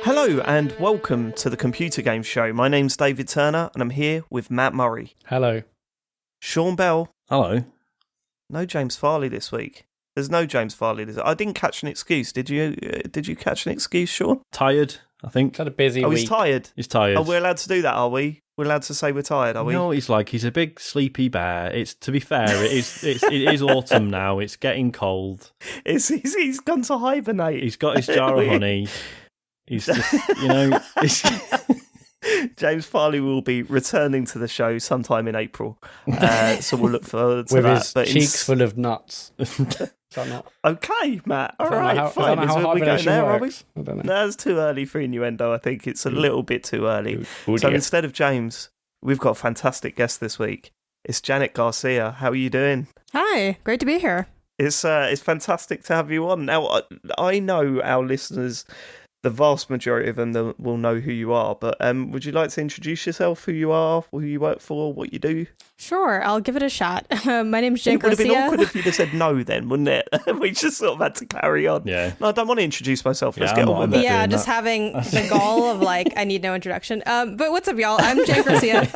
Hello and welcome to the Computer Game Show. My name's David Turner and I'm here with Matt Murray. Hello. Sean Bell. Hello. No James Farley this week. There's no James Farley this week. I didn't catch an excuse. Did you catch an excuse, Sean? Tired, I think. Had a busy week. He's tired. He's tired. Oh, we're allowed to do that, are we? We're allowed to say we're tired, are we? No, he's a big sleepy bear. It's, to be fair, it is autumn now. It's getting cold. He's gone to hibernate. He's got his jar of honey. He's just, James Farley will be returning to the show sometime in April, so we'll look forward to with that. his cheeks full of nuts. Is that not? Okay, Matt. All right, fine. Is that how we going there, are we? I don't know. No, it's too early for innuendo. I think it's a little bit too early. So instead of James, we've got a fantastic guest this week. It's Janet Garcia. How are you doing? Hi, great to be here. It's fantastic to have you on. Now, I know our listeners, the vast majority of them will know who you are, but would you like to introduce yourself, who you are, who you work for, what you do? Sure, I'll give it a shot. My name's Jen It would have Garcia. been awkward if you'd have said no then, wouldn't it? We just sort of had to carry on. Yeah. No, I don't want to introduce myself. Let's Yeah, get I'm on with not it. Yeah, doing just that. having the gall of I need no introduction. But what's up, y'all? I'm Jen Garcia,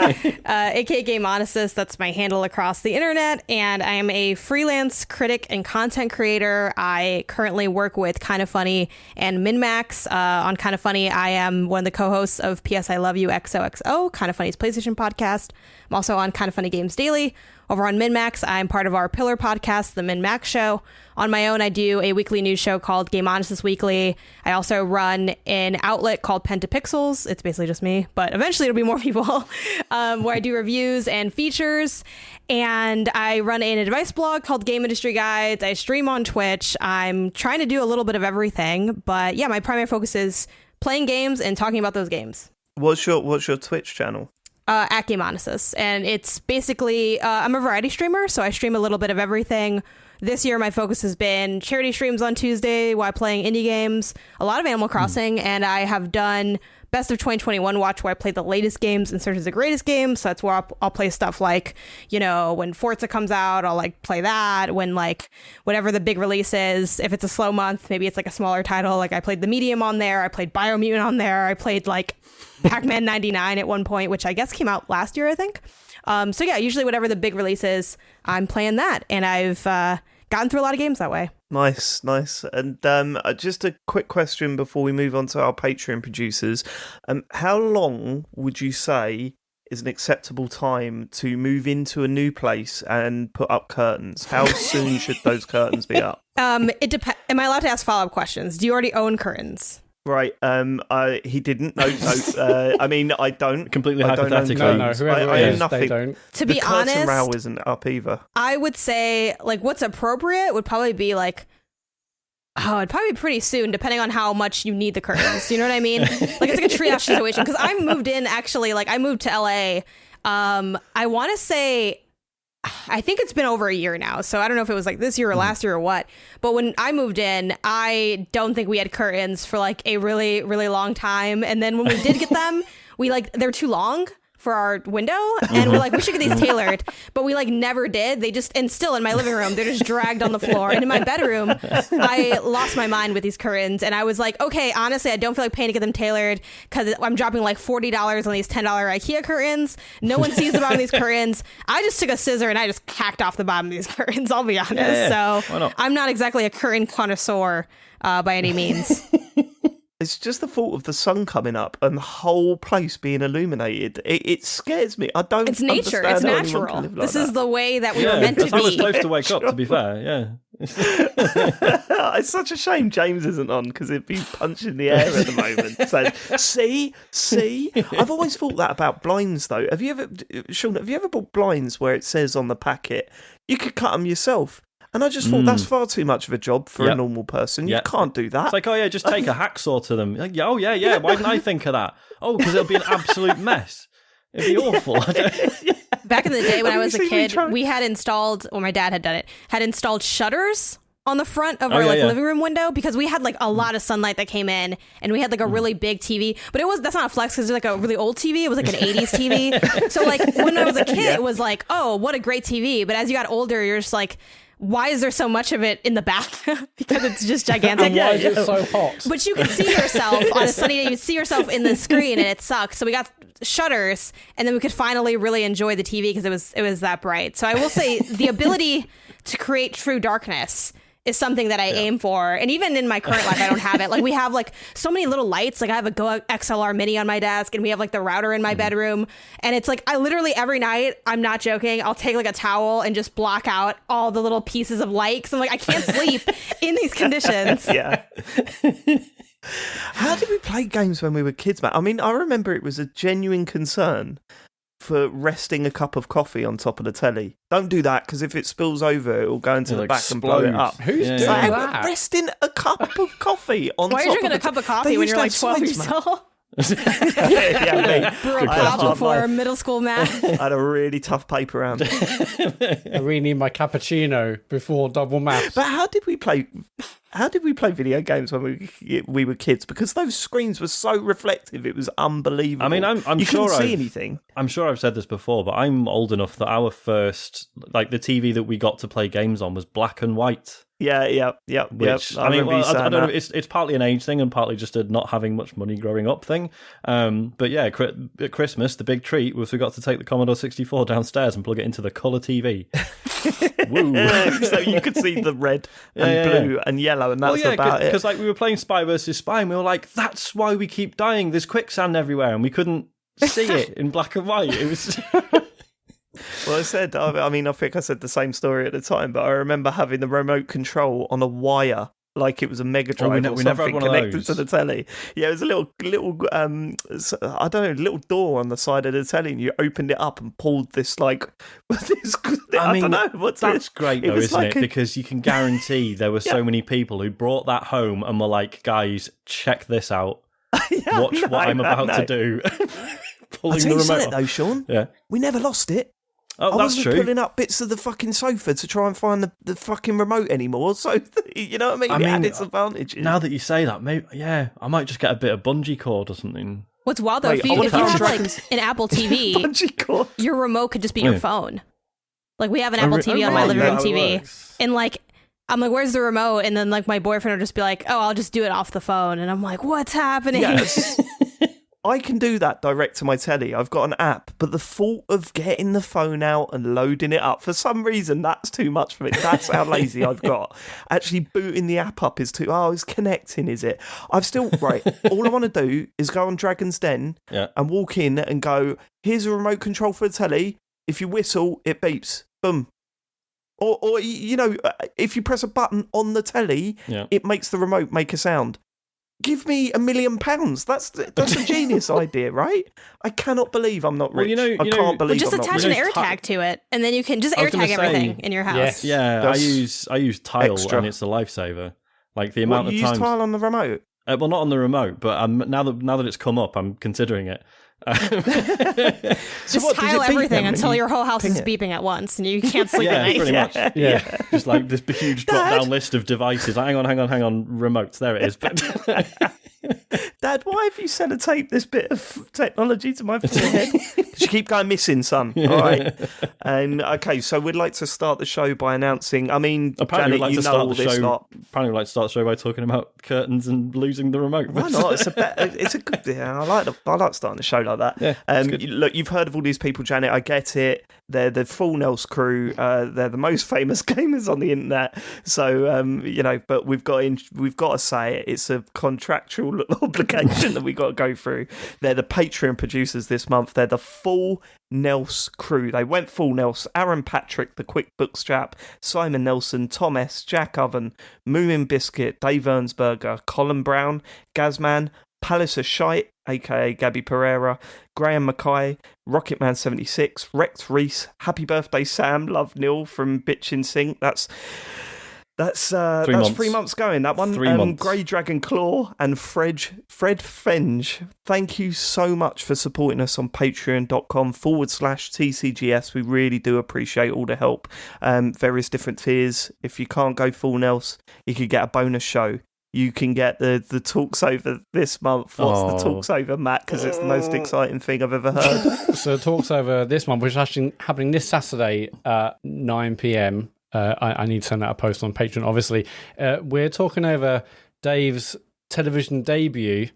aka Game Odyssey. That's my handle across the internet, and I am a freelance critic and content creator. I currently work with Kind of Funny and MinMax. On Kind of Funny, I am one of the co-hosts of PS I Love You XOXO, Kind of Funny's PlayStation podcast. I'm also on Kind of Funny Games Daily. Over on MinMax, I'm part of our pillar podcast, The MinMax Show. On my own, I do a weekly news show called Game Odyssey Weekly. I also run an outlet called Pen to Pixels. It's basically just me, but eventually it'll be more people, where I do reviews and features. And I run an advice blog called Game Industry Guides. I stream on Twitch. I'm trying to do a little bit of everything, but yeah, my primary focus is playing games and talking about those games. What's your Twitch channel? At Game Odyssey. And it's basically, I'm a variety streamer, so I stream a little bit of everything. This year, my focus has been charity streams on Tuesday while playing indie games, a lot of Animal Crossing, and I have done Best of 2021 watch where I play the latest games in search of the greatest games. So that's where I'll play stuff like, when Forza comes out, I'll play that. When whatever the big release is, if it's a slow month, maybe it's a smaller title. I played The Medium on there. I played Biomutant on there. I played Pac-Man 99 at one point, which I guess came out last year, I think. So yeah, usually whatever the big release is, I'm playing that. And I've gotten through a lot of games that way. Nice. And just a quick question before we move on to our Patreon producers. How long would you say is an acceptable time to move into a new place and put up curtains? How soon should those curtains be up? It depends. Am I allowed to ask follow-up questions? Do you already own curtains? Right. He didn't. No. I mean, I don't. Completely I don't hypothetically. No, whoever I it own is, nothing. they don't. To be the curtain honest, rail isn't up either. I would say what's appropriate would probably be it'd probably be pretty soon, depending on how much you need the curtains. You know what I mean? It's like a triage situation. Because I moved in, actually, I moved to LA. I want to say, I think it's been over a year now. So I don't know if it was this year or last year or what. But when I moved in, I don't think we had curtains for a really, really long time. And then when we did get them, they're too long for our window, and we're we should get these tailored, but we never did. And still in my living room, they're just dragged on the floor. And in my bedroom, I lost my mind with these curtains, and I was okay, honestly, I don't feel like paying to get them tailored because I'm dropping $40 on these $10 IKEA curtains. No one sees the bottom of these curtains. I just took a scissor and I just hacked off the bottom of these curtains, I'll be honest. Yeah, so I'm not exactly a curtain connoisseur by any means. It's just the fault of the sun coming up and the whole place being illuminated. It scares me. I don't. It's nature. It's natural. This is the way that we were meant to be. That's how we're supposed to wake up, to be fair. Yeah. It's such a shame James isn't on because he'd be punching the air at the moment. So, see. I've always thought that about blinds, though. Sean, have you ever bought blinds where it says on the packet you could cut them yourself? And I just thought that's far too much of a job for a normal person. You can't do that. It's just take a hacksaw to them. Why didn't I think of that? Oh, because it'll be an absolute mess. It'd be awful. Back in the day when I was a kid, we had installed, my dad had done it, had installed shutters on the front of our living room window because we had a lot of sunlight that came in, and we had a really big TV. But that's not a flex because it's a really old TV. It was an 80s TV. So when I was a kid, it was oh, what a great TV. But as you got older, you're just why is there so much of it in the back? Because it's just gigantic. And why is it so hot? But you can see yourself on a sunny day. You see yourself in the screen, and it sucks. So we got shutters, and then we could finally really enjoy the TV because it was that bright. So I will say the ability to create true darkness is something that I aim for. And even in my current life, I don't have it. Like we have like so many little lights. Like I have a Go XLR Mini on my desk, and we have like the router in my bedroom. And it's like, I literally every night, I'm not joking, I'll take like a towel and just block out all the little pieces of light. 'Cause I'm like, I can't sleep in these conditions. Yeah. How did we play games when we were kids, Matt? I mean, I remember it was a genuine concern for resting a cup of coffee on top of the telly. Don't do that, because if it spills over, it will go into the back and blow it up. Who's doing that? Resting a cup of coffee on Why top are you drinking a cup of coffee when you're like 12 years old? Yeah, me. Brew a pop before middle school math. I had a really tough paper round. I really need my cappuccino before double maths. But how did we play video games when we were kids? Because those screens were so reflective, it was unbelievable. I mean, I'm you sure couldn't see anything. I'm sure I've said this before, but I'm old enough that our first, like the TV that we got to play games on was black and white. Yeah. Which, I mean, I don't know. It's partly an age thing and partly just a not having much money growing up thing. But yeah, at Christmas, the big treat was we got to take the Commodore 64 downstairs and plug it into the colour TV. Woo! So you could see the red and blue and yellow, and that's about it. Because like we were playing Spy versus Spy, and we were like, "That's why we keep dying. There's quicksand everywhere," and we couldn't see it in black and white. It was. Well, I mean, I think I said the same story at the time, but I remember having the remote control on a wire, like it was a Mega Drive or something connected to the telly. Yeah, it was a little, I don't know, little door on the side of the telly, and you opened it up and pulled this, like, I don't know, what's that's this? great though, isn't it? Because you can guarantee there were so many people who brought that home and were like, guys, check this out. Watch what I'm about to do. Pulling the remote it though, Sean. Yeah. We never lost it. Oh, I that's wasn't true. pulling up bits of the fucking sofa to try and find the fucking remote anymore. So, you know what I mean? It had its advantages. Now that you say that, maybe, I might just get a bit of bungee cord or something. What's wild though, if you have like an Apple TV, bungee cord. Your remote could just be your phone. Like we have an Apple TV on my living room TV, and like I'm like, where's the remote? And then like my boyfriend will just be like, oh, I'll just do it off the phone, and I'm like, what's happening? Yes. I can do that direct to my telly. I've got an app, but the thought of getting the phone out and loading it up, for some reason, that's too much for me. That's how lazy I've got. Actually, booting the app up is too... Oh, it's connecting, is it? Right, all I want to do is go on Dragon's Den and walk in and go, here's a remote control for the telly. If you whistle, it beeps. Boom. Or you know, if you press a button on the telly, it makes the remote make a sound. Give me £1 million. That's a genius idea, right? I cannot believe I'm not rich. I can't believe just I'm not rich. attach an AirTag to it, and then you can just AirTag everything in your house. Yes. Yeah, I use Tile, and it's a lifever. Like the amount of times. You use Tile on the remote? Well, not on the remote, but now that it's come up, I'm considering it. Just tile everything until your whole house is beeping at once and you can't sleep at night. Pretty much. Yeah. Just like this huge drop-down list of devices. Hang on, remotes. There it is. Dad, why have you sellotaped this bit of technology to my forehead? Because you keep going missing, son. All right. Okay, so we'd like to start the show by announcing. I mean, apparently, Janet, we'd like to start the show by talking about curtains and losing the remote. Why not? It's a good. Yeah, I like starting the show like that. Yeah, look, you've heard of all these people, Janet. I get it. They're the full Nels crew. They're the most famous gamers on the internet. So but we've got to say it. It's a contractual obligation that we got to go through. They're the Patreon producers this month. They're the full Nels crew. They went full Nels. Aaron Patrick, the QuickBooks chap, Simon Nelson, Tom S, Jack Oven, Moomin Biscuit, Dave Ernsberger, Colin Brown, Gazman, Palace of Shite, aka Gabby Pereira, Graham Mackay, Rocketman76, Rex Reese, Happy Birthday Sam, Love Neil from Bitch in Sync. That's 3 months going. That one. 3 months. Grey Dragon Claw and Fred Fenge. Thank you so much for supporting us on patreon.com/TCGS. We really do appreciate all the help. Various different tiers. If you can't go full Nels, you could get a bonus show. You can get the talks over this month. What's the talks over, Matt? Because it's the most exciting thing I've ever heard. So the talks over this month, which is actually happening this Saturday at 9 p.m. I need to send out a post on Patreon. Obviously, we're talking over Dave's television debut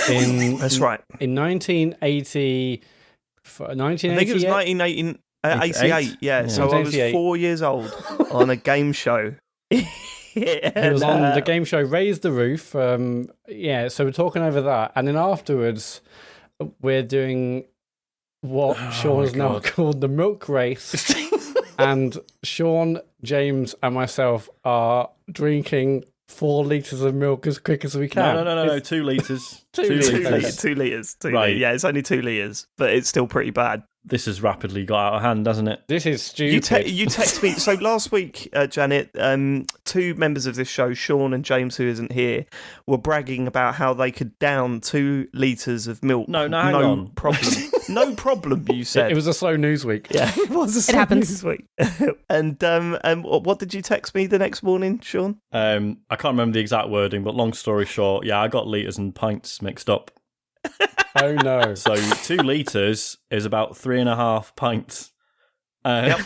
in That's right. in 1980. 1988? I think it was 1988. Yeah, so I was 4 years old on a game show. He was on the game show Raise the Roof. So we're talking over that. And then afterwards, we're doing what Sean's now called the milk race. And Sean, James, and myself are drinking 4 litres of milk as quick as we can. No, 2 litres. 2 litres. 2 litres. Right. Yeah, it's only 2 litres, but it's still pretty bad. This has rapidly got out of hand, hasn't it? This is stupid. You text me. So last week, Janet, 2 members of this show, Sean and James, who isn't here, were bragging about how they could down 2 litres of milk. No, hang on. Problem. No problem, you said. It was a slow news week. Yeah, it was a slow news week. And what did you text me the next morning, Sean? I can't remember the exact wording, but long story short, I got litres and pints mixed up. Oh no! So 2 litres is about 3.5 pints. Yep.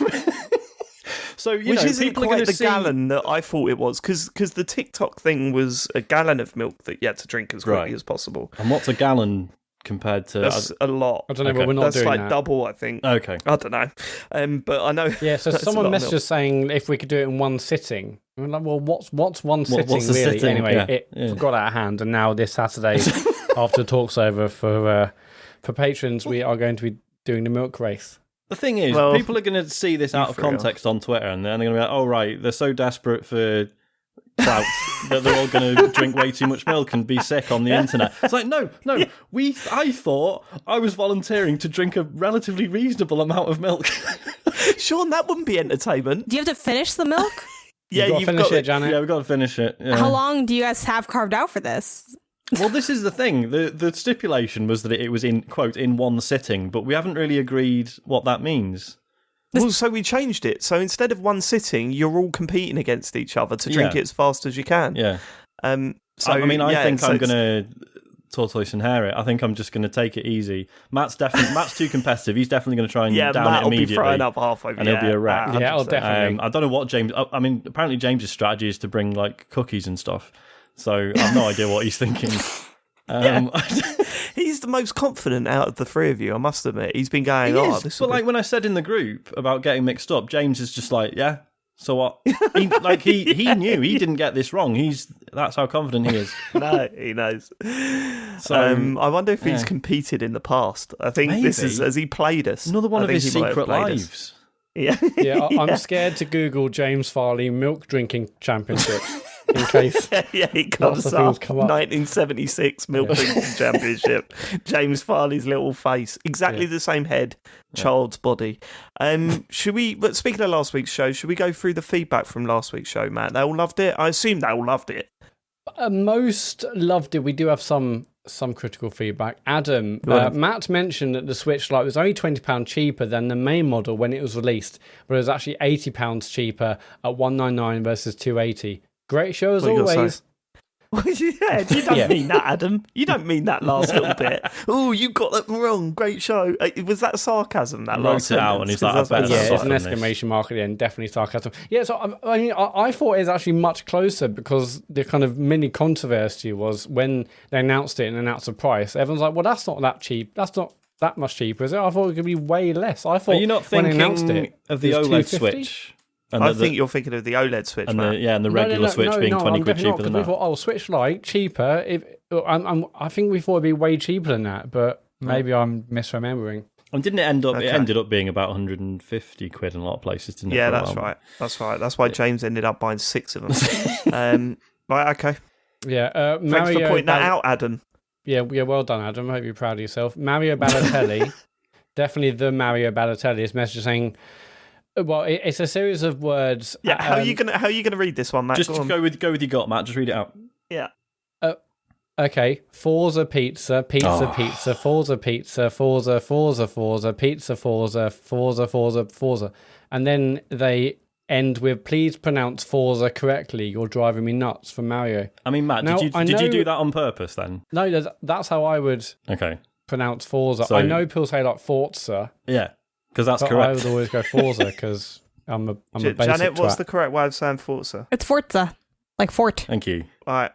So which isn't quite the gallon that I thought it was, because the TikTok thing was a gallon of milk that you had to drink as quickly as possible. And what's a gallon compared to? That's a lot. I don't know, but we're not doing that. That's like double, I think. Okay. I don't know, but I know. Yeah. So someone messaged us saying if we could do it in one sitting. We're like, well, what's one sitting what's the really? sitting? Anyway, it got out of hand, and now this Saturday, after the talk's over for patrons, we are going to be doing the milk race. The thing is, people are going to see this out of context on Twitter, and then they're going to be like, "Oh right, they're so desperate for clout that they're all going to drink way too much milk and be sick on the internet." It's like, no. I thought I was volunteering to drink a relatively reasonable amount of milk. Sean, that wouldn't be entertainment. Do you have to finish the milk? Yeah, you've got to finish it, Janet. Yeah, we've got to finish it. Yeah. How long do you guys have carved out for this? Well, this is the thing. The stipulation was that it was in, quote, in one sitting, but we haven't really agreed what that means. Well, so we changed it. So instead of one sitting, you're all competing against each other to drink it as fast as you can. Yeah. So I think I'm going to tortoise and hare it. I think I'm just going to take it easy. Matt's too competitive. He's definitely going to try and down Matt it immediately. Will be throwing up halfway, and he'll be a wreck. Yeah, I'll definitely. I don't know what James. I mean, apparently James's strategy is to bring like cookies and stuff. So I've no idea what he's thinking. He's the most confident out of the 3 of you, I must admit. He's been going, But like when I said in the group about getting mixed up, James is just like, yeah, so what? He knew he didn't get this wrong. That's how confident he is. No, he knows. So I wonder if he's competed in the past. I think this is, as he played us. Another one of his secret lives. Yeah. I'm scared to Google James Farley milk drinking championships. In case he comes up 1976 milk drinking championship. James Farley's little face, exactly the same head, child's body. Should we? But speaking of last week's show, should we go through the feedback from last week's show, Matt? They all loved it. I assume they all loved it. Most loved it. We do have some critical feedback. Adam, Matt mentioned that the Switch Lite was only £20 cheaper than the main model when it was released, but it was actually £80 cheaper at $199 versus $280. Great show as always. You don't mean that, Adam. You don't mean that last little bit. Oh, you got that wrong. Great show. Was that sarcasm? That last wrote it out, and he's like, it's an exclamation mark at the end. Definitely sarcasm. Yeah, so I thought it was actually much closer because the kind of mini controversy was when they announced it and announced the price. Everyone's like, well, that's not that cheap. That's not that much cheaper, is it? I thought it could be way less. I thought. Are you not thinking when they announced it, of the OLED Switch? And I think you're thinking of the OLED Switch, and the regular Switch being 20 quid cheaper than that. We thought, Switch Lite cheaper. I think we thought it'd be way cheaper than that, but maybe I'm misremembering. And didn't it end up? Okay. It ended up being about 150 quid in a lot of places, didn't it? Yeah, that's right. That's right. That's why James ended up buying 6 of them. Right. Okay. Yeah. Thanks for pointing that out, Adam. Yeah. Well done, Adam. I hope you're proud of yourself. Mario Balotelli, definitely the Mario Balotelli is message saying. Well, it's a series of words. Yeah, how are you gonna read this one, Matt? Just go with your gut, Matt. Just read it out. Yeah. Okay. Forza pizza, pizza, Forza pizza, Forza, pizza, Forza. And then they end with, please pronounce Forza correctly. You're driving me nuts, from Mario. I mean, Matt, did you do that on purpose then? No, that's how I would pronounce Forza. So, I know people say like Forza. Yeah. Because that's correct. I would always go Forza because I'm a basic Janet, what's twat. the correct way of saying Forza? It's Forza, like fort. Thank you. All right.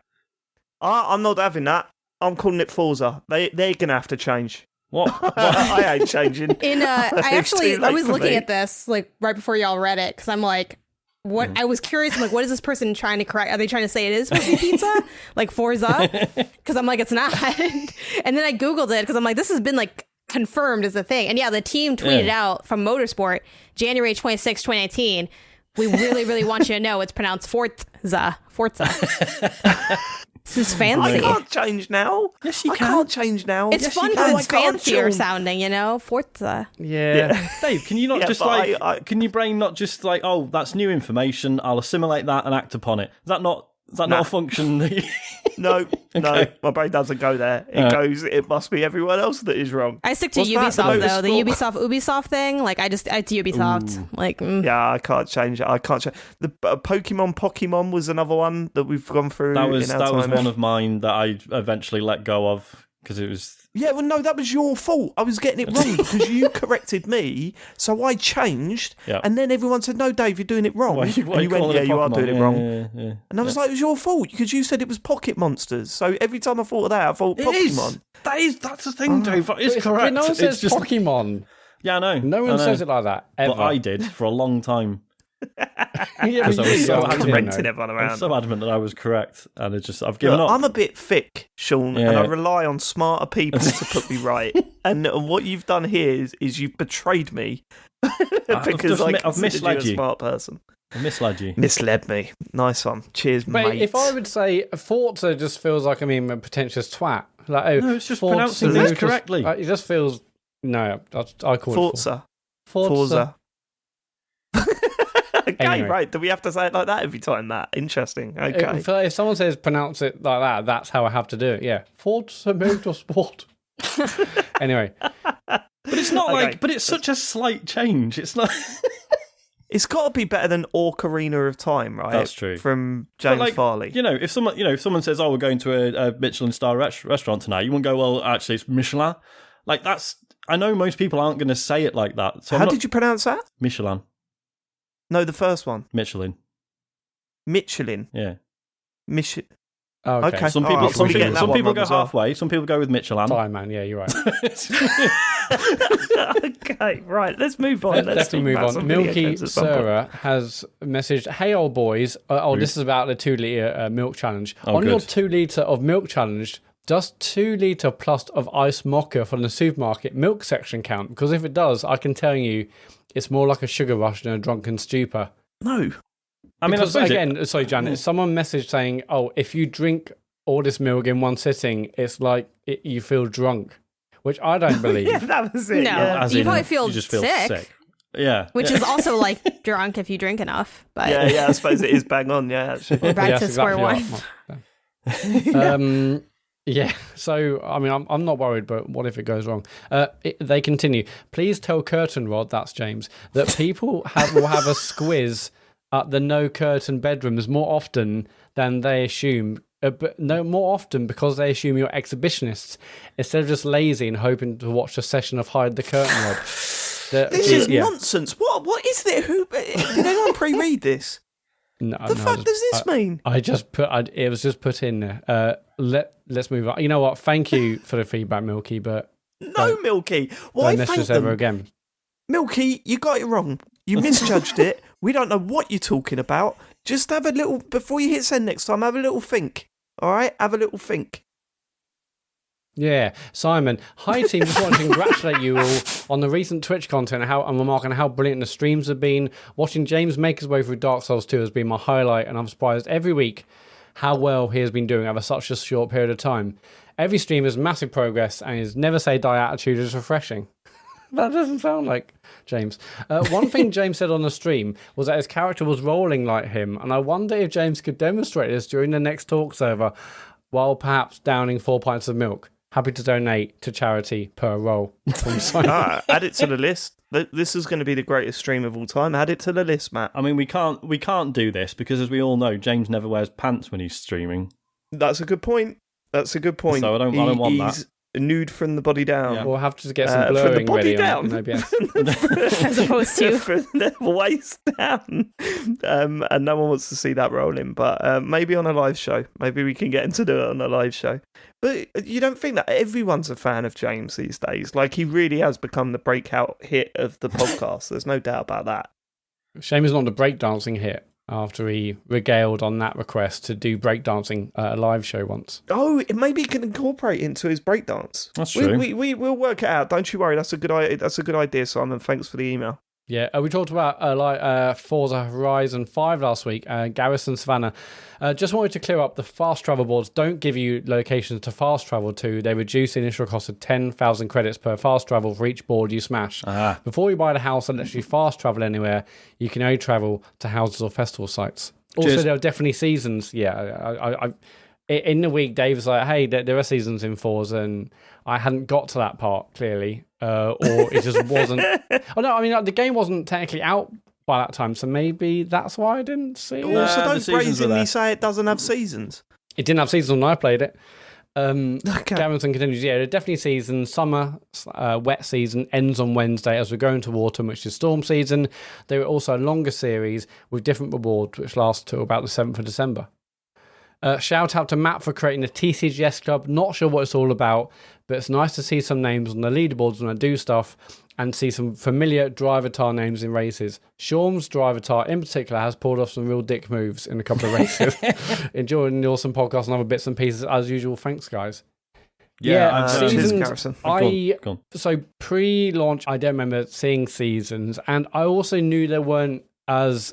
I'm not having that. I'm calling it Forza. They're going to have to change. What? I ain't changing. I was looking at this like right before y'all read it because I'm like, what? I was curious. I'm like, what is this person trying to correct? Are they trying to say it is supposed to be pizza, like Forza? Because I'm like, it's not. And then I googled it because I'm like, this has been like confirmed as a thing. And yeah, the team tweeted out from Motorsport, January 26, 2019. We really, really want you to know it's pronounced Forza. This is fancy. I can't change now. Yes, you I can. can't change now. It's Yes, fun you can. because it's I can't, fancier Sean. sounding, you know? Forza. Yeah. Dave, can you not Yeah, just but can your brain not just like, oh, that's new information, I'll assimilate that and act upon it? Is that not a function that you... No, Okay. my brain doesn't go there. It goes, it must be everyone else that is wrong. I stick to What's that, Ubisoft, the though. The Ubisoft thing. Like, it's Ubisoft. Ooh. Like, Yeah, I can't change it. I can't change. The Pokemon was another one that we've gone through. That was in our time. one of mine that I eventually let go of because it was... Yeah, well, no, that was your fault. I was getting it wrong because you corrected me, so I changed, and then everyone said, "No, Dave, you're doing it wrong." Why and you calling went, "Yeah, it you are Pokemon?" doing it wrong." Yeah. And I was like, "It was your fault because you said it was Pocket Monsters." So every time I thought of that, I thought It Pokemon. is. That's the thing, Dave. It's But correct. no one says it's just... Pokemon. Yeah, I know. No one says it like that, ever. But I did for a long time. Yeah, Because I was so I'm adamant. renting everyone I'm around. so adamant that I was correct, and I've given Look, up. I'm a bit thick, Sean, and Yeah. I rely on smarter people to put me right. And what you've done here is you've betrayed me because I've misled you a you. smart person. I misled you. Misled me. Nice one. Cheers, But mate. if I would say Forza just feels like I'm a pretentious twat. Like, oh, No, it's just Forza pronouncing things Motorsport- correctly. It just feels... No, I call Forza. it Forza. Okay, Anyway. right. Do we have to say it like that every time? That interesting. Okay. If someone says pronounce it like that, that's how I have to do it. Yeah, Forza Motorsport. Anyway, But it's not Okay. like. But it's such a slight change. It's not. It's got to be better than Ocarina of Time, right? That's true. From But James like, Farley. You know, if someone says, "Oh, we're going to a Michelin star restaurant tonight," you won't go, "Well, actually, it's Michelin." Like that's. I know most people aren't going to say it like that. So How did you pronounce that? Michelin? No, the first one. Michelin. Michelin. Yeah. Michelin. okay. Okay. Some All people. right, some we're getting people. that Some one people wrong go as well. halfway. Some people go with Michelin. Sorry, man. Yeah, you're right. Okay, right. Let's move on. Let's Let's definitely talk move about on. some video Milky games at some point. Sarah has messaged, "Hey, old boys. This is about the 2 litre milk challenge. Oh, On your good. 2 litre of milk challenge, does 2 litre plus of ice mocha from the supermarket milk section count? Because if it does, I can tell you, it's more like a sugar rush than a drunken stupor." No. I mean, I Because suppose again, sorry, Janet, someone messaged saying, "Oh, if you drink all this milk in one sitting, it's like you feel drunk," which I don't believe. Yeah, that was it. No. Yeah. as You in, probably feel you just feel sick. Yeah. which is also like drunk if you drink enough. But Yeah, I suppose it is bang on. Yeah, actually. we're back Yes, to square exactly one. right. Yeah, so I mean, I'm not worried, but what if it goes wrong? They continue. Please tell Curtain Rod, that's James, that people will have a squiz at the no curtain bedrooms more often than they assume. But no, more often because they assume you're exhibitionists instead of just lazy and hoping to watch a session of Hide the Curtain Rod. This is nonsense. What is there? Who did anyone pre-read this? No, The fuck does this mean? I just put it was just put in there. Let's move on. You know what? Thank you for the feedback, Milky, but No, Milky. Why don't mess thank this ever them? again. Milky, you got it wrong. You misjudged it. We don't know what you're talking about. Just have a little, before you hit send next time, have a little think. All right? Have a little think. Yeah, Simon. Hi team, just want to congratulate you all on the recent Twitch content and remarking how brilliant the streams have been. Watching James make his way through Dark Souls 2 has been my highlight, and I'm surprised every week how well he has been doing over such a short period of time. Every stream is massive progress, and his never say die attitude is refreshing. That doesn't sound like James. One thing James said on the stream was that his character was rolling like him, and I wonder if James could demonstrate this during the next talk server while perhaps downing 4 pints of milk. Happy to donate to charity per roll. From Simon. Add it to the list. This is going to be the greatest stream of all time. Add it to the list, Matt. I mean, we can't do this because, as we all know, James never wears pants when he's streaming. That's a good point. That's a good point. So I don't want that. nude from the body down. Yeah. We'll have to get some from the blurring body ready down. on OBS. As opposed to From the waist down. And no one wants to see that rolling. But maybe on a live show. Maybe we can get him to do it on a live show. But you don't think that everyone's a fan of James these days? Like, he really has become the breakout hit of the podcast. There's no doubt about that. Shame he's not the breakdancing hit after he regaled on that request to do breakdancing at a live show once. Oh, maybe he can incorporate it into his breakdance. That's true. We'll work it out. Don't you worry. That's a good idea, Simon. Thanks for the email. Yeah, we talked about Forza Horizon 5 last week. Garrison Savannah just wanted to clear up the fast travel boards don't give you locations to fast travel to. They reduce the initial cost of 10,000 credits per fast travel for each board you smash. Before you buy the house and actually fast travel anywhere, you can only travel to houses or festival sites. Also, there are definitely seasons. Yeah, in the week, Dave was like, hey, there are seasons in Forza, and I hadn't got to that part, clearly. Or it just wasn't... Oh, no, I mean, the game wasn't technically out by that time, so maybe that's why I didn't see it. Also, don't brazenly say it doesn't have seasons. It didn't have seasons when I played it. Okay. Garrison continues, yeah, there are definitely seasons. Summer, wet season, ends on Wednesday as we go into autumn, which is storm season. There are also a longer series with different rewards, which last till about the 7th of December. Shout out to Matt for creating the TCGS club. Not sure what it's all about, but it's nice to see some names on the leaderboards when I do stuff and see some familiar drivatar names in races. Shawn's drivatar in particular has pulled off some real dick moves in a couple of races. Enjoying the awesome podcast and other bits and pieces as usual. Thanks, guys. Yeah, cheers, Garrison. Go on. So pre-launch, I don't remember seeing seasons, and I also knew they weren't as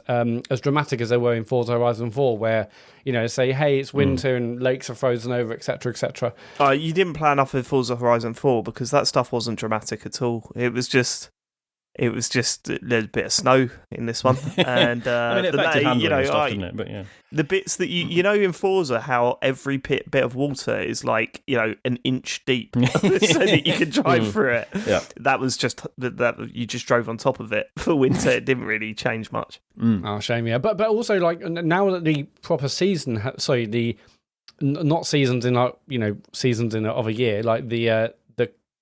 dramatic as they were in Forza Horizon 4, where, you know, say, hey, it's winter and lakes are frozen over, etc., etc. You didn't play enough with Forza Horizon 4 because that stuff wasn't dramatic at all. It was just a little bit of snow in this one, and I mean, it affected handling and stuff, didn't it? But yeah, the bits that you know in Forza, how every bit of water is like, you know, an inch deep, so that you can drive through it. Yeah, that was just that you just drove on top of it for winter. It didn't really change much. Oh, shame, yeah. But also, like, now that the proper season, not seasons in seasons in of a year, like the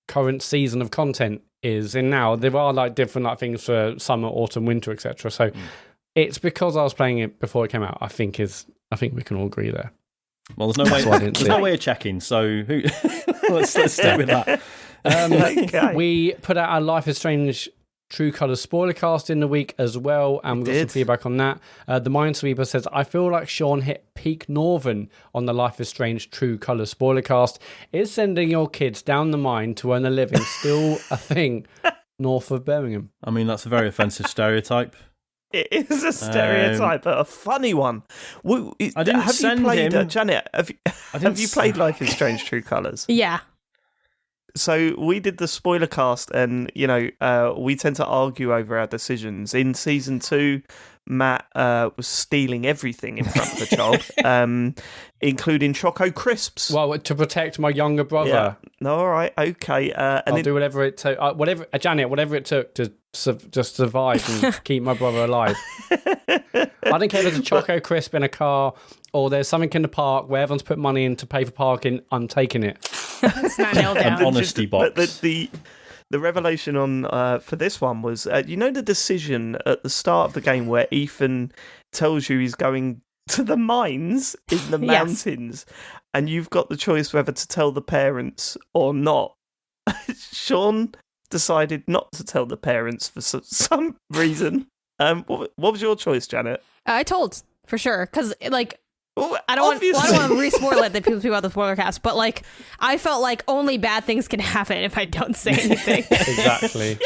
current season of content is in now, there are like different like things for summer, autumn, winter, etc. So it's because I was playing it before it came out. I think we can all agree there. Well, there's no way of checking. So let's stick with that. Okay. We put out our Life is Strange True Colours spoiler cast in the week as well, and we got some feedback on that. The Minesweeper says, I feel like Sean hit peak Northern on the Life is Strange True Colours spoiler cast. Is sending your kids down the mine to earn a living still a thing north of Birmingham? I mean, that's a very offensive stereotype. It is a stereotype, but a funny one. I didn't have send you played, him. Janet, have you played Life is Strange True Colours? Yeah. So we did the spoiler cast, and we tend to argue over our decisions. In season 2, Matt was stealing everything in front of the child, including Choco Crisps. Well, to protect my younger brother. Yeah. No, all right, okay. I'll do whatever it took. Janet, whatever it took to just survive and keep my brother alive. I don't care if there's a Choco Crisp in a car or there's something in the park where everyone's put money in to pay for parking. I'm taking it. It's not nailed down. An honesty box. But the revelation on for this one was, the decision at the start of the game where Ethan tells you he's going to the mines in the mountains, and you've got the choice whether to tell the parents or not. Sean decided not to tell the parents for some reason. What was your choice, Janet? I told, for sure, because Well, I don't want to re-spoil it that people about the spoiler cast, but I felt like only bad things can happen if I don't say anything. Exactly.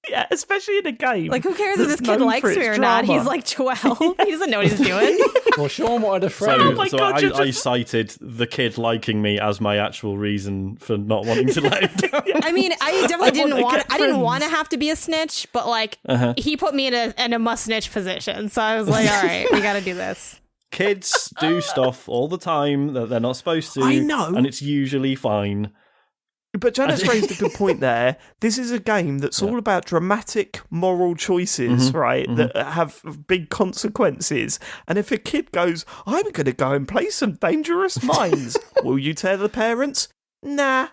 Yeah, especially in a game. Who cares if this kid likes me or not? He's 12. He doesn't know what he's doing. Well, Sean wanted a friend. I cited the kid liking me as my actual reason for not wanting to let him go. I mean, I definitely didn't want to have to be a snitch, but he put me in a must snitch position. So I was like, all right, we got to do this. Kids do stuff all the time that they're not supposed to. I know. And it's usually fine. But Janet's raised a good point there. This is a game that's all about dramatic moral choices, right, that have big consequences. And if a kid goes, I'm going to go and play some dangerous mines, will you tell the parents? Nah.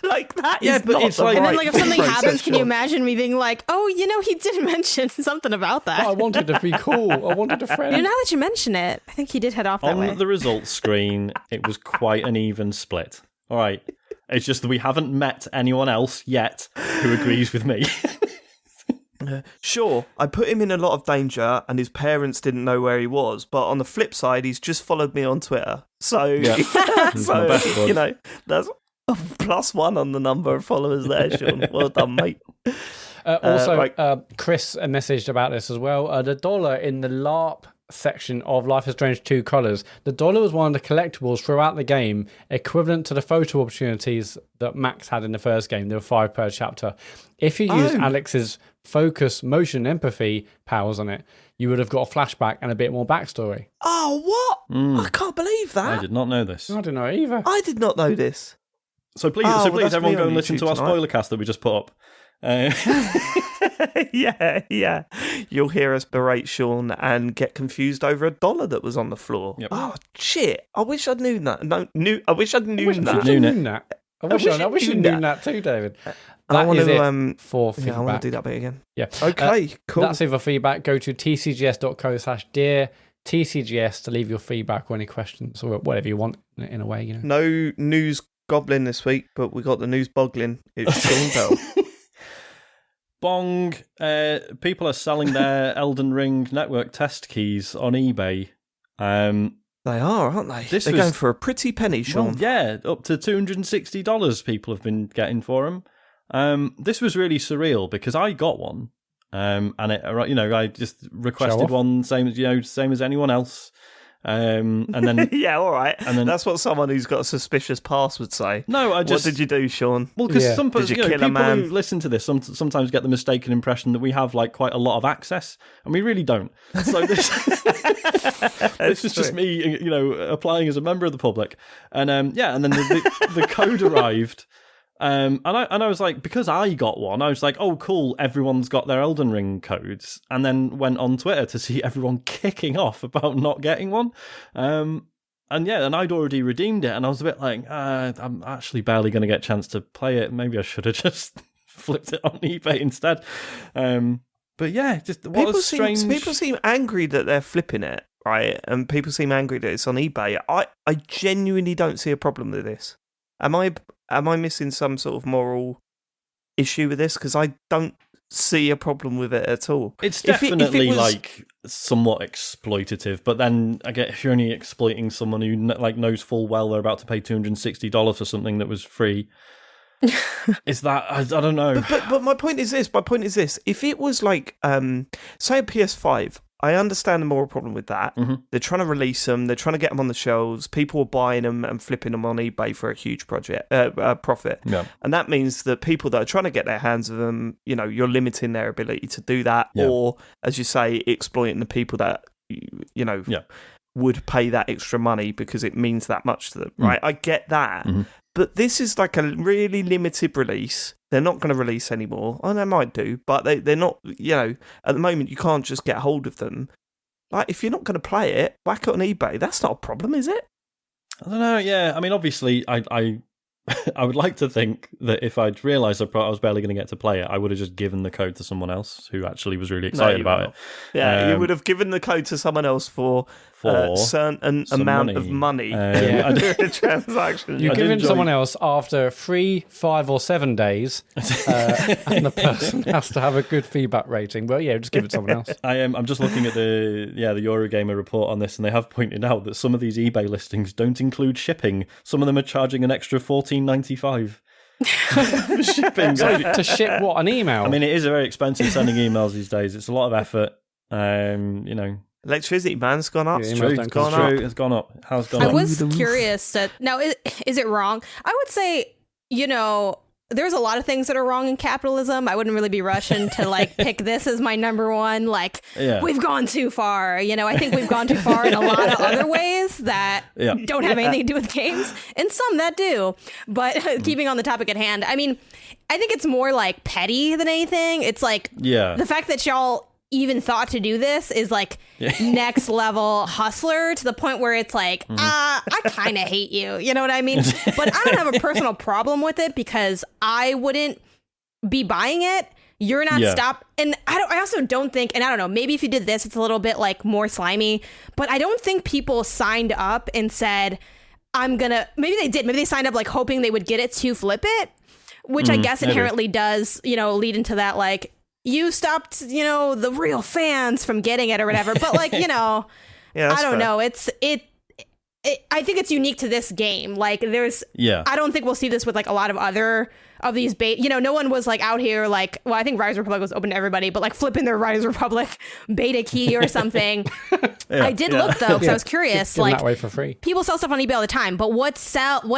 Like that Yeah, is but not it's the like- And then, right like, if something process, happens, can you Sean. imagine me being like, oh, he did mention something about that? I wanted to be cool. I wanted a friend. Now that you mention it, I think he did head off that way. On the results screen, it was quite an even split. All right. It's just that we haven't met anyone else yet who agrees with me. Sure, I put him in a lot of danger, and his parents didn't know where he was. But on the flip side, he's just followed me on Twitter, so Yeah. He's my best bud. that's a +1 on the number of followers there, Sean. Well done, mate. Also, right. Chris messaged about this as well. The dollar in the LARP section of Life is Strange 2 Colors, the dollar was one of the collectibles throughout the game, equivalent to the photo opportunities that Max had in the first game. There were 5 per chapter. If you use Alex's focus, motion, empathy powers on it, you would have got a flashback and a bit more backstory. Oh, what? I can't believe that. I did not know this. I don't know either. I did not know this. So please, Oh, well, that's everyone me go on and listen YouTube to our tonight. spoiler cast that we just put up. Yeah. You'll hear us berate Sean and get confused over a dollar that was on the floor. Yep. Oh shit! I wish I'd known that. I wish I'd known that. Knew knew that. I wish you knew that too, David. I want That is to it for feedback. I want to do that bit again. Yeah. Okay, cool. That's it for feedback. Go to tcgs.co/dear TCGS to leave your feedback or any questions or whatever you want in a way, you know. No news goblin this week, but we got the news boggling. It's Sean Bell. Bong. People are selling their Elden Ring network test keys on eBay. They are, aren't they? This They're was- going for a pretty penny, Sean. Well, yeah, up to $260 people have been getting for them. This was really surreal because I got one, and it, I just requested one, same as anyone else, and then Yeah, all right. And then- That's what someone who's got a suspicious past would say. no, I just What did you do, Sean? well because Yeah. some Did you kill a people man? who listen to this sometimes get the mistaken impression that we have like quite a lot of access, and we really don't. So this this is just me, applying as a member of the public, and and then the code arrived. And I was like, because I got one, I was like, oh, cool, everyone's got their Elden Ring codes. And then went on Twitter to see everyone kicking off about not getting one. And I'd already redeemed it. And I was a bit like, I'm actually barely going to get a chance to play it. Maybe I should have just flipped it on eBay instead. But yeah, just what a strange... People seem angry that they're flipping it, right? And people seem angry that it's on eBay. I genuinely don't see a problem with this. Am I missing some sort of moral issue with this? Because I don't see a problem with it at all. It's If it definitely was- like somewhat exploitative, but then I get if you're only exploiting someone who knows full well they're about to pay $260 for something that was free. Is that I don't know. But my point is this. If it was like, say a PS5, I understand the moral problem with that. Mm-hmm. They're trying to release them. They're trying to get them on the shelves. People are buying them and flipping them on eBay for a huge profit. Yeah. And that means that people that are trying to get their hands on them, you're limiting their ability to do that. Yeah. Or, as you say, exploiting the people that, would pay that extra money because it means that much to them, right? I get that. Mm-hmm. But this is like a really limited release. They're not going to release anymore. Oh, they might do, but they're not, at the moment you can't just get hold of them. Like, if you're not going to play it, whack it on eBay. That's not a problem, is it? I don't know. Yeah, I mean, obviously, I would like to think that if I'd realised I was barely going to get to play it, I would have just given the code to someone else who actually was really excited about it. Yeah, you would have given the code to someone else for a certain amount of money during a transaction. You're giving enjoy- someone else after 3, 5, or 7 days, and the person has to have a good feedback rating. Well, yeah, just give it to someone else. I'm just looking at the Eurogamer report on this, and they have pointed out that some of these eBay listings don't include shipping. Some of them are charging an extra $14.95 for shipping. To ship what, an email? I mean, it is very expensive sending emails these days. It's a lot of effort. Electricity, man's gone up. Yeah, It's emails true. don't It's cost gone up. It's gone up. It has gone I up. was curious. Now, is it wrong? I would say, there's a lot of things that are wrong in capitalism. I wouldn't really be rushing to pick this as my number one. We've gone too far. I think we've gone too far in a lot of other ways that don't have anything to do with games, and some that do. But keeping on the topic at hand, I mean, I think it's more petty than anything. It's the fact that y'all even thought to do this is like next level hustler, to the point where it's like, I kind of hate you. You know what I mean? But I don't have a personal problem with it because I wouldn't be buying it. You're not stop. And I also don't think, and I don't know, maybe if you did this, it's a little bit like more slimy, but I don't think people signed up and said, maybe they did. Maybe they signed up like hoping they would get it to flip it, which I guess inherently does, lead into that, like, you stopped, the real fans from getting it or whatever. But like, I don't know. I think it's unique to this game. Like I don't think we'll see this with like a lot of other of these beta. No one was like out here like, well, I think Rise Republic was open to everybody, but like flipping their Rise Republic beta key or something. I did look though, because I was curious. Give like that way for free. People sell stuff on eBay all the time, but what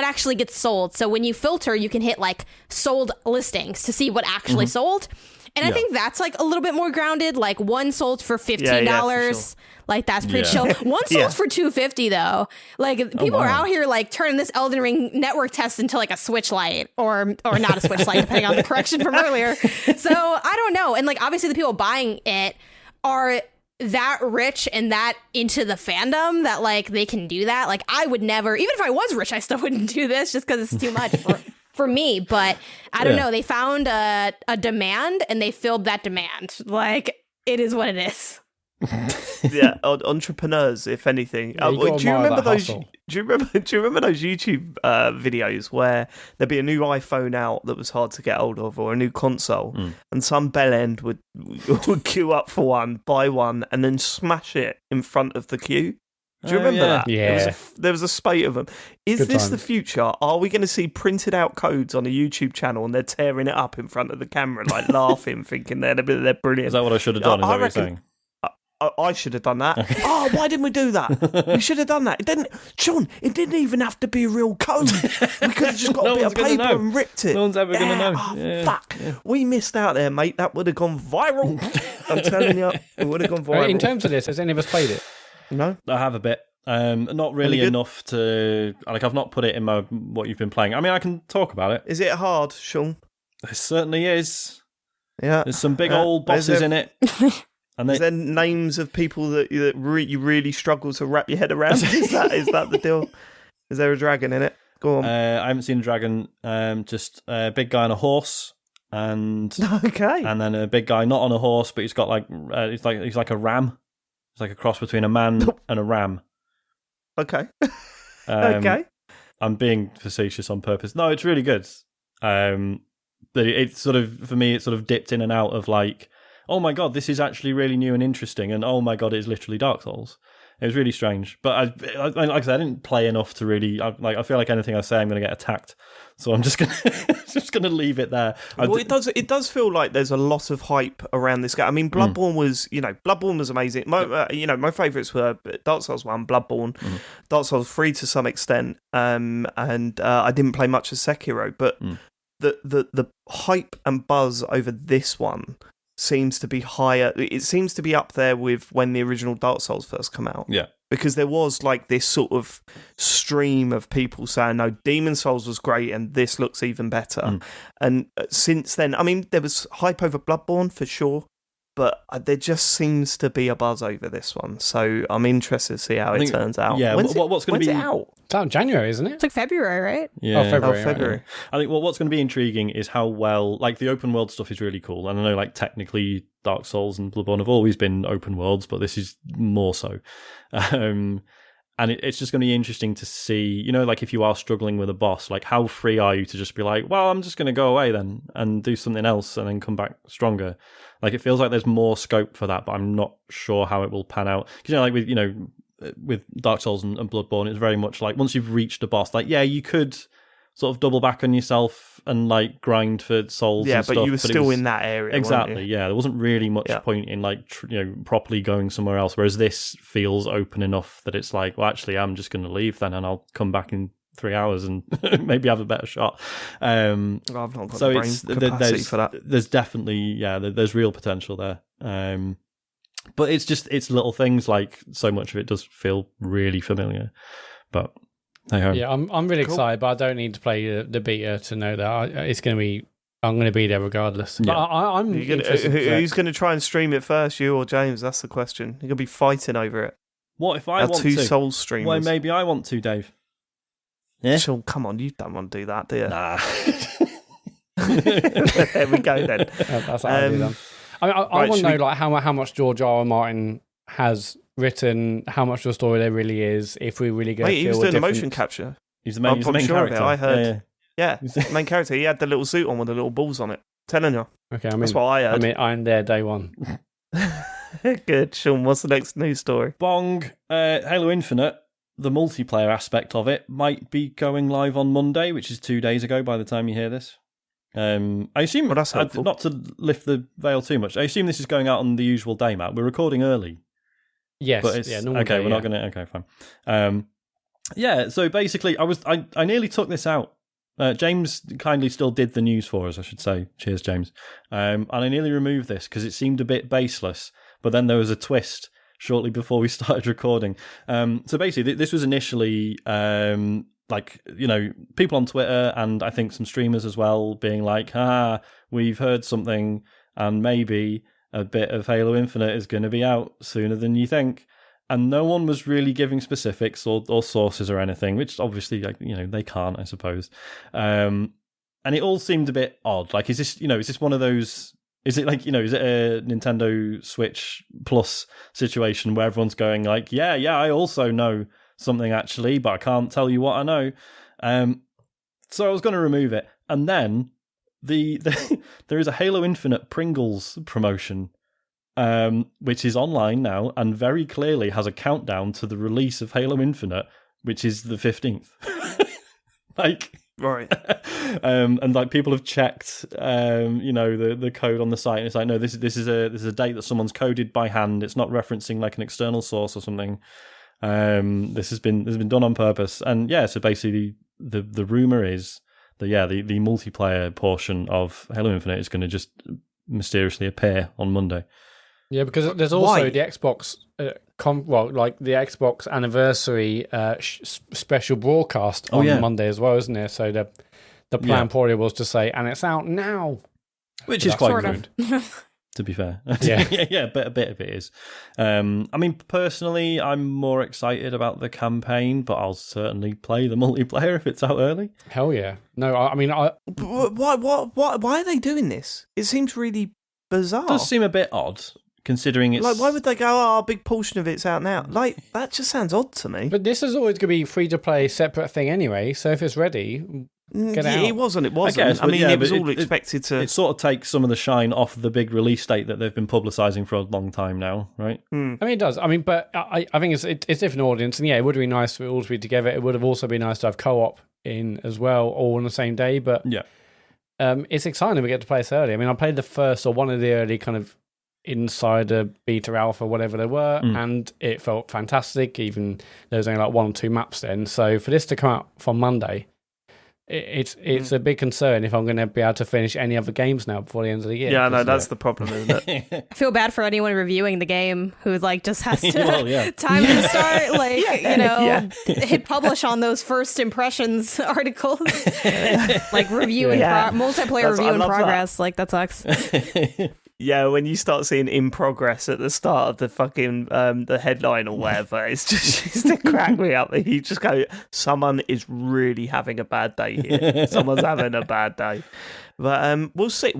actually gets sold? So when you filter, you can hit like sold listings to see what actually sold. And I think that's like a little bit more grounded. Like one sold for $15. For sure. Like that's pretty chill. One sold for $250 though. Like people are out here like turning this Elden Ring network test into like a Switch Lite or not a Switch Lite, depending on the correction from earlier. So I don't know. And like obviously the people buying it are that rich and that into the fandom that like they can do that. Like I would never, even if I was rich, I still wouldn't do this just because it's too much for me. But I don't know. They found a demand and they filled that demand. Like it is what it is. Entrepreneurs, if anything. Do you remember those? Do you remember those YouTube videos where there'd be a new iPhone out that was hard to get hold of, or a new console, and some bellend would queue up for one, buy one, and then smash it in front of the queue? Do you remember that? Yeah. There was a spate of them. Is this the future? Are we going to see printed out codes on a YouTube channel and they're tearing it up in front of the camera, like laughing, thinking they're brilliant? Is that what I should have done? Is that what you're saying? I should have done that. Oh, why didn't we do that? We should have done that. It didn't even have to be a real code. We could have just got a bit of paper and ripped it. No one's ever going to know. Oh, fuck. Yeah. We missed out there, mate. That would have gone viral. I'm telling you, it would have gone viral. In terms of this, has any of us played it? No. I have a bit. Not really enough to... Like, I've not put it in what you've been playing. I mean, I can talk about it. Is it hard, Sean? It certainly is. Yeah. There's some big old bosses in it. Is there names of people that you really struggle to wrap your head around? Is that the deal? Is there a dragon in it? Go on. I haven't seen a dragon. Just a big guy on a horse, and then a big guy not on a horse, but he's got like he's like a ram. It's like a cross between a man and a ram. Okay. Okay. I'm being facetious on purpose. No, it's really good. But it sort of, for me, it sort of dipped in and out of like, oh my god, this is actually really new and interesting, and oh my god, it's literally Dark Souls. It was really strange, but I like I said, I didn't play enough to really. I feel like anything I say, I'm going to get attacked, so I'm just gonna leave it there. Well, it does feel like there's a lot of hype around this game. I mean, Bloodborne was amazing. My favourites were Dark Souls 1, Bloodborne, Dark Souls 3 to some extent, and I didn't play much of Sekiro, but the hype and buzz over this one seems to be higher. It seems to be up there with when the original Dark Souls first come out. Yeah. Because there was like this sort of stream of people saying, no, Demon Souls was great and this looks even better. And since then, I mean, there was hype over Bloodborne for sure, but there just seems to be a buzz over this one. So I'm interested to see how it turns out. Yeah, what's going to be out? It's out in January, isn't it? It's like February, right? Yeah. February. February. I think what's going to be intriguing is how well, like, the open world stuff is really cool. And I know, like, technically Dark Souls and Bloodborne have always been open worlds, but this is more so. And it's just going to be interesting to see, like, if you are struggling with a boss, like, how free are you to just be like, well, I'm just going to go away then and do something else and then come back stronger. Like, it feels like there's more scope for that, but I'm not sure how it will pan out. Because, like, with Dark Souls and Bloodborne, it's very much like, once you've reached a boss, like, yeah, you could sort of double back on yourself and, like, grind for souls and stuff. Yeah, but you were still in that area, exactly, yeah. There wasn't really much point in, like, properly going somewhere else, whereas this feels open enough that it's like, well, actually, I'm just going to leave then, and I'll come back in 3 hours and maybe have a better shot. I've not got the brain capacity for that. There's definitely, there's real potential there. But it's little things, like, so much of it does feel really familiar. But hey ho. Yeah, I'm really excited, but I don't need to play the beta to know that it's going to be I'm going to be there regardless. Yeah. But I'm interested. Who's going to try and stream it first, you or James? That's the question. You're going to be fighting over it. What if I Our want two to? soul streamers. Well, maybe I want to, Dave. Yeah. Sean, come on, you don't want to do that, do you? Nah. There we go then. That's how I do them. I mean, I want to know like how much George R. R. Martin has written, how much of the story there really is, if we really get. Wait, he was doing the motion capture. He's the main character. I heard. Yeah, main character. He had the little suit on with the little balls on it. Telling you. Okay, I mean, that's what I heard. I mean, I'm there day one. Good, Sean. What's the next news story? Bong, Halo Infinite, the multiplayer aspect of it might be going live on Monday, which is 2 days ago by the time you hear this. I assume, that's helpful. Not to lift the veil too much, I assume this is going out on the usual day, Matt. We're recording early. Yes, but it's, normal okay, day, we're not going to, okay, fine. Yeah, so basically, I nearly took this out. James kindly still did the news for us, I should say. Cheers, James. And I nearly removed this because it seemed a bit baseless, but then there was a twist shortly before we started recording. So basically, this was initially people on Twitter and I think some streamers as well being like, we've heard something and maybe a bit of Halo Infinite is going to be out sooner than you think. And no one was really giving specifics or sources or anything, which obviously, they can't, I suppose. And it all seemed a bit odd. Like, is this one of those? Is it like, is it a Nintendo Switch Plus situation where everyone's going like, yeah, I also know something actually, but I can't tell you what I know. So I was going to remove it, and then there is a Halo Infinite Pringles promotion. Which is online now and very clearly has a countdown to the release of Halo Infinite, which is the 15th. Right. And like people have checked, the code on the site, and it's like, no, this is a date that someone's coded by hand. It's not referencing like an external source or something. This has been done on purpose, and yeah. So basically, the rumor is that the multiplayer portion of Halo Infinite is going to just mysteriously appear on Monday. Yeah, because there's also the Xbox, the Xbox anniversary special broadcast on Monday as well, isn't there? So the plan probably was to say, and it's out now, which is quite rude, to be fair. Yeah, but a bit of it is. I mean, personally, I'm more excited about the campaign, but I'll certainly play the multiplayer if it's out early. Hell yeah! No, I mean, why are they doing this? It seems really bizarre. It does seem a bit odd. Considering it's... Like, why would they go, a big portion of it's out now? Like, that just sounds odd to me. But this is always going to be free-to-play separate thing anyway, so if it's ready, get it out. It wasn't. I guess, it was all expected to... It sort of takes some of the shine off the big release date that they've been publicising for a long time now, right? I mean, it does. I mean, but I think it's different audience, and yeah, it would be nice for it all to be together. It would have also been nice to have co-op in as well, all on the same day, but yeah, it's exciting we get to play this early. I mean, I played the first or one of the early kind of insider beta alpha whatever they were, and it felt fantastic. Even there was only like 1 or 2 maps then, so for this to come out from Monday, it's a big concern if I'm going to be able to finish any other games now before the end of the year. Yeah, no, that's the problem, isn't it? I feel bad for anyone reviewing the game who like just has to time to start, hit publish on those first impressions articles, like reviewing multiplayer review in progress. Like that sucks. Yeah, when you start seeing in progress at the start of the fucking the headline or whatever, it's just to crack me up. You just go, someone is really having a bad day here. Someone's having a bad day. But we'll see.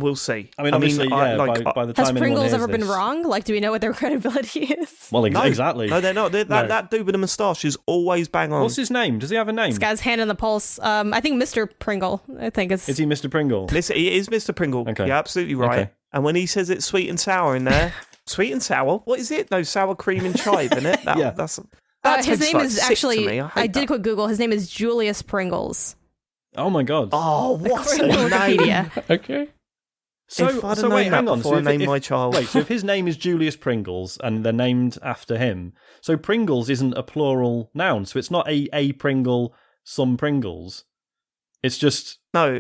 I mean, obviously, by the time has Pringles ever been wrong? Like, do we know what their credibility is? Well, exactly. No, they're not. That dude with the moustache is always bang on. What's his name? Does he have a name? This guy's hand on the pulse. I think Mr. Pringle. Is he Mr. Pringle? Listen, he is Mr. Pringle. Okay. You're absolutely right. Okay. And when he says it's sweet and sour in there, sweet and sour? What is it? No, sour cream and chive, isn't it? That's his name is actually, I did quick Google, his name is Julius Pringles. Oh my god. Oh, what a name. Okay. So wait, hang on. So I name my child. Wait, so if his name is Julius Pringles and they're named after him, so Pringles isn't a plural noun, so it's not a Pringle, some Pringles. It's just... No,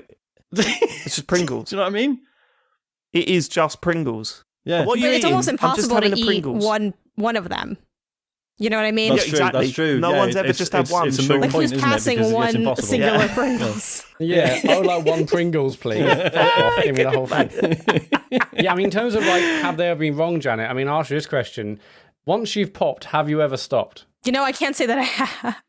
it's just Pringles. Do you know what I mean? It is just Pringles. Yeah. But it's almost impossible to eat one of them. You know what I mean? That's true. exactly. That's true. No one's ever just had one. It's a moot Like point, who's isn't it? passing Because it's one impossible. singular Pringles? Yeah, I would like one Pringles, please. Fuck off, give me the whole thing. Yeah, I mean, in terms of like, have they ever been wrong, Janet? I mean, I'll ask you this question. Once you've popped, have you ever stopped? You know, I can't say that I have.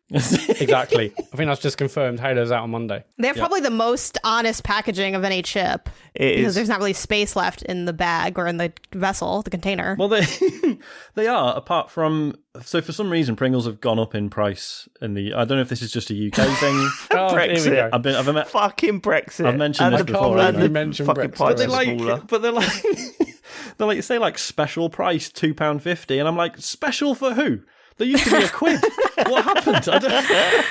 Exactly. I think that's just confirmed. Halo's out on Monday. They have probably the most honest packaging of any chip. Because there's not really space left in the bag or in the vessel, the container. Well, they are, apart from... So for some reason, Pringles have gone up in price in the... I don't know if this is just a UK thing. Brexit. Here we go. I've fucking Brexit. I've mentioned this before. I can't believe Anyway. you mentioned fucking Brexit. But they're like... They're like, say like special price £2.50, and I'm like, special for who? There used to be £1. What happened? I don't...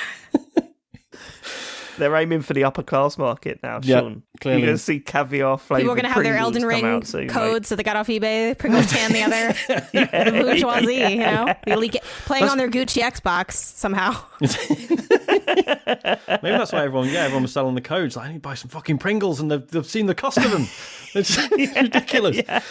They're aiming for the upper class market now, Sean. Clearly. You're going to see caviar flavored People are going to have their Pringles Elden Ring come out soon, codes that they got off eBay. Pringles tan the other. The bourgeoisie, you know? They leak it, playing on their Gucci Xbox somehow. Maybe that's why everyone was selling the codes. Like, I need to buy some fucking Pringles, and they've seen the cost of them. It's ridiculous. Yeah.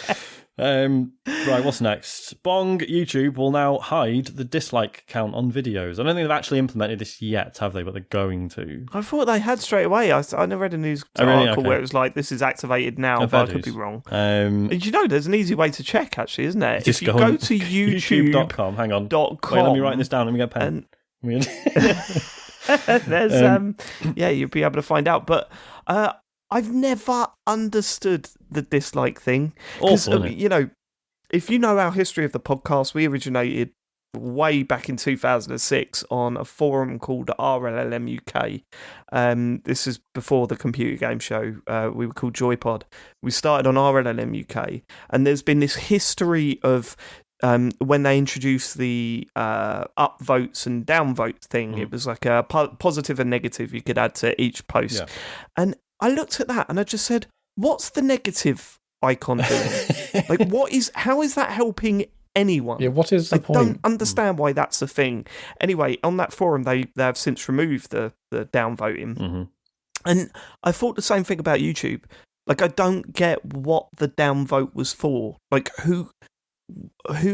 Right, what's next? Bong YouTube will now hide the dislike count on videos. I don't think they've actually implemented this yet, have they? But they're going to. I thought they had straight away. I never read a news article where it was like, this is activated now, but I could be wrong. Did you know there's an easy way to check, actually, isn't there? Just if you go to youtube.com, hang on. .com, wait, let me write this down. Let me get a pen. There's you'll be able to find out. But I've never understood the dislike thing. Awful, you know, if you know our history of the podcast, we originated way back in 2006 on a forum called RLLM UK. This is before the computer game show. We were called Joypod. We started on RLLM UK, and there's been this history of when they introduced the upvotes and downvotes thing. It was like a positive and negative you could add to each post. And I looked at that and I just said, what's the negative icon doing? Like, how is that helping anyone? Yeah, what is the point? I don't understand why that's a thing. Anyway, on that forum, they have since removed the downvoting. And I thought the same thing about YouTube. Like, I don't get what the downvote was for. Like, who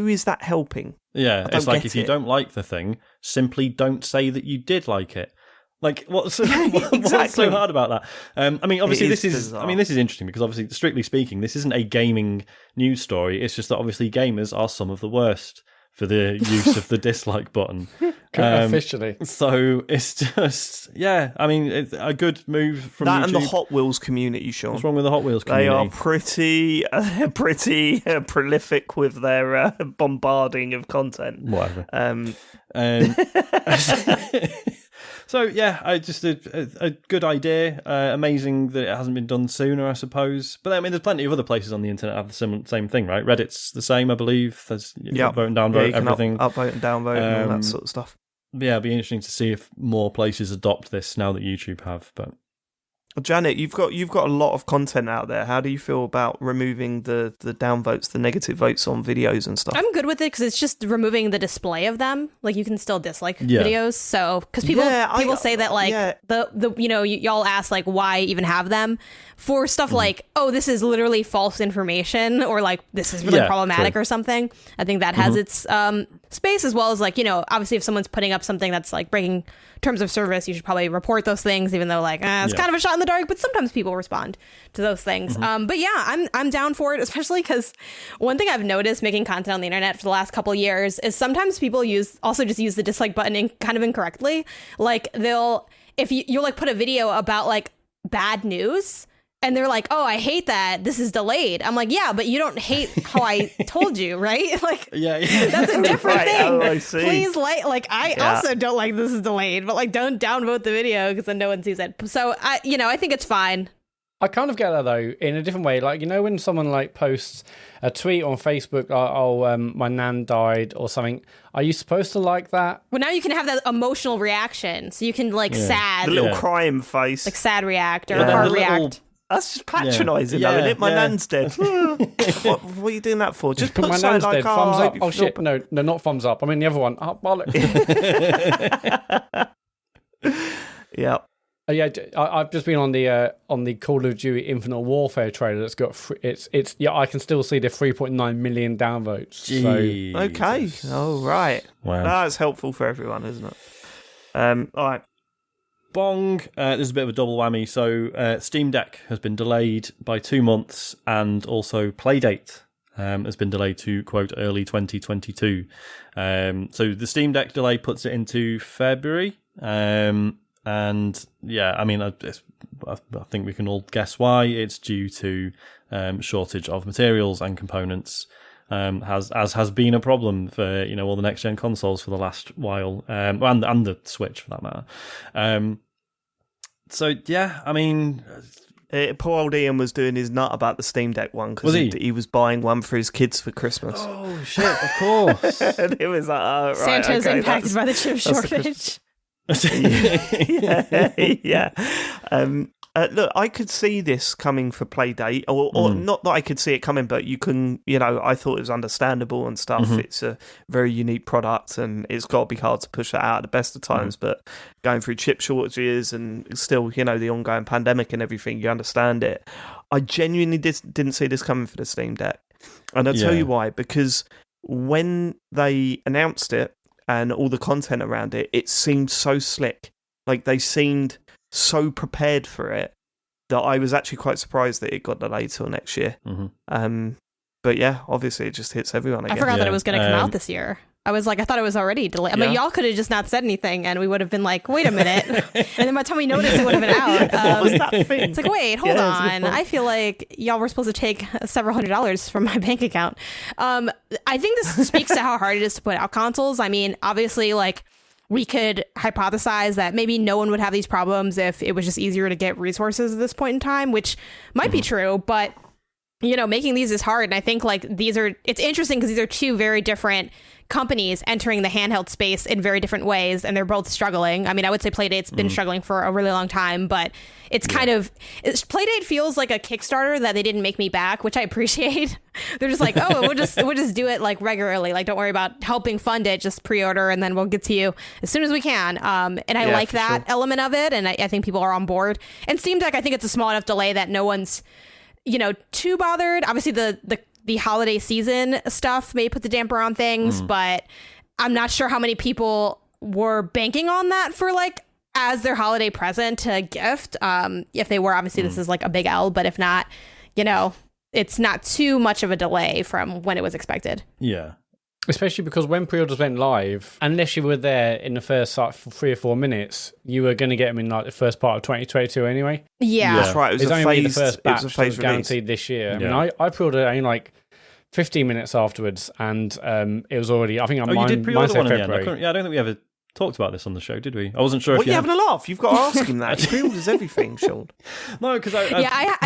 is that helping? Yeah, it's like if you don't like the thing, simply don't say that you did like it. Like, what's so hard about that? I mean, obviously, this is interesting because, obviously, strictly speaking, this isn't a gaming news story. It's just that, obviously, gamers are some of the worst for the use of the dislike button. Officially. So it's just, I mean, it's a good move from that YouTube. and the Hot Wheels community, Sean. What's wrong with the Hot Wheels community? They are pretty prolific with their bombarding of content. Whatever. So I just a good idea. Amazing that it hasn't been done sooner, I suppose. But I mean, there's plenty of other places on the internet that have the same thing, right? Reddit's the same, I believe. There's upvote and downvote, everything. Upvote and downvote and all that sort of stuff. Yeah, it'd be interesting to see if more places adopt this now that YouTube have. But Janet, you've got a lot of content out there. How do you feel about removing the downvotes, the negative votes on videos and stuff? I'm good with it because it's just removing the display of them. Like, you can still dislike videos. So, because people say that, like, the y'all ask, like, why even have them for stuff like, oh, this is literally false information, or like, this is really problematic or something. I think that has its space, as well as, like, obviously if someone's putting up something that's like breaking terms of service, you should probably report those things, even though, like, it's kind of a shot in the dark, but sometimes people respond to those things. But yeah, I'm down for it, especially because one thing I've noticed making content on the internet for the last couple of years is sometimes people use the dislike button kind of incorrectly. Like, if you'll like put a video about like bad news, and they're like, oh, I hate that this is delayed. I'm like, yeah, but you don't hate how I told you, right? Like, that's a different thing. Oh, I see. Please, I also don't like this is delayed, but like, don't downvote the video because then no one sees it. So I think it's fine. I kind of get that though in a different way. Like, when someone like posts a tweet on Facebook, my nan died or something. Are you supposed to like that? Well, now you can have that emotional reaction, so you can like sad, the little crying face, like sad react or hard react. That's just patronising, though, isn't it? My nan's dead. What are you doing that for? Just put my nan's dead. Thumbs up. Oh, shit. No, not thumbs up. I mean, the other one. Oh, bollocks. Yeah. Yeah, I've just been on the Call of Duty Infinite Warfare trailer. That's got it's I can still see the 3.9 million downvotes. Jeez. So Okay. Oh, right. Wow. That's helpful for everyone, isn't it? All right. Bong. This is a bit of a double whammy. So Steam Deck has been delayed by 2 months, and also Playdate has been delayed to, quote, early 2022. So the Steam Deck delay puts it into February. And yeah, I mean, I think we can all guess why. It's due to shortage of materials and components, as has been a problem for all the next gen consoles for the last while, and the Switch for that matter. So yeah, I mean, poor old Ian was doing his nut about the Steam Deck one because he was buying one for his kids for Christmas. Oh shit! Of course, and it was like, oh, right, Santa's okay, impacted by the chip shortage. yeah. Look, I could see this coming for Playdate, or not that I could see it coming, but you can, I thought it was understandable and stuff. Mm-hmm. It's a very unique product, and it's got to be hard to push that out at the best of times. But going through chip shortages and still, the ongoing pandemic and everything, you understand it. I genuinely didn't see this coming for the Steam Deck, and I'll tell you why. Because when they announced it, and all the content around it, it seemed so slick. Like, they seemed so prepared for it that I was actually quite surprised that it got delayed till next year. Mm-hmm. But yeah, obviously it just hits everyone again. I forgot that it was going to come out this year. I thought it was already delayed. I mean, y'all could have just not said anything, and we would have been like, wait a minute. And then by the time we noticed, it would have been out. What was that thing? It's like, wait, hold on. I feel like y'all were supposed to take several $100s from my bank account. I think this speaks to how hard it is to put out consoles. I mean, obviously, like, we could hypothesize that maybe no one would have these problems if it was just easier to get resources at this point in time, which might be true, but making these is hard. And I think like it's interesting because these are two very different companies entering the handheld space in very different ways, and they're both struggling. I mean, I would say Playdate's been struggling for a really long time, but it's Playdate feels like a Kickstarter that they didn't make me back, which I appreciate. They're just like, oh, we'll just do it like regularly. Like, don't worry about helping fund it. Just pre-order, and then we'll get to you as soon as we can. And I like that element of it, and I think people are on board. And Steam Deck, I think it's a small enough delay that no one's too bothered. Obviously, the holiday season stuff may put the damper on things, but I'm not sure how many people were banking on that for like as their holiday present to gift. If they were, obviously this is like a big L, but if not, it's not too much of a delay from when it was expected. Yeah. Especially because when pre-orders went live, unless you were there in the first 3 or 4 minutes, you were going to get them in like the first part of 2022 anyway. Yeah. That's right. It was only the first batch that was release. guaranteed this year. Yeah. I mean, I pre-ordered it in like 15 minutes afterwards, and it was already, I think you did pre-order one in the end. February. I don't think we ever talked about this on the show, did we? I wasn't sure What if are you having a laugh? You've got to ask him that. He pre-orders everything, Sean. No, because I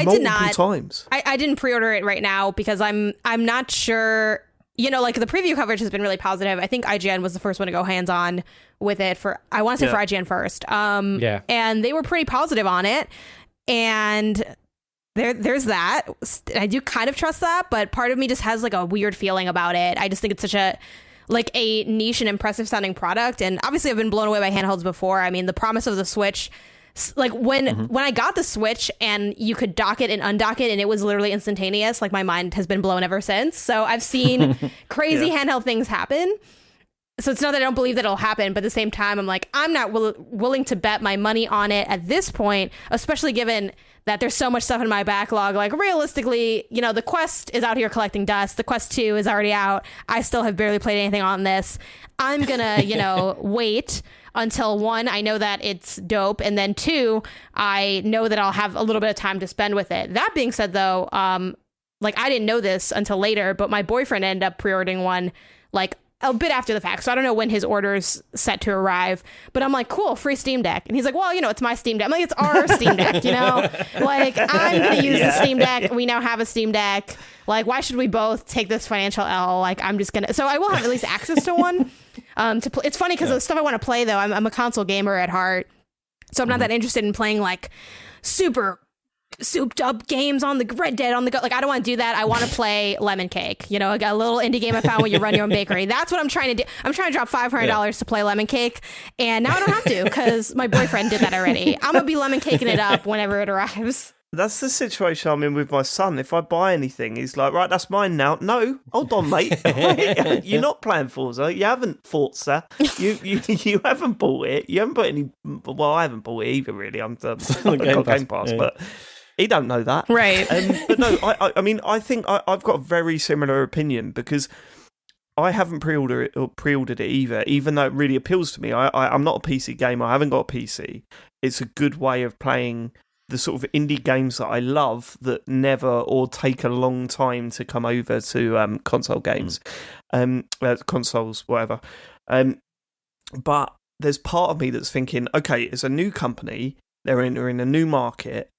did not. Multiple times. I didn't pre-order it right now because I'm not sure. Like the preview coverage has been really positive. I think IGN was the first one to go hands-on with it for IGN first. And they were pretty positive on it. And there's that. I do kind of trust that, but part of me just has like a weird feeling about it. I just think it's such a niche and impressive sounding product. And obviously I've been blown away by handhelds before. I mean, the promise of the Switch, like when I got the Switch and you could dock it and undock it and it was literally instantaneous, like my mind has been blown ever since. So I've seen crazy handheld things happen. So it's not that I don't believe that it'll happen, but at the same time, I'm like, I'm not willing to bet my money on it at this point, especially given that there's so much stuff in my backlog. Like realistically, the Quest is out here collecting dust. The Quest 2 is already out. I still have barely played anything on this. I'm gonna, wait until 1, I know that it's dope, and then 2, I know that I'll have a little bit of time to spend with it. That being said, though, I didn't know this until later, but my boyfriend ended up pre-ordering one like a bit after the fact, so I don't know when his order's set to arrive, but I'm like, cool, free Steam Deck. And he's like, well, it's my Steam Deck. I'm like, it's our Steam Deck, Like, I'm going to use the Steam Deck. We now have a Steam Deck. Like, why should we both take this financial L? Like, I'm just going to... So I will have at least access to one. It's funny because the stuff I want to play, though, I'm a console gamer at heart, so I'm not that interested in playing, like, super souped up games on the Red Dead on the go. Like, I don't want to do that. I want to play Lemon Cake. You know, like a little indie game I found where you run your own bakery. That's what I'm trying to do. I'm trying to drop $500 to play Lemon Cake, and now I don't have to because my boyfriend did that already. I'm gonna be lemon caking it up whenever it arrives. That's the situation I'm in with my son. If I buy anything, he's like, right, that's mine now. No, hold on, mate. You're not playing Forza. You haven't Forza. You haven't bought it. You haven't bought any. Well, I haven't bought it either, really. I've got Game Pass, but he don't know that. Right. But no, I mean, I think I've got a very similar opinion because I haven't pre-ordered it either, even though it really appeals to me. I'm not a PC gamer. I haven't got a PC. It's a good way of playing the sort of indie games that I love that never or take a long time to come over to console games, consoles, whatever. But there's part of me that's thinking, okay, it's a new company, they're entering a new market.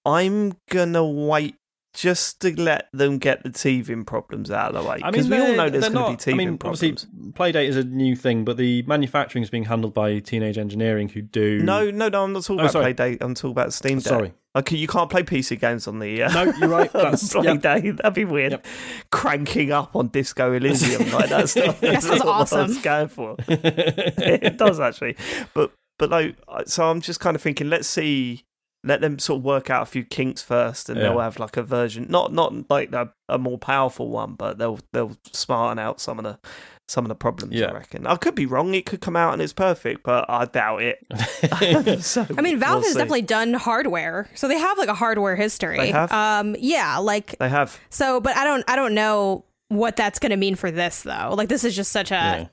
I'm gonna wait just to let them get the teething problems out of the way. Because we all know there's going to be teething problems. Obviously, Playdate is a new thing, but the manufacturing is being handled by Teenage Engineering, who do... No, I'm not talking about Playdate. I'm talking about SteamDeck. Sorry. Okay, you can't play PC games on the... No, you're right. That's Playdate. That'd be weird. Yep. Cranking up on Disco Elysium like that stuff. That sounds awesome. What I was going for. It does, actually. But no, so I'm just kind of thinking, let's see... Let them sort of work out a few kinks first, and they'll have like a version, not like a more powerful one, but they'll smarten out some of the problems. Yeah. I reckon. I could be wrong; it could come out and it's perfect, but I doubt it. So, I mean, Valve has definitely done hardware, so they have like a hardware history. They have, yeah, like they have. So, but I don't know what that's going to mean for this though. Like, this is just such a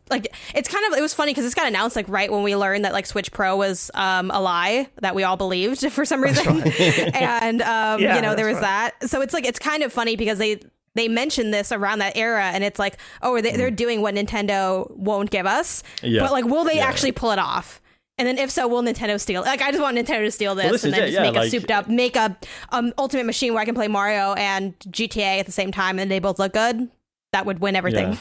like, it's kind of, it was funny because this got announced like right when we learned that like Switch Pro was a lie that we all believed for some reason. And you know, there was that. So it's like, it's kind of funny because they mentioned this around that era, and it's like, oh, they're doing what Nintendo won't give us, but like, will they actually pull it off? And then if so, will Nintendo steal? Like, I just want Nintendo to steal this and then just make a souped up, make a Ultimate Machine where I can play Mario and GTA at the same time, and they both look good. That would win everything.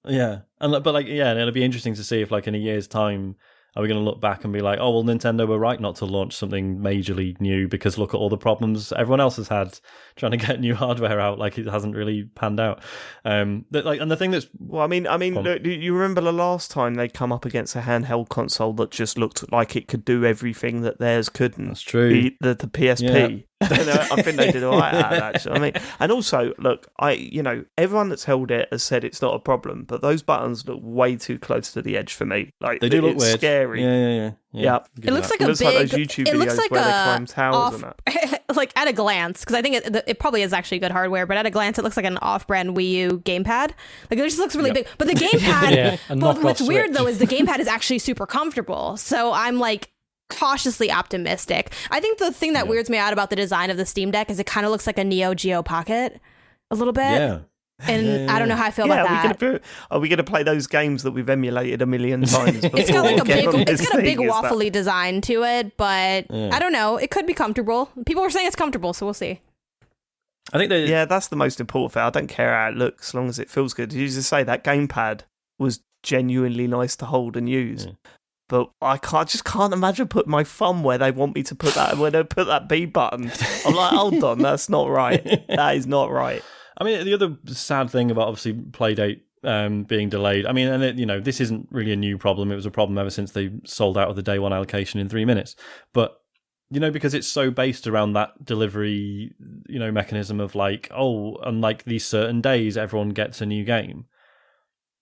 Yeah, and it'll be interesting to see if, like, in a year's time, are we going to look back and be like, oh, well, Nintendo were right not to launch something majorly new because look at all the problems everyone else has had trying to get new hardware out. Like, it hasn't really panned out. And the thing that's I mean, look, you remember the last time they come up against a handheld console that just looked like it could do everything that theirs couldn't. That's true. The PSP. Yeah. I think they did all right at it, actually. I mean, and also, look, everyone that's held it has said it's not a problem, but those buttons look way too close to the edge for me. Like, they do look weird. Scary. Yeah. It looks like those YouTube videos where they climb towers and that. Like, at a glance, because I think it probably is actually good hardware, but at a glance, it looks like an off-brand Wii U gamepad. Like, it just looks really big. But the gamepad, but what's weird though is the gamepad is actually super comfortable. So I'm like cautiously optimistic. I think the thing that weirds me out about the design of the Steam Deck is it kind of looks like a Neo Geo Pocket a little bit. Yeah. And I don't know how I feel about that. Are we going to play those games that we've emulated a million times? It's got like a big waffly design to it, but I don't know. It could be comfortable. People were saying it's comfortable, so we'll see. I think that's the most important thing. I don't care how it looks, as long as it feels good. You just say that gamepad was genuinely nice to hold and use. But I just can't imagine putting my thumb where they want me to put that, where they put that B button. I'm like, hold on, that's not right. That is not right. I mean, the other sad thing about obviously Playdate being delayed, I mean, and this isn't really a new problem. It was a problem ever since they sold out of the day one allocation in 3 minutes. But, because it's so based around that delivery, mechanism of like, oh, on like these certain days, everyone gets a new game.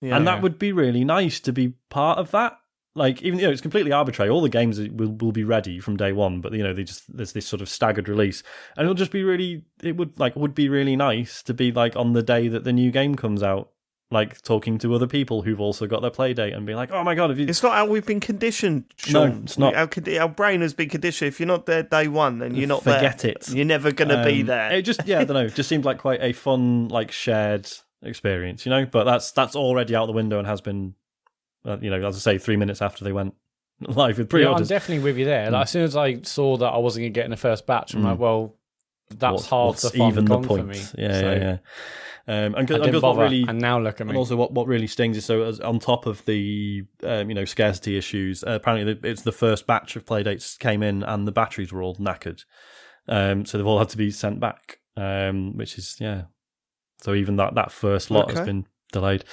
Yeah. And that would be really nice to be part of that. Like, even it's completely arbitrary. All the games will be ready from day one, but there's this sort of staggered release, and it'll just be would be really nice to be like on the day that the new game comes out, like talking to other people who've also got their Playdate and be like, oh my god, it's not how we've been conditioned, Sean. No, it's not. Our brain has been conditioned. If you're not there day one, then you're not Forget there. it. You're never gonna be there. It just I don't know. It just seemed like quite a fun, like, shared experience, But that's already out the window and has been. As I say, 3 minutes after they went live with pre-orders. I'm definitely with you there. Like, as soon as I saw that I wasn't going to get in the first batch, I'm like, well, that's half the fun even gone the for point. me. Yeah. And I didn't what bother, really, and now look at me. and also what really stings is, so as on top of the scarcity issues, apparently it's the first batch of playdates came in and the batteries were all knackered, so they've all had to be sent back, which is so even that first lot has been delayed.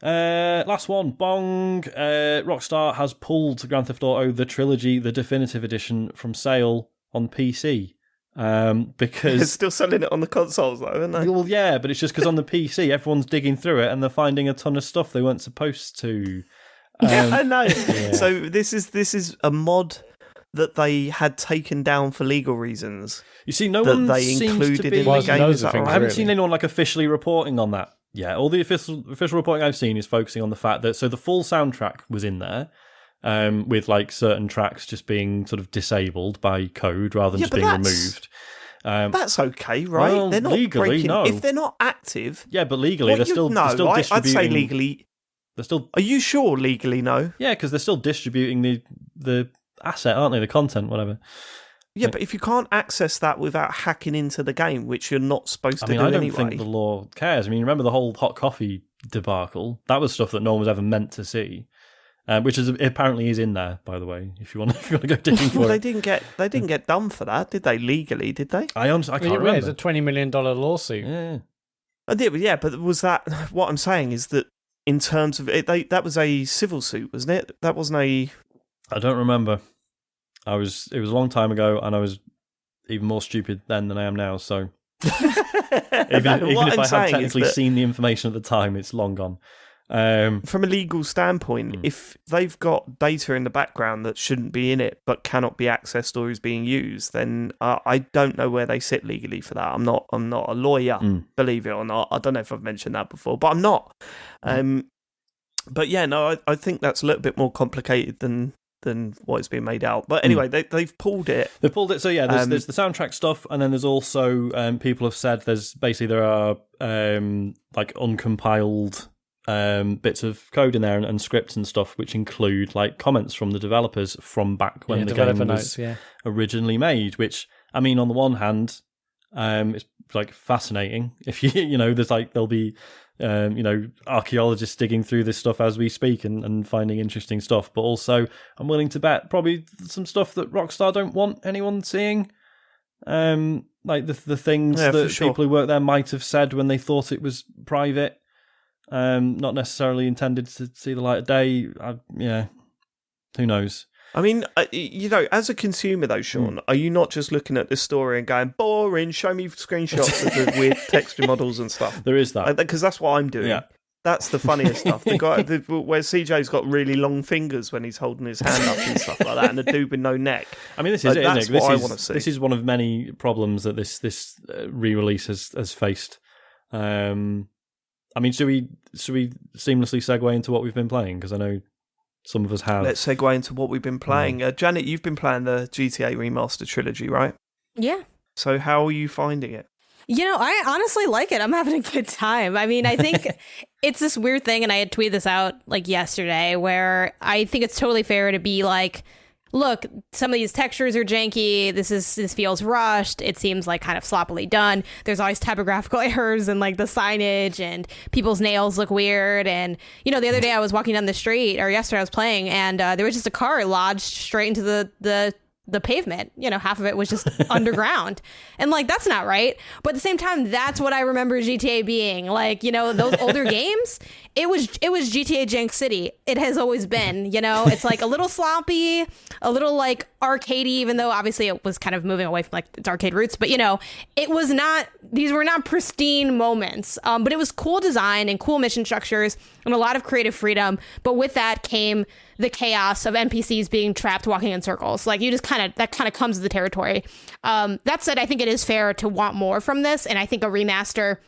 Last one, Bong. Rockstar has pulled Grand Theft Auto the Trilogy, the Definitive Edition, from sale on PC. Because they're still selling it on the consoles though, aren't they? Well, yeah, but it's just because on the PC everyone's digging through it and they're finding a ton of stuff they weren't supposed to. I know. Yeah. So this is a mod that they had taken down for legal reasons. You see, no one they seems included to be. in the game. Is that right? I haven't seen anyone officially reporting on that. Yeah, all the official reporting I've seen is focusing on the fact that the full soundtrack was in there. With certain tracks just being sort of disabled by code rather than just being removed. That's okay, right? Well, they're not legally, breaking. no. If they're not active, yeah, but legally they're still distributing. I'd say legally. They're still. Are you sure legally? No. Yeah, because they're still distributing the asset, aren't they? The content, whatever. Yeah, but if you can't access that without hacking into the game, which you're not supposed to do I don't anyway. think the law cares. I mean, remember the whole hot coffee debacle? That was stuff that no one was ever meant to see. Which apparently is in there, by the way. If you want to go digging for well, it, they didn't get done for that, did they? Legally, did they? I can't remember. It's a $20 million lawsuit. Yeah, I did. Yeah, but was that what I'm saying? Is that in terms of it, that was a civil suit, wasn't it? That wasn't a. I don't remember. It was a long time ago, and I was even more stupid then than I am now. So even if I had technically seen the information at the time, it's long gone. From a legal standpoint, if they've got data in the background that shouldn't be in it but cannot be accessed or is being used, then I don't know where they sit legally for that. I'm not a lawyer, believe it or not. I don't know if I've mentioned that before, but I'm not. But yeah, no, I think that's a little bit more complicated than what is being made out. But anyway, they've pulled it. They've pulled it. So yeah, there's the soundtrack stuff, and then there's also people have said there are uncompiled bits of code in there and scripts and stuff, which include comments from the developers from back when the game was originally made. Which, I mean, on the one hand, it's fascinating. If there's there'll be archaeologists digging through this stuff as we speak and finding interesting stuff. But also, I'm willing to bet probably some stuff that Rockstar don't want anyone seeing. The things that people who work there might have said when they thought it was private. Not necessarily intended to see the light of day. Who knows? I mean, as a consumer though, Sean, are you not just looking at this story and going, boring, show me screenshots of the weird texture models and stuff? There is that. Because that's what I'm doing. Yeah. That's the funniest stuff. The guy where CJ's got really long fingers when he's holding his hand up and stuff like that, and a dude with no neck. I mean, this is it, isn't it? What I want to see. This is one of many problems that this re-release has faced. I mean, should we seamlessly segue into what we've been playing? Because I know some of us have. Let's segue into what we've been playing. Janet, you've been playing the GTA Remastered Trilogy, right? Yeah. So how are you finding it? I honestly like it. I'm having a good time. I mean, I think it's this weird thing, and I had tweeted this out yesterday, where I think it's totally fair to be look, some of these textures are janky. This feels rushed. It seems kind of sloppily done. There's always typographical errors and the signage, and people's nails look weird. And the other day I was walking down the street, or yesterday I was playing, and there was just a car lodged straight into the pavement. Half of it was just underground, and that's not right. But at the same time, that's what I remember GTA being. Those older games, it was GTA Jank City. It has always been. It's a little sloppy, a little arcadey, even though obviously it was kind of moving away from its arcade roots. But it was not. These were not pristine moments. But it was cool design and cool mission structures and a lot of creative freedom. But with that came the chaos of NPCs being trapped walking in circles. You just that kind of comes with the territory. That said, I think it is fair to want more from this, and I think a remaster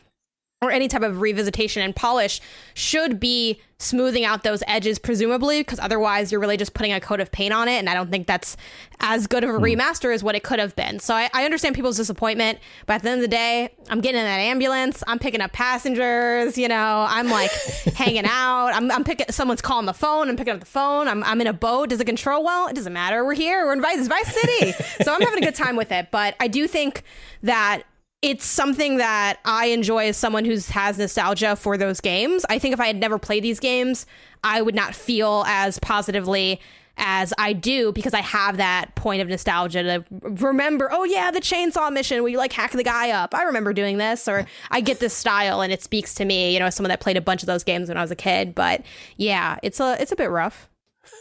or any type of revisitation and polish should be smoothing out those edges, presumably, because otherwise you're really just putting a coat of paint on it. And I don't think that's as good of a remaster as what it could have been. So I understand people's disappointment, but at the end of the day, I'm getting in that ambulance. I'm picking up passengers, I'm like hanging out. I'm picking, someone's calling the phone. I'm picking up the phone. I'm in a boat. Does it control well? It doesn't matter. We're here. We're in Vice City. So I'm having a good time with it. But I do think that it's something that I enjoy as someone who has nostalgia for those games. I think if I had never played these games, I would not feel as positively as I do because I have that point of nostalgia to remember, oh yeah, the chainsaw mission where you like hack the guy up. I remember doing this, or I get this style and it speaks to me, as someone that played a bunch of those games when I was a kid. But yeah, it's a bit rough.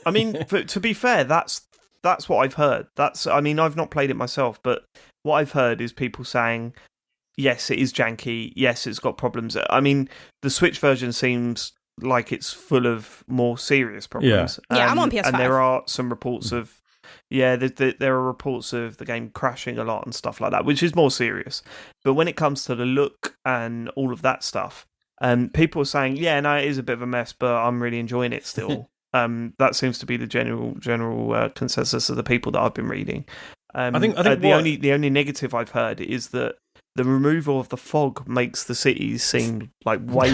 I mean, to be fair, that's what I've heard. I've not played it myself, but what I've heard is people saying, yes, it is janky. Yes, it's got problems. I mean, the Switch version seems like it's full of more serious problems. Yeah, I'm on PS5. And there are some reports of, there are reports of the game crashing a lot and stuff like that, which is more serious. But when it comes to the look and all of that stuff, people are saying, yeah, no, it is a bit of a mess, but I'm really enjoying it still. That seems to be the general consensus of the people that I've been reading. I think the only negative I've heard is that the removal of the fog makes the cities seem like way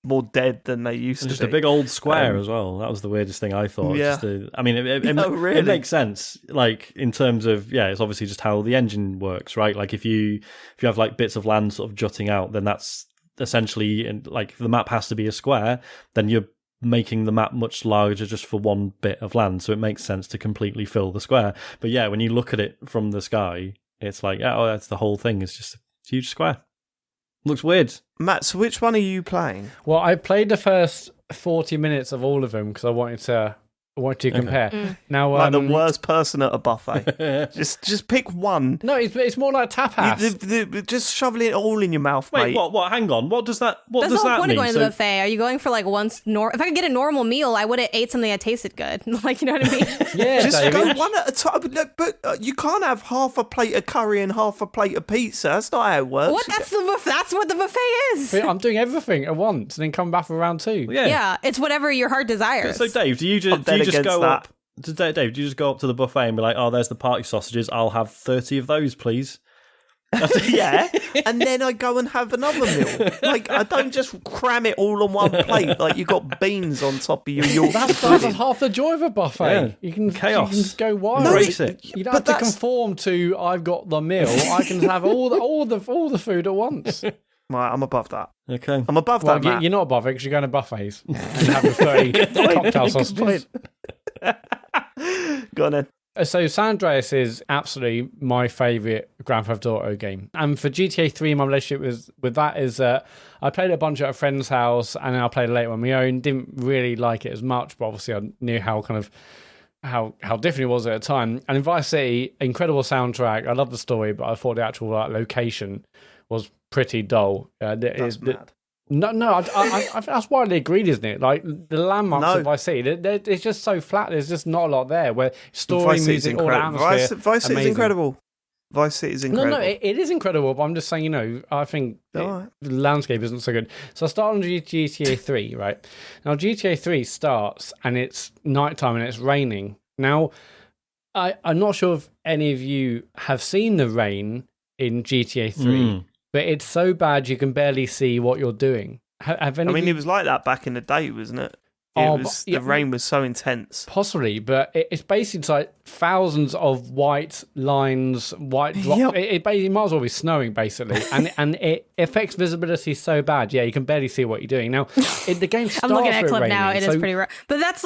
more dead than they used to be. Just a big old square as well. That was the weirdest thing I thought. Yeah. It makes sense. Like in terms of it's obviously just how the engine works, right? Like if you have like bits of land sort of jutting out, then that's essentially like if the map has to be a square, then you're making the map much larger just for one bit of land, so it makes sense to completely fill the square. But yeah, when you look at it from the sky, it's like, that's the whole thing. It's just a huge square. Looks weird. Matt, so which one are you playing? Well, I played the first 40 minutes of all of them because I wanted to compare. Mm. Now, like the worst person at a buffet. just pick one. No, it's more like tapas. Just shoveling it all in your mouth, Wait, mate. what? Hang on. What does that? What That's does the whole that point mean? of going to the buffet. Are you going for like once? If I could get a normal meal, I would have ate something that tasted good. Like, you know what I mean? Yeah, just David. go one at a time. But you can't have half a plate of curry and half a plate of pizza. That's not how it works. What? That's what the buffet is. I'm doing everything at once and then come back for round two. Yeah, it's whatever your heart desires. So Dave, do you just go up? Dave, do you just go up to the buffet and be like, "Oh, there's the party sausages. I'll have 30 of those, please." Yeah, and then I go and have another meal. Like, I don't just cram it all on one plate. Like, you got beans on top of your Yorkshire That's pudding. half the joy of a buffet. Yeah. You can Chaos. You can just go wild. Embrace it. You don't have to conform to "I've got the meal." I can have all the food at once. Right, I'm above that. Okay, I'm above Well, that, Matt. you're not above it because you're going to buffets and having 30 cocktail sausages. Go on then. So San Andreas is absolutely my favourite Grand Theft Auto game. And for GTA 3, my relationship with that is that I played a bunch at a friend's house and then I played it later on my own. Didn't really like it as much, but obviously I knew how different it was at the time. And in Vice City, incredible soundtrack. I love the story, but I thought the actual location was pretty dull. That's mad. No, I that's widely agreed, isn't it? Like the landmarks of Vice City, it's just so flat. There's just not a lot there. Where story, music, all the atmosphere, Vice City is incredible. Vice City is incredible. No, it is incredible. But I'm just saying, I think the landscape isn't so good. So I start on GTA 3, right? Now GTA 3 starts and it's nighttime and it's raining. Now, I'm not sure if any of you have seen the rain in GTA 3. But it's so bad you can barely see what you're doing. Have any? It was like that back in the day, wasn't it? The rain was so intense. Possibly, but it's basically like thousands of white lines, white blocks. Yep. It basically might as well be snowing, basically, and it affects visibility so bad. Yeah, you can barely see what you're doing. Now, the game starts. I'm looking at a clip raining, now. It is pretty rough, but that's.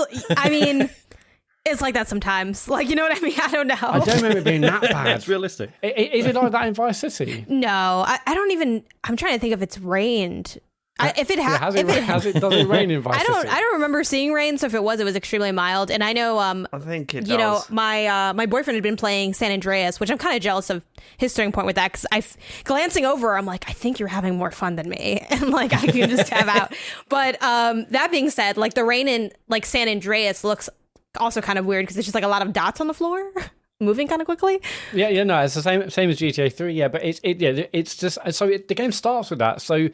It's like that sometimes. Like, you know what I mean? I don't know. I don't remember it being that bad. It's realistic. Is it like that in Vice City? No, I don't even. I'm trying to think if it's rained. If it has, does it rain in Vice City? I don't remember seeing rain. So if it was extremely mild. And I know, I think it does. My boyfriend had been playing San Andreas, which I'm kind of jealous of his starting point with that. Because glancing over, I'm like, I think you're having more fun than me, and like I can just tab out. But that being said, like the rain in like San Andreas looks also kind of weird because it's just like a lot of dots on the floor. moving kind of quickly. Yeah, no, it's the same as GTA 3. Yeah, but it's just the game starts with that. So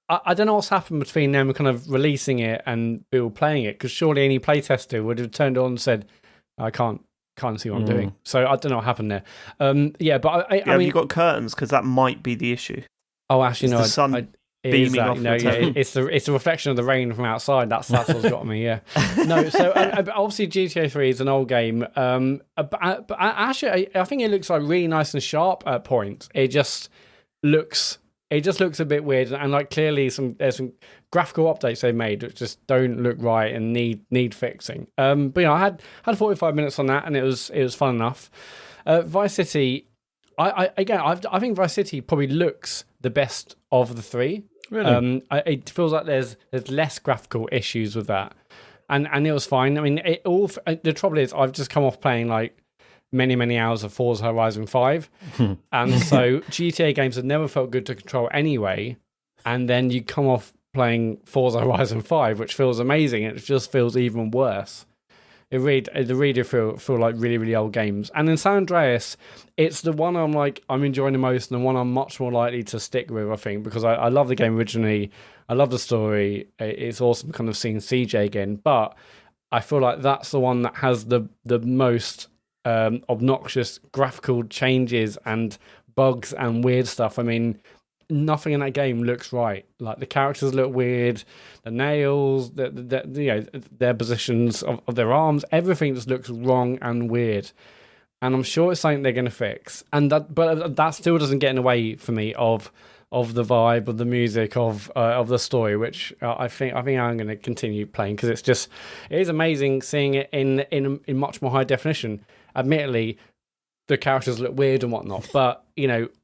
I don't know what's happened between them kind of releasing it and people playing it, because surely any playtester would have turned on and said, I can't see what I'm doing. So I don't know what happened there. I mean, have you got curtains? Because that might be the issue. Oh, actually, no. The sun beaming off it's the reflection of the rain from outside. That's what's got me. Yeah. No. So obviously, GTA 3 is an old game. But actually, I think it looks like really nice and sharp at points. It just looks a bit weird, and like clearly there's some graphical updates they made which just don't look right and need fixing. But I had 45 minutes on that, and it was fun enough. Vice City, I think Vice City probably looks the best of the three. Really? It feels like there's less graphical issues with that, and it was fine. I mean, the trouble is I've just come off playing like many hours of Forza Horizon 5, and so GTA games have never felt good to control anyway, and then you come off playing Forza Horizon 5, which feels amazing, and it just feels even worse. They really do feel like really, really old games. And in San Andreas, it's the one I'm enjoying the most, and the one I'm much more likely to stick with, I think, because I love the game originally. I love the story. It's awesome kind of seeing CJ again, but I feel like that's the one that has the most obnoxious graphical changes and bugs and weird stuff. I mean, nothing in that game looks right. Like, the characters look weird, the nails, their positions of their arms, everything just looks wrong and weird. And I'm sure it's something they're going to fix. But that still doesn't get in the way for me of the vibe, of the music, of the story, which I think I'm going to continue playing, because it is amazing seeing it in much more high definition. Admittedly, the characters look weird and whatnot, but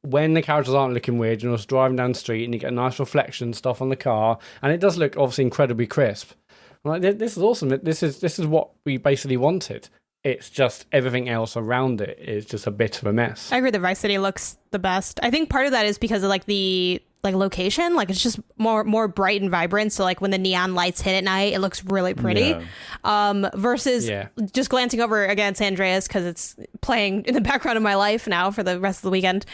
when the characters aren't looking weird, you're just driving down the street and you get a nice reflection stuff on the car, and it does look obviously incredibly crisp. I'm like, this is awesome. This is what we basically wanted. It's just everything else around it is just a bit of a mess. I agree that Vice City looks the best. I think part of that is because of the location, it's just more bright and vibrant, so when the neon lights hit at night, it looks really pretty. Versus just glancing over again San Andreas, because it's playing in the background of my life now for the rest of the weekend.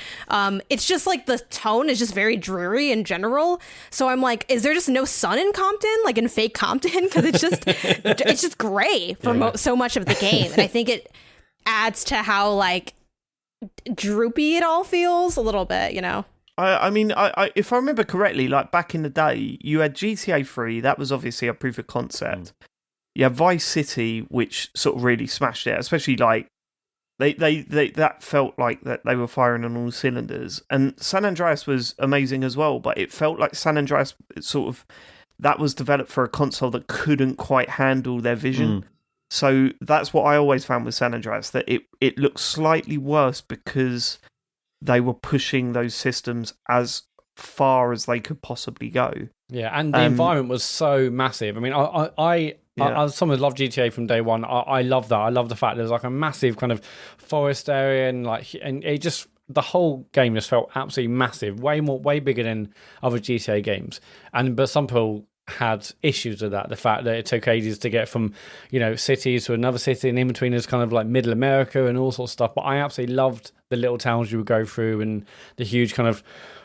It's just the tone is just very dreary in general, so I'm like, is there just no sun in Compton, in fake Compton? Because it's just gray for so much of the game, and I think it adds to how droopy it all feels a little bit, I mean, if I remember correctly, back in the day, you had GTA 3, that was obviously a proof of concept. You had Vice City, which sort of really smashed it, especially they that felt like that they were firing on all cylinders. And San Andreas was amazing as well, but it felt like San Andreas that was developed for a console that couldn't quite handle their vision. So that's what I always found with San Andreas, that it looked slightly worse because they were pushing those systems as far as they could possibly go. Yeah, and the environment was so massive. I mean, I someone loved GTA from day one. I love that. I love the fact there's a massive kind of forest area, and it just, the whole game just felt absolutely massive, way bigger than other GTA games. But some people had issues with that, the fact that it took ages to get from cities to another city, and in between is kind of middle America and all sorts of stuff. But I absolutely loved the little towns you would go through, and the huge kind of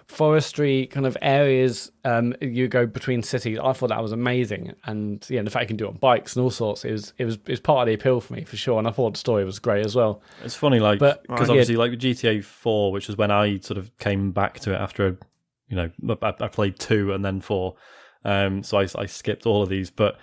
forestry kind of areas you go between cities. I thought that was amazing, and the fact you can do it on bikes and all sorts, it was part of the appeal for me, for sure. And I thought the story was great as well. It's funny, because obviously with GTA 4, which was when I sort of came back to it after I played 2 and then 4. So I skipped all of these, but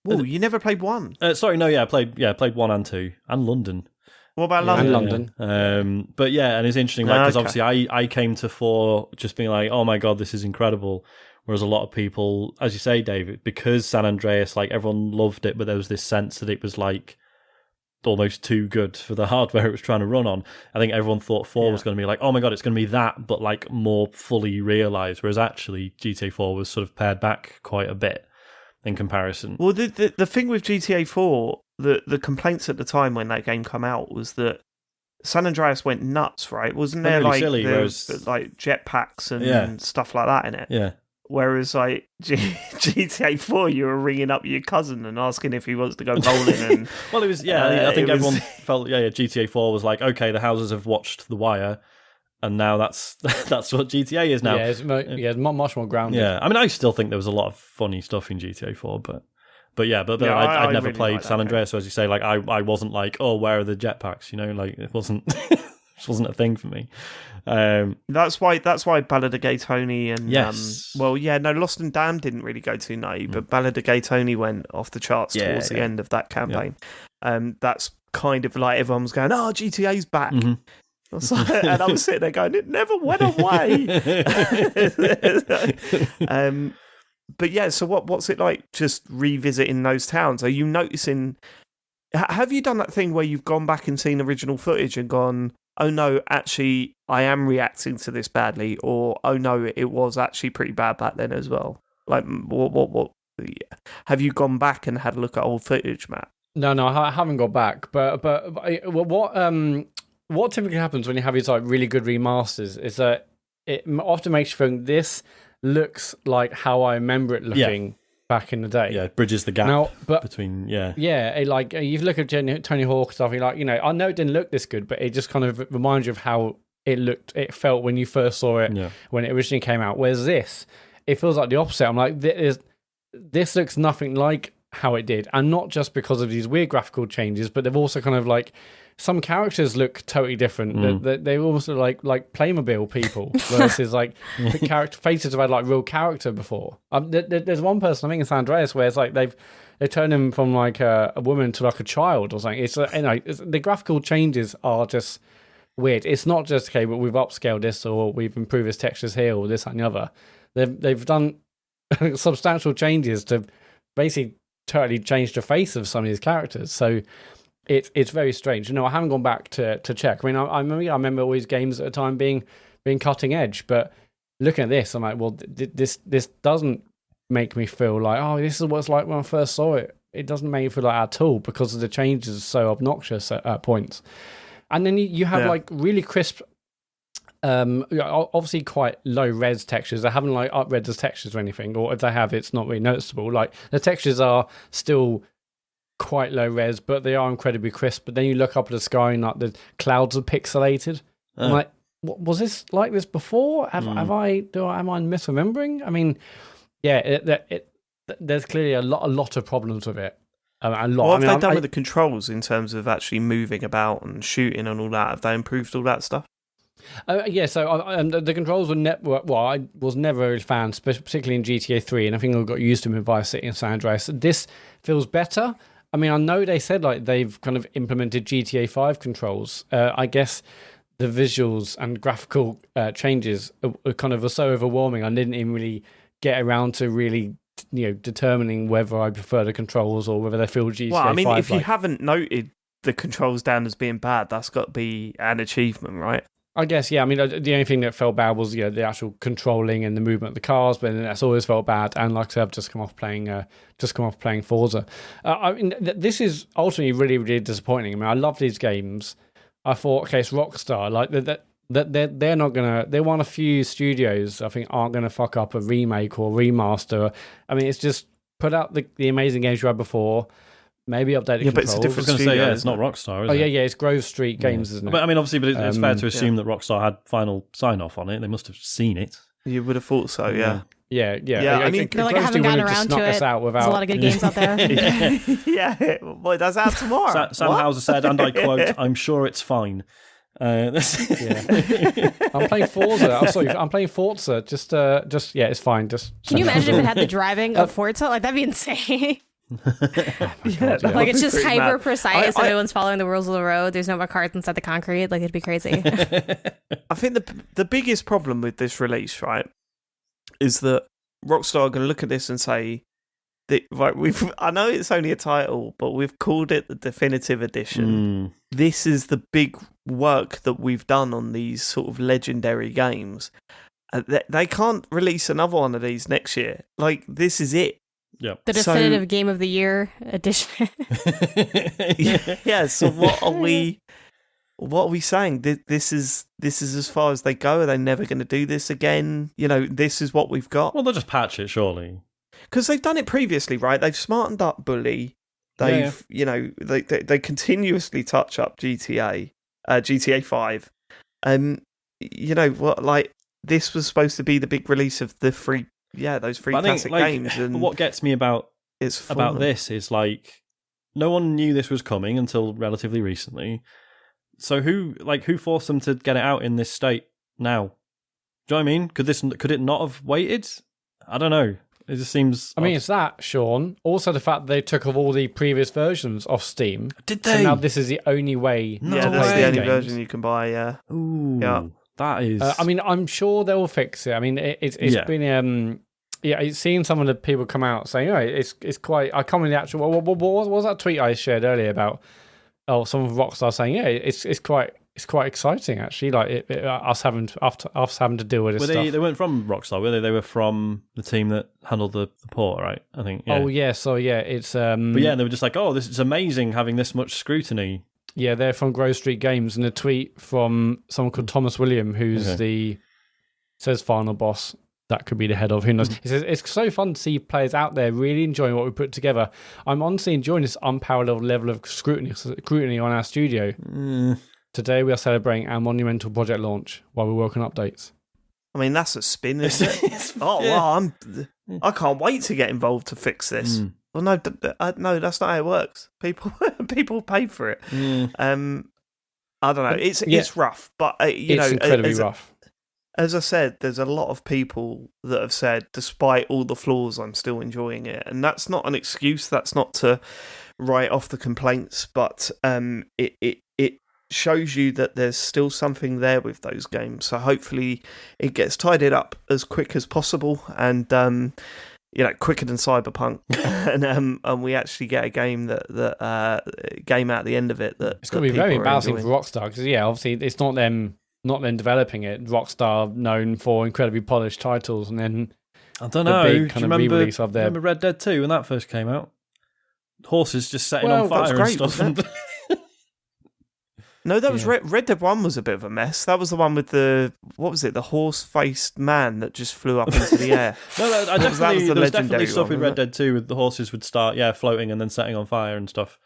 you never played 1. I played 1 and 2 and London. What about London? And London. But and it's interesting, because obviously I came to 4 just being like, oh my god, this is incredible. Whereas a lot of people, as you say, David, because San Andreas, everyone loved it, but there was this sense that it was almost too good for the hardware it was trying to run on. I think everyone thought 4 was going to be oh my god, it's going to be that, but more fully realised. Whereas actually GTA 4 was sort of pared back quite a bit in comparison. Well, the thing with GTA 4, the complaints at the time when that game came out was that San Andreas went nuts, right? Wasn't there really silly, jetpacks and stuff like that in it? Yeah. Whereas like GTA 4, you were ringing up your cousin and asking if he wants to go bowling. And well, it was I think everyone felt GTA 4 was like, okay, the houses have watched The Wire, and now that's what GTA is now. Yeah, it's much more grounded. Yeah, I mean, I still think there was a lot of funny stuff in GTA 4, but I'd never really played like San Andreas, so as you say, like I wasn't like, oh, where are the jetpacks? You know, like it wasn't it wasn't a thing for me. That's why Ballad of Gay Tony and yes. Lost and Damned didn't really go too nutty, but Ballad of Gay Tony went off the charts towards the end of that campaign. That's kind of like everyone was going, oh, GTA's back. Mm-hmm. And I was sitting there going, it never went away. But yeah, so what's it like just revisiting those towns? Are you noticing, have you done that thing where you've gone back and seen original footage and gone, oh no, actually I am reacting to this badly, or oh no, it was actually pretty bad back then as well? Like what have you gone back and had a look at old footage, Matt? No, I haven't got back. But what typically happens when you have these like really good remasters is that it often makes you think this looks like how I remember it looking back in the day. Yeah, it bridges the gap between, like you look at Tony Hawk stuff, you're like, I know it didn't look this good, but it just kind of reminds you of how it felt when you first saw it when it originally came out. Whereas this, it feels like the opposite. I'm like, this looks nothing like how it did, and not just because of these weird graphical changes, but they've also kind of like some characters look totally different. They also like Playmobil people versus like the faces have had like real character before. There's one person I think in San Andreas where it's like they turn him from like a woman to like a child or something. It's the graphical changes are just weird. It's not just okay, but we've upscaled this or we've improved his textures here or this and the other. They've done substantial changes to basically totally change the face of some of these characters. So it's very strange. I haven't gone back to check. I mean, I remember all these games at the time being cutting edge, but looking at this, I'm like, well, this doesn't make me feel like, oh, this is what it's like when I first saw it. It doesn't make me feel like that at all because of the changes are so obnoxious at points. And then you have like really crisp, obviously quite low res textures. They haven't like up-res the textures or anything, or if they have, it's not really noticeable. Like the textures are still quite low res, but they are incredibly crisp. But then you look up at the sky and like the clouds are pixelated. I'm like, was this like this before? Am I misremembering? I mean, there's clearly a lot of problems with it. What have they done with the controls in terms of actually moving about and shooting and all that? Have they improved all that stuff? So the controls were I was never a fan, particularly in GTA 3, and I think I got used to them in Vice City and San Andreas. This feels better. I mean, I know they said like they've kind of implemented GTA 5 controls. I guess the visuals and graphical changes are kind of so overwhelming. I didn't even really get around to really determining whether I prefer the controls or whether they feel GTA 5. Well, I mean, if you haven't noted the controls down as being bad, that's got to be an achievement, right? I guess, yeah. I mean, the only thing that felt bad was the actual controlling and the movement of the cars, but that's always felt bad. And like I said, I've just come off playing Forza. I mean, this is ultimately really, really disappointing. I mean, I love these games. I thought, okay, it's Rockstar. Like they're not gonna. They're one of few studios I think aren't gonna fuck up a remake or remaster. I mean, it's just put out the amazing games you had before. Maybe update the controls. But it's a different studio. studio. It's not Rockstar, is it? Yeah, it's Grove Street Games, isn't it? But I mean, obviously, it's fair to assume that Rockstar had final sign-off on it. They must have seen it. You would have thought so, yeah. Yeah. I mean, I haven't gotten around to it. There's a lot of good games out there. Yeah, boy, that's out tomorrow. Sam Houser said, and I quote, "I'm sure it's fine." I'm playing Forza. I'm playing Forza. Just it's fine. Can you imagine if it had the driving of Forza? Like that'd be insane. Like it's just hyper precise. Everyone's following the rules of the road. There's no more cars inside the concrete. Like it'd be crazy. I think the biggest problem with this release, right, is that Rockstar are going to look at this and say, I know it's only a title, but we've called it the Definitive Edition. This is the big work that we've done on these sort of legendary games. They can't release another one of these next year. Like this is it. Yeah. The Definitive Game of the Year edition. So what are we what are we saying? This is as far as they go. Are they never going to do this again? This is what we've got. Well, they'll just patch it, surely. Because they've done it previously, right? They've smartened up Bully. They've, they continuously touch up GTA 5. This was supposed to be the big release of the those free classic games. And what gets me about this is no one knew this was coming until relatively recently. So who forced them to get it out in this state now? Do you know what I mean? Could it not have waited? I don't know. It just seems... I mean, it's that, Sean. Also the fact they took off all the previous versions off Steam. Did they? So now this is the only way to play that's the only games. version you can buy, yeah. Ooh, yeah. That is... I mean, I'm sure they'll fix it. I mean, it's been... it's seen some of the people come out saying, it's quite... I can't remember the actual... What was that tweet I shared earlier about... some of Rockstar saying, it's quite exciting actually. Us having to deal with this stuff. They weren't from Rockstar, were they? They were from the team that handled the port, right? I think. Yeah. Oh yeah, so yeah, it's. But yeah, they were just like, this is amazing having this much scrutiny. Yeah, they're from Grove Street Games, and a tweet from someone called Thomas William, who's says final boss. That could be the head of, who knows. He says, it's so fun to see players out there really enjoying what we put together. I'm honestly enjoying this unparalleled level of scrutiny on our studio. Today we are celebrating our monumental project launch while we work on updates. I mean, that's a spin, isn't it? I can't wait to get involved to fix this. Well, no, that's not how it works. People pay for it. I don't know. It's rough, but it's incredibly rough. As I said, there's a lot of people that have said, despite all the flaws, I'm still enjoying it. And that's not an excuse. That's not to write off the complaints, but it shows you that there's still something there with those games. So hopefully it gets tidied up as quick as possible and, quicker than Cyberpunk. and we actually get a game that game out the end of it. It's going to be very embarrassing for Rockstar because, obviously it's not them developing it. Rockstar known for incredibly polished titles, and then I don't know. Big kind of re-release of their... Remember Red Dead 2 when that first came out? Horses just setting on fire and stuff. No, that was Red Dead 1 was a bit of a mess. That was the one with the horse-faced man that just flew up into the air. There was definitely stuff with Red Dead 2 with the horses would start floating and then setting on fire and stuff.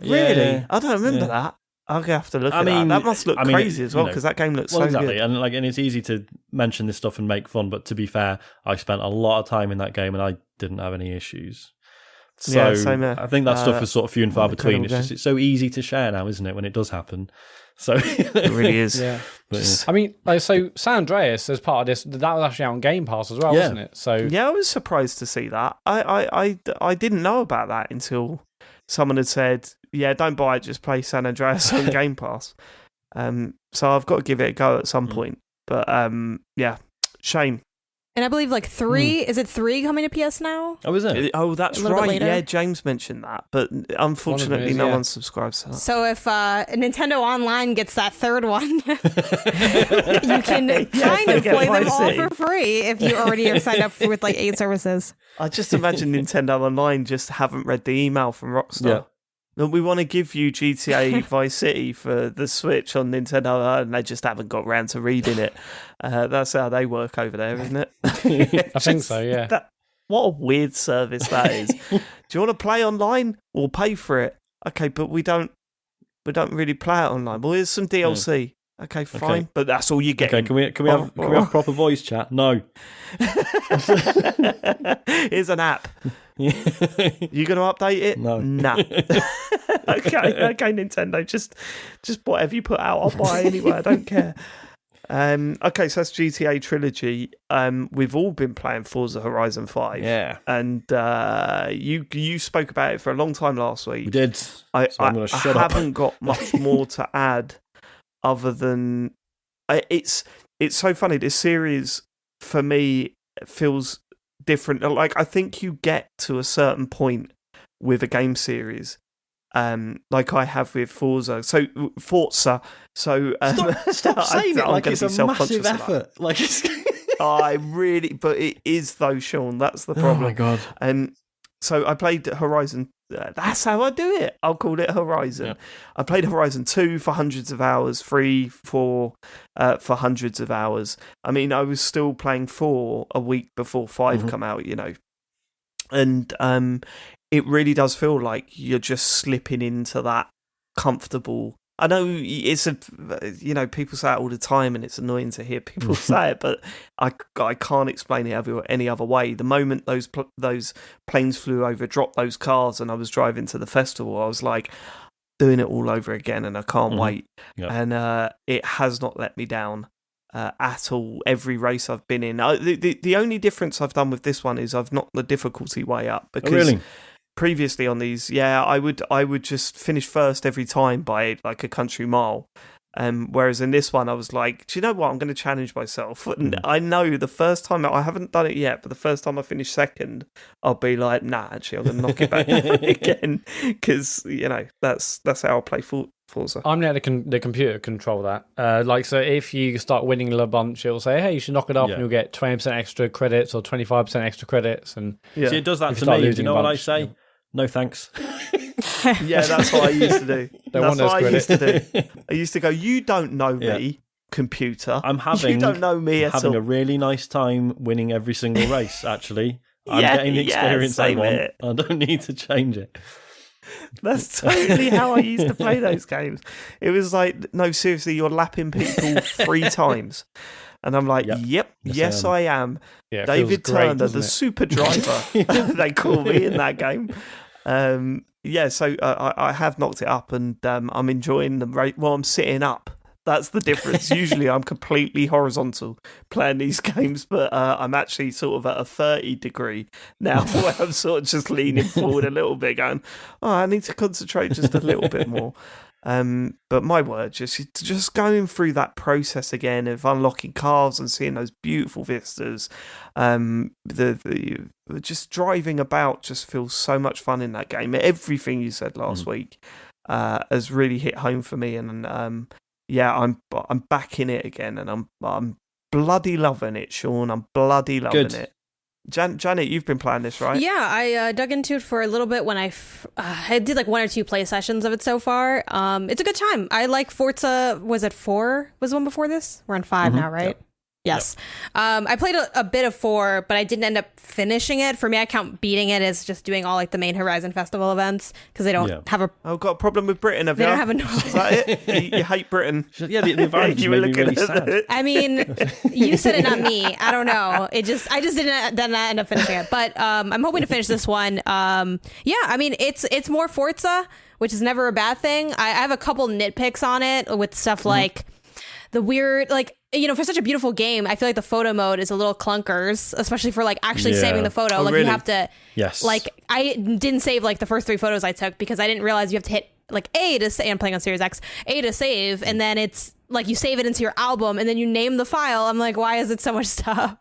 Really? Yeah. I don't remember that. I'll have to look at that. That must look crazy as well, because that game looks so exactly. good. And it's easy to mention this stuff and make fun, but to be fair, I spent a lot of time in that game and I didn't have any issues. So same here. I think that stuff is sort of few and far between. It's so easy to share now, isn't it, when it does happen? So it really is. Yeah. I mean, so San Andreas, as part of this, that was actually out on Game Pass as well, wasn't it? So I was surprised to see that. I didn't know about that until someone had said, don't buy it, just play San Andreas on Game Pass. So I've got to give it a go at some point. But shame. And I believe 3, is it 3 coming to PS now? Oh, is it? Oh, that's right. Yeah, James mentioned that. But unfortunately, no one subscribes to that. So if Nintendo Online gets that third one, you can kind of play them all for free if you already have signed up with 8 services. I just imagine Nintendo Online just haven't read the email from Rockstar. Yeah. We want to give you GTA Vice City for the Switch on Nintendo, and they just haven't got round to reading it. That's how they work over there, isn't it? I think so, yeah. What a weird service that is. Do you want to play online? We'll pay for it. Okay, but we don't really play it online. Well, here's some DLC. Okay, fine, okay. But that's all you get. Okay, can we have proper voice chat? No. Here's an app. You going to update it? No. Nah. Okay, Nintendo. Just whatever you put out, I'll buy anyway. I don't care. Okay, so that's GTA Trilogy. We've all been playing Forza Horizon 5. Yeah. And you spoke about it for a long time last week. We did. I haven't got much more to add other than it's so funny. This series for me feels different. I think you get to a certain point with a game series, like I have with Forza. So Forza. So stop saying it like it's a massive effort. Like it's. But it is though, Sean. That's the problem. Oh my god. So I played Horizon That's how I do it. I'll call it Horizon. Yeah. I played Horizon 2 for hundreds of hours, 3, 4 for hundreds of hours. I mean, I was still playing 4 a week before 5 come out, And it really does feel like you're just slipping into that comfortable... I know it's people say it all the time, and it's annoying to hear people say it, but I can't explain it any other way. The moment those planes flew over, dropped those cars, and I was driving to the festival, I was like doing it all over again, and I can't wait. Yeah. And it has not let me down at all. Every race I've been in, the only difference I've done with this one is I've knocked the difficulty way up because. Oh, really? Previously on these, I would just finish first every time by like a country mile. Whereas in this one, I was like, do you know what? I'm going to challenge myself. And I know the first time, I haven't done it yet, but the first time I finish second, I'll be like, nah, actually, I'm going to knock it back again. Because, that's how I play Forza. I'm letting the computer control that. So if you start winning a bunch, it'll say, hey, you should knock it off and you'll get 20% extra credits or 25% extra credits. And See, it does that to me. Do you know what I say? No thanks. Yeah, that's what I used to do. That's what I used to do. I used to go, you don't know me, computer. You don't know me at all. I'm having a really nice time winning every single race, actually. I'm getting the experience I want. I don't need to change it. That's totally how I used to play those games. It was like, no, seriously, you're lapping people 3 times. And I'm like, yep, yes, I am. Yeah, David Turner, the super driver, they call me in that game. So I have knocked it up, and I'm enjoying the rate. Well, I'm sitting up. That's the difference. Usually I'm completely horizontal playing these games, but I'm actually sort of at a 30 degree now where I'm sort of just leaning forward a little bit going, I need to concentrate just a little bit more. But my word, just going through that process again of unlocking cars and seeing those beautiful vistas, the just driving about just feels so much fun in that game. Everything you said last week has really hit home for me, and I'm back in it again, and I'm bloody loving it, Sean. I'm bloody loving it. Janet, you've been playing this, right? Yeah, I dug into it for a little bit when I did like 1 or 2 play sessions of it so far. It's a good time. I like Forza. Was it 4? Was the one before this? We're on 5 now, right? Yep. Yes. Yep. I played a bit of 4, but I didn't end up finishing it. For me, I count beating it as just doing all like the main Horizon Festival events because they don't have a... Oh, got a problem with Britain, have you? They don't have a... Is that it? You hate Britain? Yeah, the environment just made me really sad. I mean, you said it, not me. I don't know. I just didn't end up finishing it. But I'm hoping to finish this one. I mean, it's more Forza, which is never a bad thing. I have a couple nitpicks on it with stuff like the weird, like, for such a beautiful game, I feel like the photo mode is a little clunkers, especially for like actually saving the photo. Like really? You have to, like, I didn't save like the first 3 photos I took because I didn't realize you have to hit like A to say, I'm playing on Series X, A to save, and then it's like you save it into your album and then you name the file. I'm like, why is it so much stuff?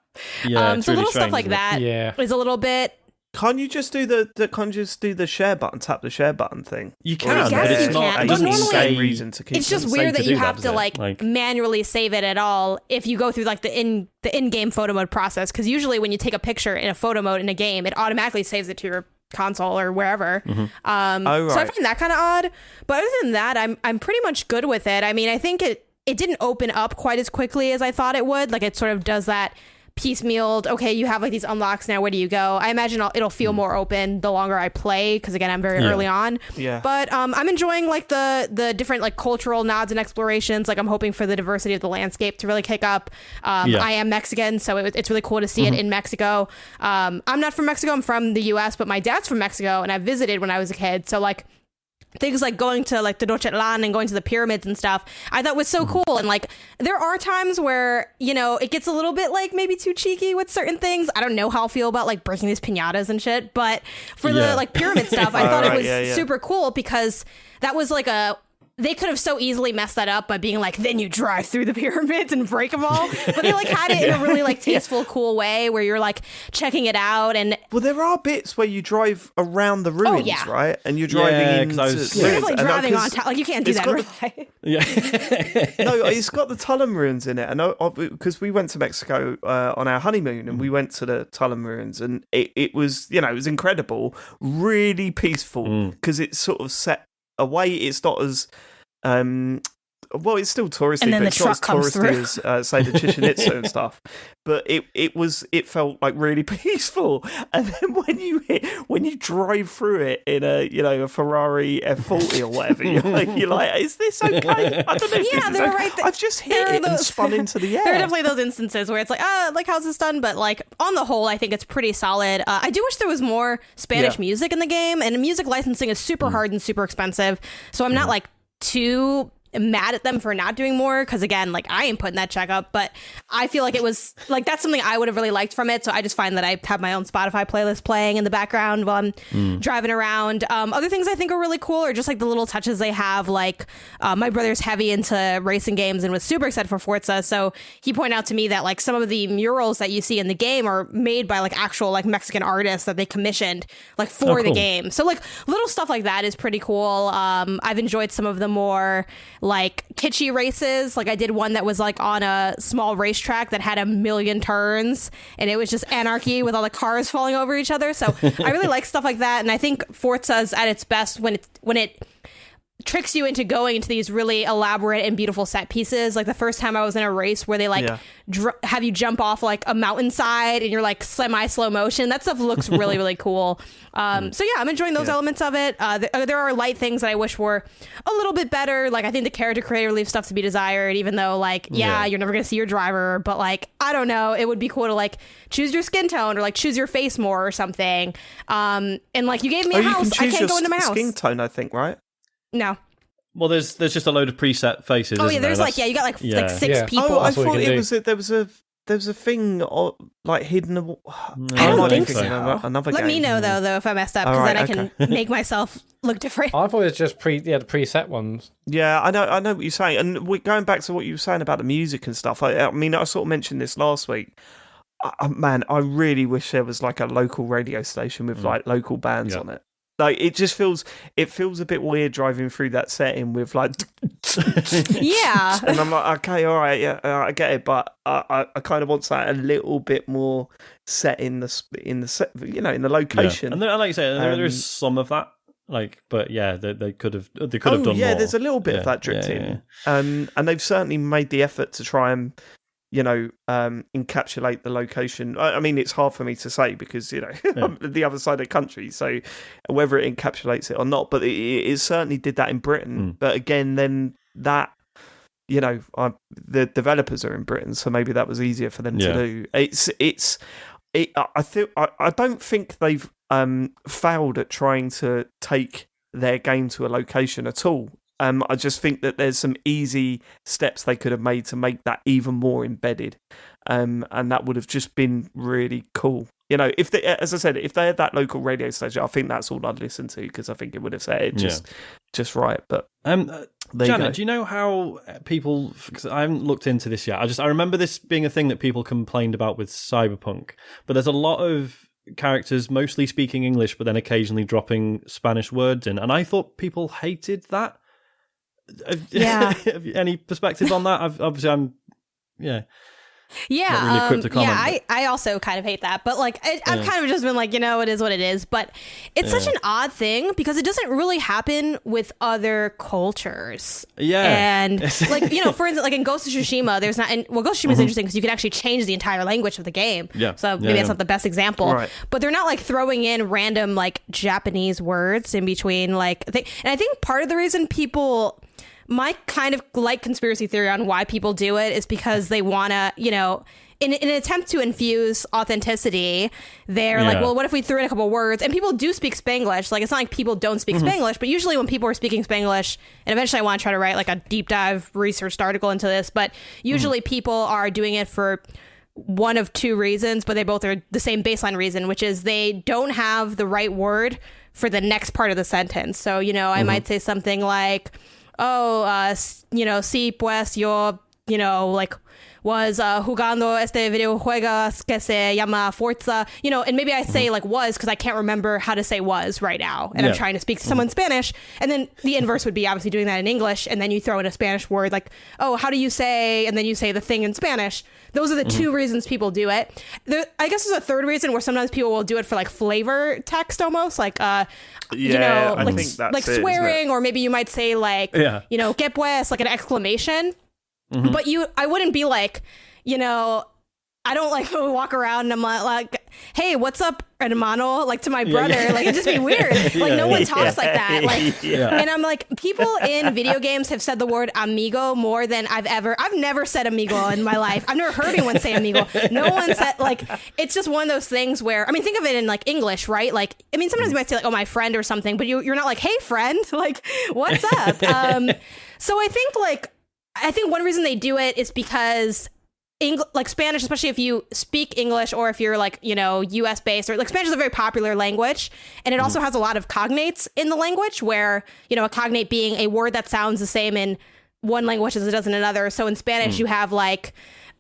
Yeah, so really little stuff like that is a little bit. Can't you just do the share button, tap the share button thing? You can, but it's not. It doesn't say reason to keep. It's just weird that you have to like manually save it at all if you go through like the in-game photo mode process. Because usually when you take a picture in a photo mode in a game, it automatically saves it to your console or wherever. So I find that kind of odd. But other than that, I'm pretty much good with it. I mean, I think it didn't open up quite as quickly as I thought it would. Like it sort of does that piecemealed, okay, you have like these unlocks now, where do you go? I imagine it'll feel more open the longer I play, because again, I'm very early on. But I'm enjoying like the different like cultural nods and explorations. Like I'm hoping for the diversity of the landscape to really kick up. I am Mexican, so it's really cool to see it in Mexico. I'm not from Mexico, I'm from the US, but my dad's from Mexico and I visited when I was a kid, so like things like going to like the Tenochtitlan and going to the pyramids and stuff, I thought was so cool. And like there are times where, it gets a little bit like maybe too cheeky with certain things. I don't know how I'll feel about like breaking these piñatas and shit, but for the like pyramid stuff, I thought it was super cool because that was like a they could have so easily messed that up by being like, then you drive through the pyramids and break them all. But they like had it in a really like tasteful, cool way where you're like checking it out. And well, there are bits where you drive around the ruins, right? And you're driving into ruins. You're like driving on top. Like you can't do that, right? Yeah. No, it's got the Tullum ruins in it. And because we went to Mexico on our honeymoon, and we went to the Tullum ruins, and it was, it was incredible, really peaceful, because it's sort of set away. It's not as well, it's still touristy, but it's not as touristy as say the Chichen Itza and stuff. But it felt like really peaceful. And then when you drive through it in a Ferrari F40 or whatever, you're like, is this okay? I don't know. If this is okay. I've just hit it and spun into the air. There are definitely those instances where it's like, how's this done? But like on the whole, I think it's pretty solid. I do wish there was more Spanish music in the game, and music licensing is super hard and super expensive. So I'm not like too mad at them for not doing more, because again, like I ain't putting that check up, but I feel like it was like that's something I would have really liked from it. So I just find that I have my own Spotify playlist playing in the background while I'm driving around. Other things I think are really cool are just like the little touches they have. Like my brother's heavy into racing games and was super excited for Forza, so he pointed out to me that like some of the murals that you see in the game are made by like actual like Mexican artists that they commissioned like for the game. So like little stuff like that is pretty cool. I've enjoyed some of the more like kitschy races. Like I did one that was like on a small racetrack that had 1 million turns, and it was just anarchy with all the cars falling over each other. So I really like stuff like that, and I think Forza's at its best when it tricks you into going into these really elaborate and beautiful set pieces. Like the first time I was in a race where they like have you jump off like a mountainside and you're like semi slow motion. That stuff looks really, really cool. So yeah, I'm enjoying those elements of it. There are light things that I wish were a little bit better. Like I think the character creator leaves stuff to be desired, even though like, you're never going to see your driver, but like, I don't know, it would be cool to like choose your skin tone or like choose your face more or something. And like you gave me a house, I can't go into my house. Skin tone, I think, right? No. Well, there's just a load of preset faces. Oh yeah, there's like you got like 6 people. Oh, I thought there was a thing like hidden. I don't think so. Another Let me know though if I messed up, because then I can make myself look different. I thought it was just the preset ones. Yeah, I know what you're saying, and we're going back to what you were saying about the music and stuff. I mean, I sort of mentioned this last week. Man, I really wish there was like a local radio station with like local bands on it. Like it feels a bit weird driving through that setting with like yeah, and I'm like, okay, all right, yeah, I get it, but I kind of want that a little bit more set in the in the location. And like you say, there is some of that, like, but yeah, they could have done more. Yeah, there's a little bit of that dripped in, and they've certainly made the effort to try and encapsulate the location. I mean, it's hard for me to say because, I'm the other side of the country, so whether it encapsulates it or not, but it certainly did that in Britain. But again, then that, the developers are in Britain, so maybe that was easier for them to do. I don't think they've failed at trying to take their game to a location at all. I just think that there's some easy steps they could have made to make that even more embedded, and that would have just been really cool. If they, as I said, if they had that local radio station, I think that's all I'd listen to, because I think it would have said it just right. But Janet, do you know how people? Because I haven't looked into this yet. I remember this being a thing that people complained about with Cyberpunk, but there's a lot of characters mostly speaking English, but then occasionally dropping Spanish words in, and I thought people hated that. Yeah. Any perspective on that? I'm not really equipped to comment, I also kind of hate that, but like I've kind of just been like, it is what it is. But it's such an odd thing because it doesn't really happen with other cultures. And like, for instance, like in Ghost of Tsushima, there's not. Ghost of Tsushima is interesting because you can actually change the entire language of the game. So maybe that's not the best example, right. But they're not like throwing in random like Japanese words in between. Like, and I think part of the reason people. My kind of like conspiracy theory on why people do it is because they want to, in an attempt to infuse authenticity, they're like, well, what if we threw in a couple words? And people do speak Spanglish. Like, it's not like people don't speak Spanglish, but usually when people are speaking Spanglish, and eventually I want to try to write like a deep dive research article into this, but usually people are doing it for one of two reasons, but they both are the same baseline reason, which is they don't have the right word for the next part of the sentence. So, I might say something like, sí, pues yo, like, was jugando este videojuego que se llama Forza, and maybe I say like was because I can't remember how to say was right now, and I'm trying to speak to someone in Spanish, and then the inverse would be obviously doing that in English, and then you throw in a Spanish word like, oh, how do you say, and then you say the thing in Spanish. Those are the two reasons people do it. I guess there's a third reason where sometimes people will do it for like flavor text almost, like I think that's like it, swearing, or maybe you might say like, que pues, like an exclamation. But I wouldn't be like, I don't like walk around and I'm like, hey, what's up, hermano? Like to my brother, like it'd just be weird. Like no one talks like that. Like, and I'm like, people in video games have said the word amigo more than I've never said amigo in my life. I've never heard anyone say amigo. No one said, like, it's just one of those things where, I mean, think of it in like English, right? Like, I mean, sometimes you might say like, oh, my friend or something, but you're not like, hey, friend, like, what's up? So I think one reason they do it is because like Spanish, especially if you speak English or if you're like, US based, or like Spanish is a very popular language, and it also has a lot of cognates in the language where, a cognate being a word that sounds the same in one language as it does in another. So in Spanish, you have like,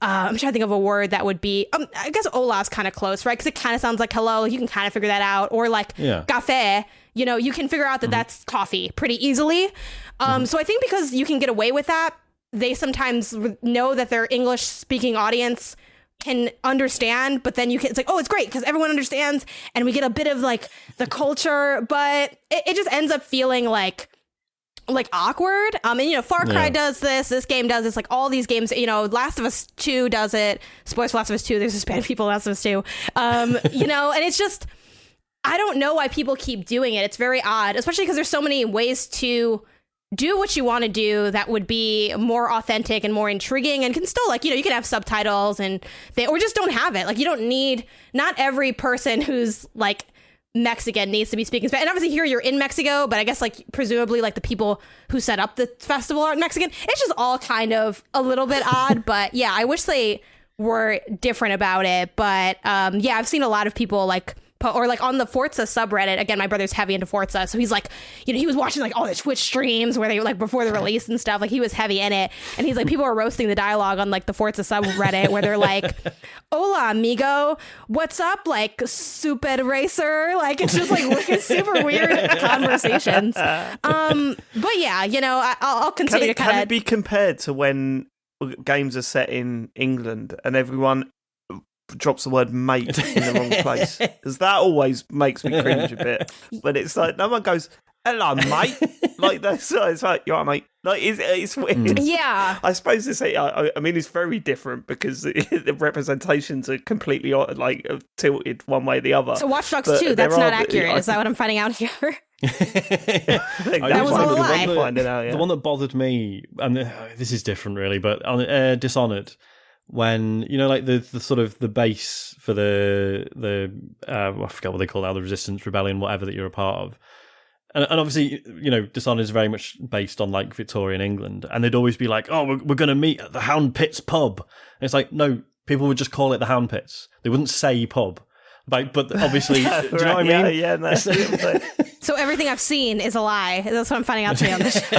I'm trying to think of a word that would be, I guess hola is kind of close, right? Because it kind of sounds like hello. You can kind of figure that out. Or like café, you can figure out that that's coffee pretty easily. So I think because you can get away with that, they sometimes know that their English speaking audience can understand, but then it's like, oh, it's great because everyone understands and we get a bit of like the culture, but it just ends up feeling like awkward. And Far Cry does this game does this, like all these games, Last of Us 2 does it. Spoilers for Last of Us 2, there's Hispanic people in Last of Us 2. And it's just, I don't know why people keep doing it. It's very odd, especially because there's so many ways to do what you want to do that would be more authentic and more intriguing, and can still, like, you can have subtitles or just don't have it. Like, you don't need, not every person who's like Mexican needs to be speaking Spanish. And obviously here you're in Mexico, but I guess like presumably like the people who set up the festival aren't Mexican. It's just all kind of a little bit odd, but yeah, I wish they were different about it. But I've seen a lot of people like, or like on the Forza subreddit, again, my brother's heavy into Forza, so he's like, he was watching like all the Twitch streams where they like before the release and stuff, like he was heavy in it, and he's like, people are roasting the dialogue on like the Forza subreddit where they're like, hola amigo, what's up, like super racer, like it's just like super weird conversations. But yeah, I'll continue to kind of. Can it be compared to when games are set in England and everyone drops the word mate in the wrong place? Because that always makes me cringe a bit when it's like no one goes, hello mate, like that's, it's like, you're right mate, like it's weird. Yeah, I suppose it's, I mean, it's very different because the representations are completely like tilted one way or the other. So Watch Dogs 2, that's not accurate. Is that what I'm finding out here? That was all a lie. The one that bothered me, and this is different really, but on Dishonored, when like the sort of the base for the I forget what they call it now, the Resistance, Rebellion, whatever that you're a part of, and obviously Dishonored is very much based on like Victorian England, and they'd always be like, oh, we're going to meet at the Hound Pits pub, and it's like, no, people would just call it the Hound Pits, they wouldn't say pub. But obviously, do you know what I mean? Yeah, no. So everything I've seen is a lie. That's what I'm finding out today on this show.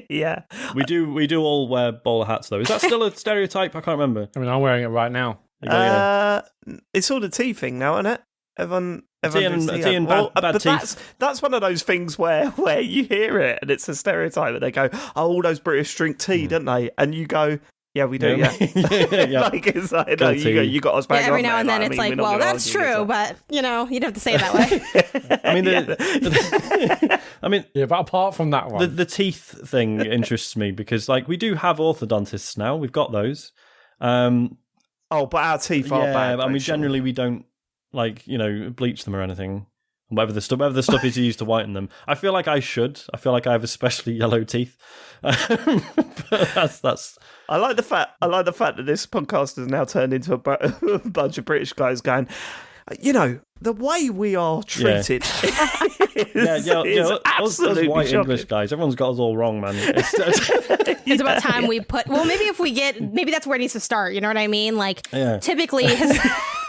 Yeah. We do all wear bowler hats, though. Is that still a stereotype? I can't remember. I mean, I'm wearing it right now. It's all the tea thing now, isn't it? Everyone tea and bad teeth. That's one of those things where you hear it and it's a stereotype, and they go, oh, all those British drink tea, don't they? And you go, yeah, we do, yeah. Like, it's like, no, you got us back every now and then it's like, well, that's true, but, you don't have to say it that way. I mean, yeah, but apart from that one. The teeth thing interests me because, like, we do have orthodontists now. We've got those. But our teeth are bad. I mean, generally we don't, like, bleach them or anything. Whatever the stuff is used to whiten them. I feel like I should. I feel like I have especially yellow teeth. But that's. I like the fact that this podcast has now turned into a bunch of British guys going, the way we are treated. Us white shocking. English guys. Everyone's got us all wrong, man. It's about time we put. Well, maybe that's where it needs to start. You know what I mean? Like, typically.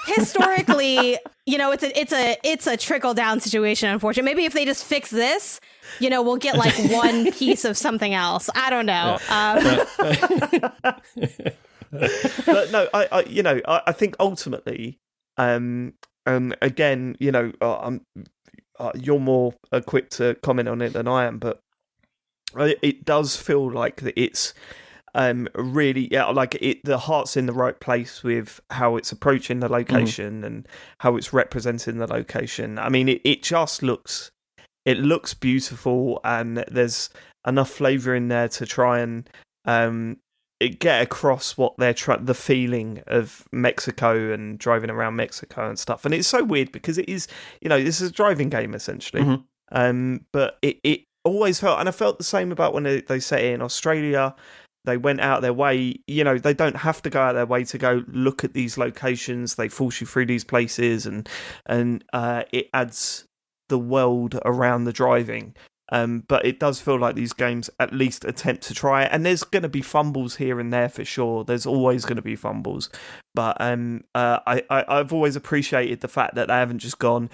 historically, it's a trickle down situation. Unfortunately, maybe if they just fix this, we'll get like one piece of something else. I don't know. But no, I think ultimately, again, you're more equipped to comment on it than I am, but it does feel like that it's really, the heart's in the right place with how it's approaching the location and how it's representing the location. I mean, it just looks beautiful, and there's enough flavour in there to try and get across what they're the feeling of Mexico and driving around Mexico and stuff. And it's so weird because it is, this is a driving game essentially. But it always felt, and I felt the same about when they set it in Australia. They went out their way, they don't have to go out their way to go look at these locations. They force you through these places, and it adds the world around the driving. But it does feel like these games at least attempt to try it. And there's going to be fumbles here and there for sure. There's always going to be fumbles. But I've always appreciated the fact that they haven't just gone,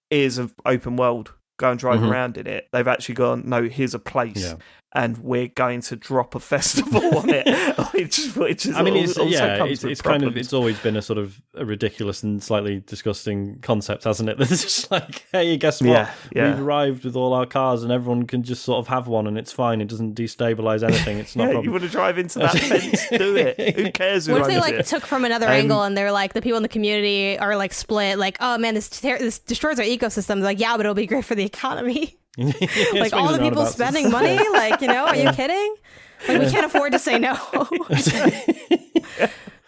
here's an open world, go and drive around in it. They've actually gone, no, here's a place. And we're going to drop a festival on it, which is. I mean, it's kind of, it's always been a sort of a ridiculous and slightly disgusting concept, hasn't it? That it's just like, hey, guess what? We've arrived with all our cars, and everyone can just sort of have one, and it's fine. It doesn't destabilize anything. It's not. You want to drive into that fence? Do it. Who cares? What if they took from another angle, and they're like, the people in the community are like split, like, oh man, this destroys our ecosystem. They're like, yeah, but it'll be great for the economy. Like all the people spending money, like, are you kidding? Like, we can't afford to say no.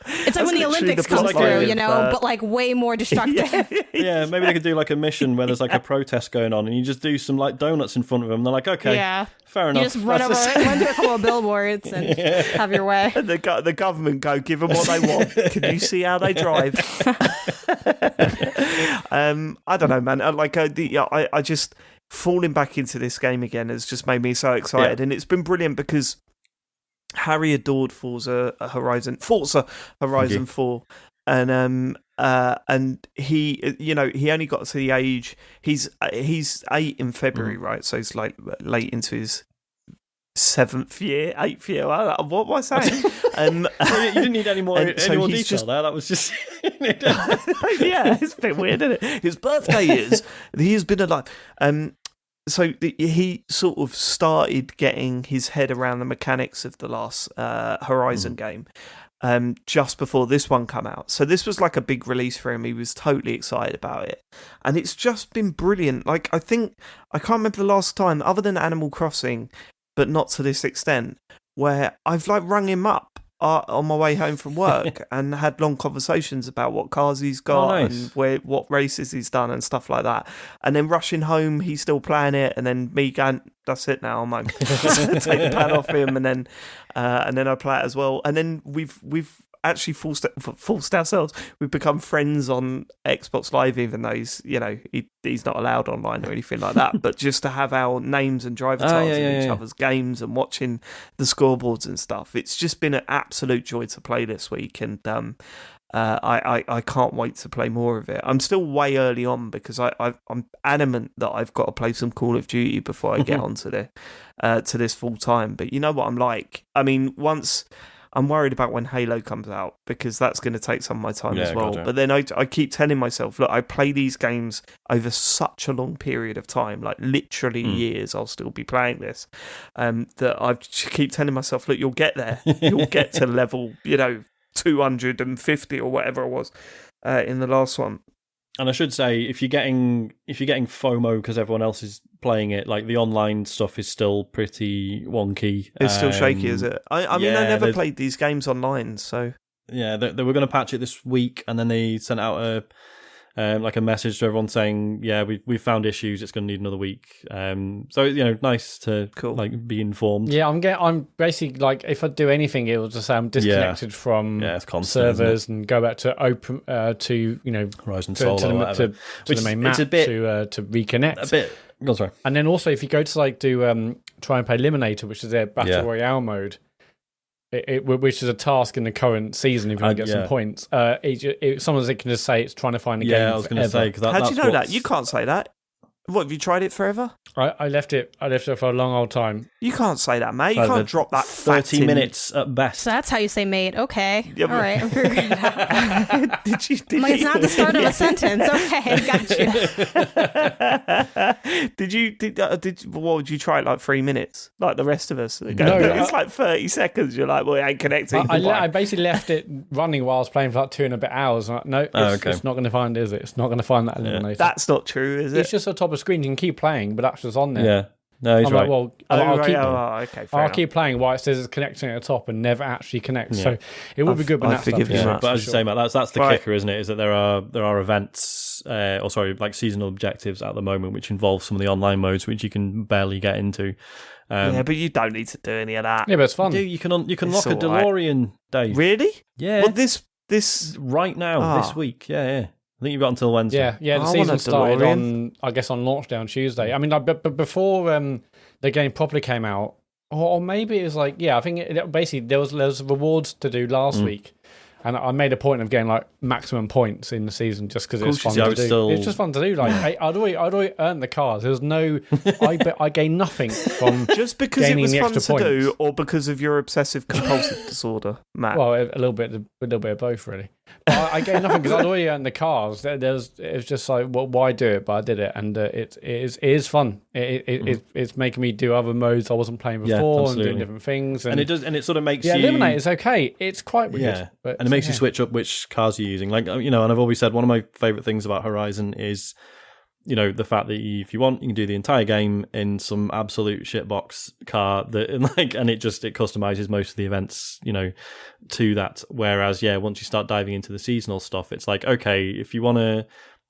It's like when the Olympics come through, but like way more destructive. Yeah, maybe they could do like a mission where there's like a protest going on, and you just do some like donuts in front of them. They're like, okay, fair enough. You just run to a couple of billboards and have your way. And the government go, give them what they want. Can you see how they drive? I don't know, man. I just falling back into this game again has just made me so excited, and it's been brilliant because Harry adored Forza Horizon 4, and he only got to the age he's 8 in February, right? So he's like late into his 8th year. What was I saying? You didn't need any more detail there. That was just yeah, it's a bit weird, isn't it? His birthday is he has been alive. So he sort of started getting his head around the mechanics of the last Horizon game just before this one came out. So this was like a big release for him. He was totally excited about it. And it's just been brilliant. Like, I can't remember the last time, other than Animal Crossing, but not to this extent, where I've like rung him up on my way home from work and had long conversations about what cars he's got and what races he's done and stuff like that. And then rushing home, he's still playing it, and then me going, that's it now. I'm like, take the pad off him, and then I play it as well. And then we've actually forced ourselves. We've become friends on Xbox Live, even though he's not allowed online or anything like that. But just to have our names and driver titles in each other's games and watching the scoreboards and stuff, it's just been an absolute joy to play this week. And I can't wait to play more of it. I'm still way early on because I'm adamant that I've got to play some Call of Duty before I get onto to this full time. But you know what I'm like. I mean, I'm worried about when Halo comes out because that's going to take some of my time as well. Gotcha. But then I keep telling myself, look, I play these games over such a long period of time, like literally years. I'll still be playing this. That I keep telling myself, look, you'll get there. You'll get to level, 250 or whatever it was in the last one. And I should say, if you're getting FOMO because everyone else is playing it, like the online stuff is still pretty wonky. It's still shaky, is it? I mean, I never played these games online, so yeah, they were going to patch it this week, and then they sent out a message to everyone saying, yeah, we found issues. It's going to need another week. So nice to be informed. Yeah, I'm basically like, if I do anything, it will just say I'm disconnected from servers and go back to open to Horizon Solo to the main map to reconnect. A bit. Oh, sorry. And then also, if you go to try and play Eliminator, which is their battle royale mode, which is a task in the current season if you want to get some points. Sometimes it can just say it's trying to find a game. I was going to say, because how do you know that? You can't say that. What, have you tried it forever? I left it for a long old time. You can't say that, mate. You can't drop that 30 minutes at best. So that's how you say mate. Okay. Yeah, all right. I'm figuring it out. Did you? It's not the start of a sentence. Okay, gotcha. What would you try? Like 3 minutes, like the rest of us. No, it's like 30 seconds. You're like, well, it ain't connecting. I basically left it running while I was playing for like 2 and a bit hours. I'm like, no, it's not going to find, is it? It's not going to find that elimination. That's not true, is it? It's just on top of the screen. You can keep playing, but that's just on there. Yeah. No, he's right. Like, well, I'll keep playing while it says it's connecting at the top and never actually connects. Yeah. So it would be good when that stuff is. But as you say, Matt, that's the kicker, isn't it? Is that there are events, like seasonal objectives at the moment, which involve some of the online modes, which you can barely get into. But you don't need to do any of that. Yeah, but it's fun. You can lock a DeLorean, Dave. Really? Yeah. Well, this right now, this week. Yeah. I think you've got until Wednesday. Yeah. The season started on launch day on Tuesday. I mean, but before the game properly came out, or maybe it was like, I think basically there was rewards to do last week, and I made a point of getting like maximum points in the season just because it's fun to do. It's just fun to do. Like I'd already earned the cars. There was no, I gained nothing from just because it was fun to points. do, or because of your obsessive compulsive disorder, Matt. Well, a little bit of both, really. But I gained nothing because I'd already earned the cars. It was just like, well, why do it? But I did it, and it is fun. It's making me do other modes I wasn't playing before and doing different things. And it sort of makes you eliminate is okay. It's quite weird, and it makes you switch up which cars you're using. Like, and I've always said one of my favorite things about Horizon is, the fact that if you want, you can do the entire game in some absolute shitbox car and it customizes most of the events, to that. Whereas, once you start diving into the seasonal stuff, it's like, okay, if you want to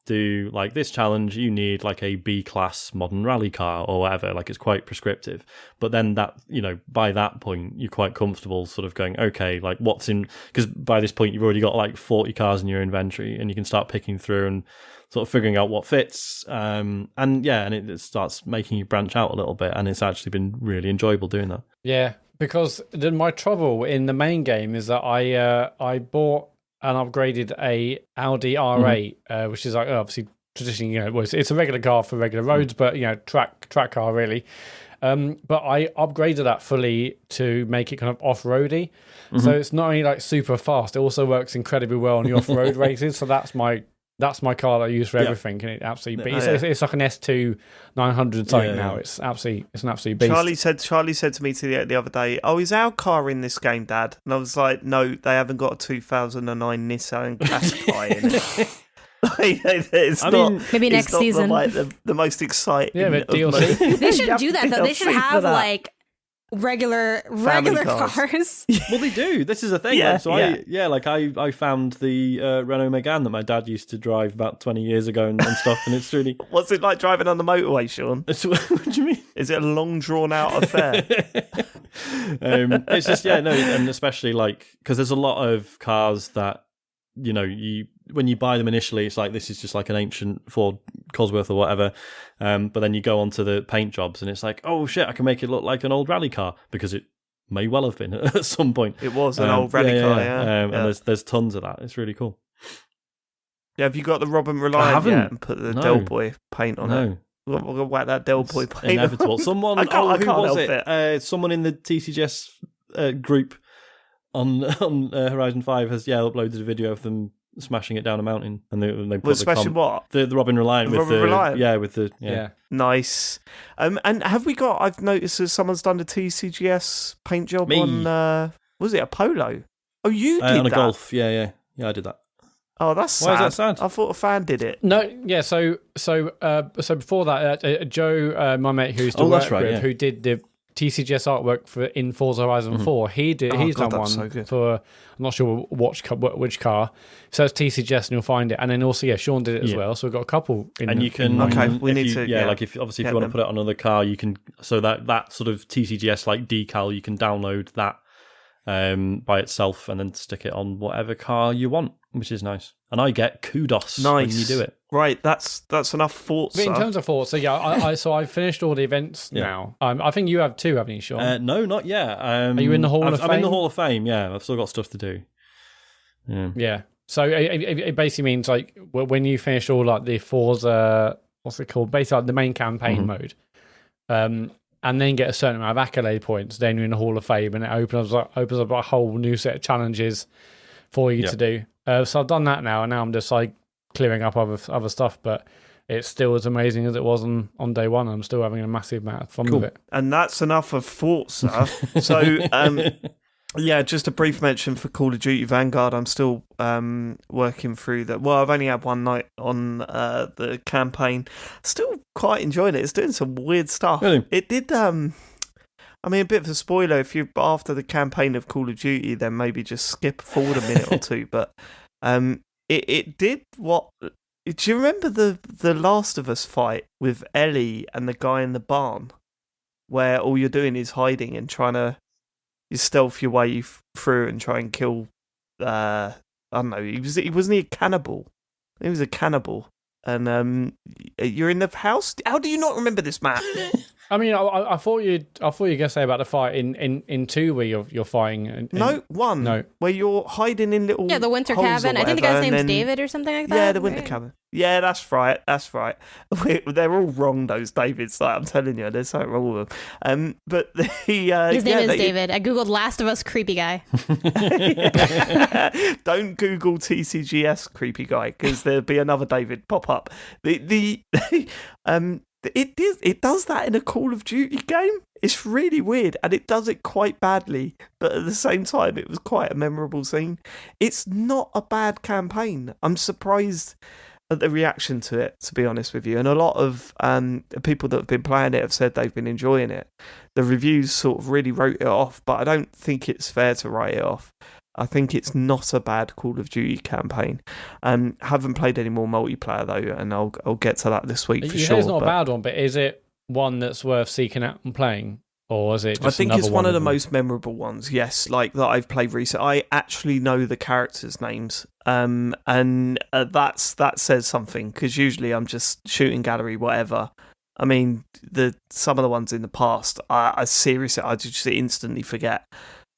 do like this challenge, you need like a B-class modern rally car or whatever. Like, it's quite prescriptive. But then that, by that point, you're quite comfortable sort of going, okay, like what's in, because by this point you've already got like 40 cars in your inventory and you can start picking through and sort of figuring out what fits. And it starts making you branch out a little bit. And it's actually been really enjoyable doing that. Yeah, because my trouble in the main game is that I bought and upgraded a Audi R8, which is like obviously traditionally, it's a regular car for regular roads, but track car really. But I upgraded that fully to make it kind of off-roady. So it's not only like super fast, it also works incredibly well on the off-road races. So that's my car that I use for everything, and it absolutely. But it's like an S2 900 something now. It's an absolute beast. Charlie said to me the other day, "Oh, is our car in this game, Dad?" And I was like, "No, they haven't got a 2009 Nissan Qashqai in it." Maybe next season. The most exciting. Yeah, but DLC. They should do that though. They should have like regular cars. Well, they do. This is a thing. I found the Renault Megane that my dad used to drive about 20 years ago and stuff, and it's really. What's it like driving on the motorway, Sean? What do you mean? Is it a long drawn out affair? It's just and especially like because there's a lot of cars that when you buy them initially, it's like this is just like an ancient Ford Cosworth or whatever. But then you go onto the paint jobs and it's like, oh shit, I can make it look like an old rally car because it may well have been at some point. It was an old rally car, And there's tons of that. It's really cool. Yeah, have you got the Robin Reliant yet and put the Del Boy paint on it? We're going to whack that Del Boy paint. Inevitable. Someone, I can't who was help it? Someone in the TCGS group on Horizon 5 has uploaded a video of them smashing it down a mountain, and they put smashing what? The Robin Reliant with Robin Reliant? with the nice. And have we got? I've noticed that someone's done a TCGS paint job on. Was it a Polo? Oh, you did on a that? Golf? Yeah, I did that. Oh, that's sad. Why is that sad? I thought a fan did it. No, yeah. So before that, Joe, my mate who used to work with, who did the TCGS artwork in Forza Horizon 4. He's done one so for, I'm not sure which car. So it's TCGS and you'll find it. And then also, Sean did it as well. So we've got a couple in. And you can, we need to, like if you want to put it on another car, you can, so that sort of TCGS like decal, you can download that by itself and then stick it on whatever car you want, which is nice. And I get kudos when you do it. Right, that's enough Forza. But in terms of Forza, yeah, I finished all the events now. I think you have too, haven't you, Sean? No, not yet. Are you in the Hall of Fame? I'm in the Hall of Fame, yeah. I've still got stuff to do. Yeah. So it basically means like when you finish all like the Forza, what's it called? Basically like the main campaign mode, and then get a certain amount of accolade points, then you're in the Hall of Fame, and it opens up a whole new set of challenges for you to do. So I've done that now, and now I'm just like clearing up other stuff, but it's still as amazing as it was on day one. I'm still having a massive amount of fun with it. And that's enough of Forza. So, yeah, just a brief mention for Call of Duty Vanguard. I'm still working through that. Well, I've only had one night on the campaign. Still quite enjoying it. It's doing some weird stuff. Really? It did... I mean, a bit of a spoiler. If you after the campaign of Call of Duty, then maybe just skip forward a minute or two. But it did what. Do you remember the Last of Us fight with Ellie and the guy in the barn, where all you're doing is hiding and trying to you stealth your way through and try and kill? I don't know. He wasn't a cannibal. He was a cannibal. And you're in the house. How do you not remember this, Matt? I mean, I thought you were gonna say about the fight in 2 where you're fighting. No, 1. No, where you're hiding in little the winter holes cabin. or I think the guy's whatever, name's David or something like that. Yeah, the winter cabin. Yeah, that's right. That's right. They're all wrong, those Davids. Like I'm telling you, there's something wrong with them. But his name is David. I googled Last of Us creepy guy. Don't Google TCGS creepy guy because there'll be another David pop up. It does that in a Call of Duty game. It's really weird, and it does it quite badly, but at the same time, it was quite a memorable scene. It's not a bad campaign. I'm surprised at the reaction to it, to be honest with you. And a lot of people that have been playing it have said they've been enjoying it. The reviews sort of really wrote it off, but I don't think it's fair to write it off. I think it's not a bad Call of Duty campaign. Haven't played any more multiplayer though, and I'll get to that this week for sure. It's not a bad one, but is it one that's worth seeking out and playing, or is it? Just I think it's one of the them? most memorable ones. Yes, like that I've played recently. I actually know the characters' names, and that says something because usually I'm just shooting gallery, whatever. I mean, some of the ones in the past, I seriously, I just instantly forget.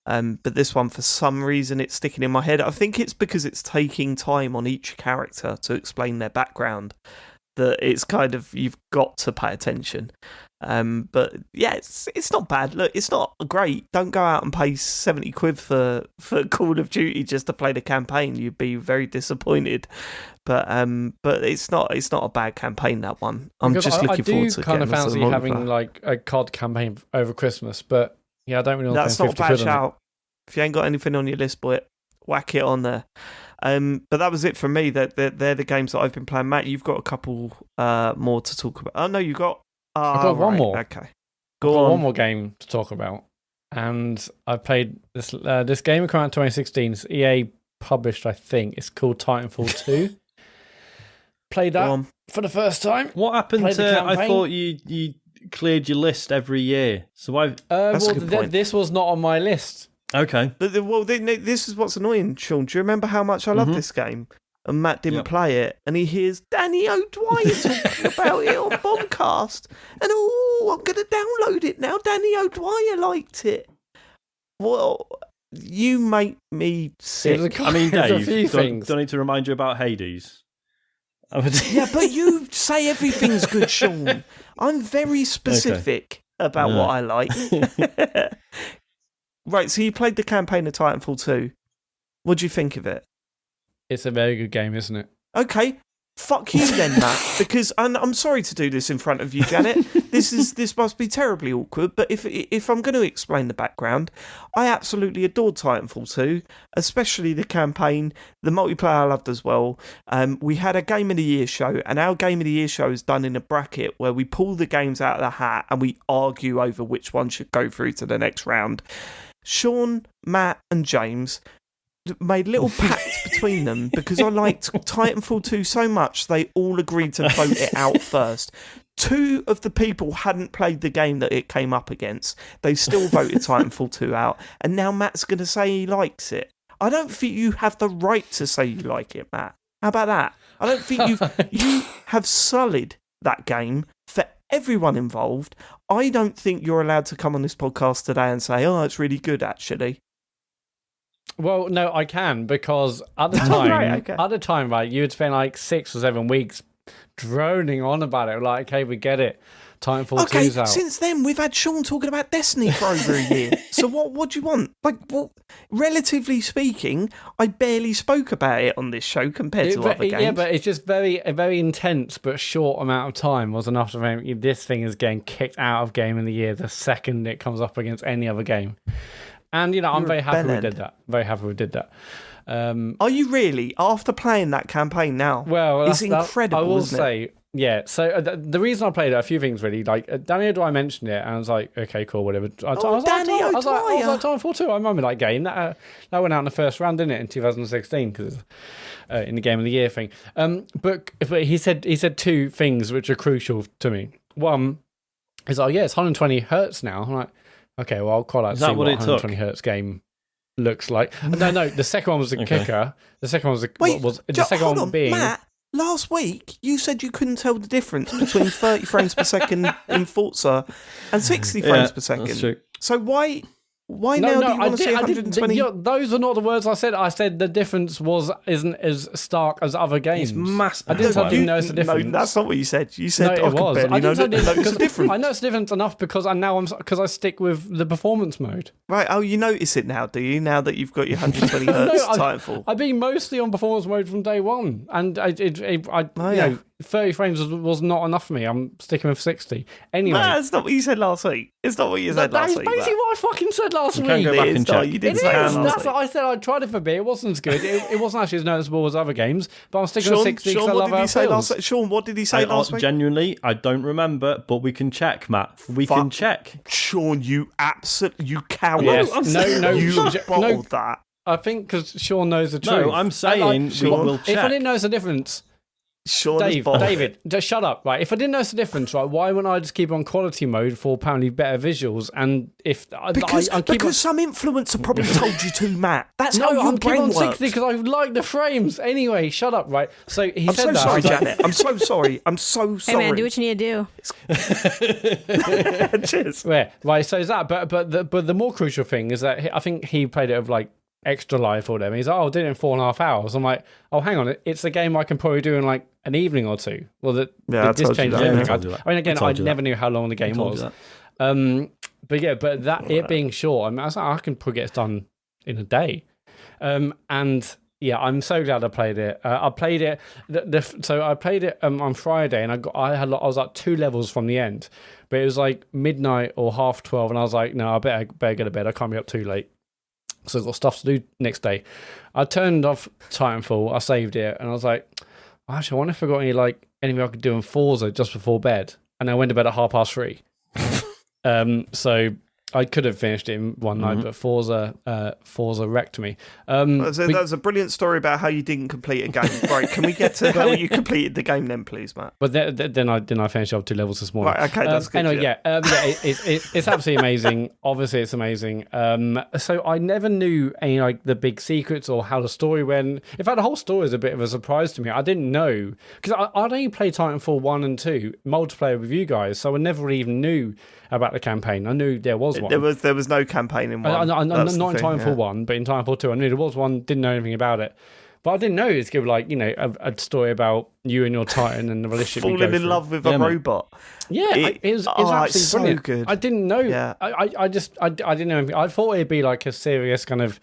But this one, for some reason, it's sticking in my head. I think it's because it's taking time on each character to explain their background that it's kind of, you've got to pay attention. But yeah, it's not bad. Look, it's not great. Don't go out and pay 70 quid for Call of Duty just to play the campaign. You'd be very disappointed. But it's not a bad campaign, that one. I'm because just looking forward to it. I do kind of fancy having like a COD campaign over Christmas, but yeah, I don't really want to spend 50 quid on it. That's not a bad shout. If you ain't got anything on your list, boy, whack it on there. But that was it for me. They're the games that I've been playing. Matt, you've got a couple more to talk about. Oh, no, you got... I've got one more. Okay. I've got one more game to talk about. And I played this game. It came out in 2016. It's EA published, I think. It's called Titanfall 2. Played that for the first time. What happened to... I thought you cleared your list every year. So that's a good point. This was not on my list. Okay. This is what's annoying, Sean. Do you remember how much I love this game? And Matt didn't play it, and he hears Danny O'Dwyer talking about it on Bombcast, and I'm going to download it now. Danny O'Dwyer liked it. Well, you make me sick. I mean, Dave, do I need to remind you about Hades? Yeah, but you say everything's good, Sean. I'm very specific about what I like. Right, so you played the campaign of Titanfall 2. What do you think of it? It's a very good game, isn't it? Okay, fuck you then, Matt. Because I'm sorry to do this in front of you, Janet. This must be terribly awkward. But if I'm going to explain the background, I absolutely adored Titanfall 2, especially the campaign. The multiplayer I loved as well. We had a Game of the Year show, and our Game of the Year show is done in a bracket where we pull the games out of the hat and we argue over which one should go through to the next round. Sean, Matt, and James made little pacts between them because I liked Titanfall 2 so much they all agreed to vote it out first. 2 of the people hadn't played the game that it came up against. They still voted Titanfall 2 out, and now Matt's going to say he likes it. I don't think you have the right to say you like it, Matt. How about that? I don't think you have sullied that game for everyone involved. I don't think you're allowed to come on this podcast today and say, "Oh, it's really good," actually. Well, no, I can, because at the time, Right, right, you would spend like 6 or 7 weeks droning on about it. Like, okay, we get it. Titanfall 2's out. Since then, we've had Sean talking about Destiny for over a year. So what do you want? Like, well, relatively speaking, I barely spoke about it on this show compared to other games. Yeah, but it's just a very intense but short amount of time was enough to make this thing is getting kicked out of Game of the Year the second it comes up against any other game. And, I'm very happy we did that. Very happy we did that. Are you really? After playing that campaign now? Well, it's incredible, I will isn't say, it? yeah. So the reason I played it, a few things really. Like, Danny O'Dwyer mentioned it, and I was like, okay, cool, whatever. I was like, Titanfall 2, I remember that game. That went out in the first round, didn't it, in 2016, because it's in the Game of the Year thing. But he said two things which are crucial to me. One is, it's 120 hertz now. I'm like, okay, well, I'll quite like to see what 120 hertz game looks like. No, the second one was the kicker. The second one was the second one being... Matt, last week you said you couldn't tell the difference between 30 frames per second in Forza and 60 frames per second. That's true. So why now do you want to see 120? Those are not the words I said. I said the difference isn't as stark as other games. It's massive. I didn't notice the difference. No, that's not what you said. You said it was. I didn't notice the difference. I noticed the difference enough because I stick with the performance mode. Right. Oh, you notice it now, do you? Now that you've got your 120 hertz Titanfall. I've been mostly on performance mode from day one, and 30 frames was not enough for me. I'm sticking with 60. Anyway, that's not what you said last week. It's not what you said last week. That's basically what I fucking said last week. Can go back and check. You didn't say that last week. That's what I said. I tried it for a bit. It wasn't as good. It wasn't actually as noticeable as other games, but I'm sticking with 60 because I love how it feels. Sean, what did he say last week? Genuinely, I don't remember, but we can check, Matt. We can check. Sean, you coward. Yes. No, you bottled that. I think because Sean knows the truth. No, I'm saying we'll check. If I didn't notice the difference... David, just shut up, right? If I didn't notice the difference, right, why wouldn't I just keep on quality mode for apparently better visuals? And if because some influencer probably told you to, Matt. That's how your I'm brain on works. 60 because I like the frames. Anyway, shut up, right? So he I'm said so that. sorry, Janet. I'm so sorry. I'm so sorry. Hey man, do what you need to do. Cheers. Yeah, right. So is that? But the more crucial thing is that I think he played it with like extra life or whatever. He's like, I did it in 4.5 hours. I'm like, oh, hang on, it's a game I can probably do in like an evening or two. Well, this changes everything. I mean, again, I never knew how long the game was. But it being short, I mean, I was like, I can probably get it done in a day. And yeah, I'm so glad I played it. I played it. So I played it on Friday, and I was like 2 levels from the end, but it was like midnight or 12:30, and I was like, no, I better go to bed. I can't be up too late. So I've got stuff to do next day. I turned off Titanfall, I saved it, and I was like, actually, I wonder if I got anything I could do in Forza just before bed. And I went to bed at 3:30. So I could have finished it in one night, but Forza wrecked me. That's a brilliant story about how you didn't complete a game. Right, can we get to how you completed the game then, please, Matt? But then I finished off 2 levels this morning. Right, okay, that's good. Anyway, it's absolutely amazing. Obviously, it's amazing. So I never knew any like the big secrets or how the story went. In fact, the whole story is a bit of a surprise to me. I didn't know because I'd only played Titanfall 1 and 2 multiplayer with you guys, so I never even knew about the campaign. I knew there was one. There was no campaign in 1. Not in Titanfall 1, but in Titanfall 2, I knew there was one. Didn't know anything about it, but I didn't know it's give like a story about you and your Titan and the relationship. Falling in love with a robot. Yeah, it was absolutely so brilliant. Good. I didn't know. Yeah. I didn't know anything. I thought it'd be like a serious kind of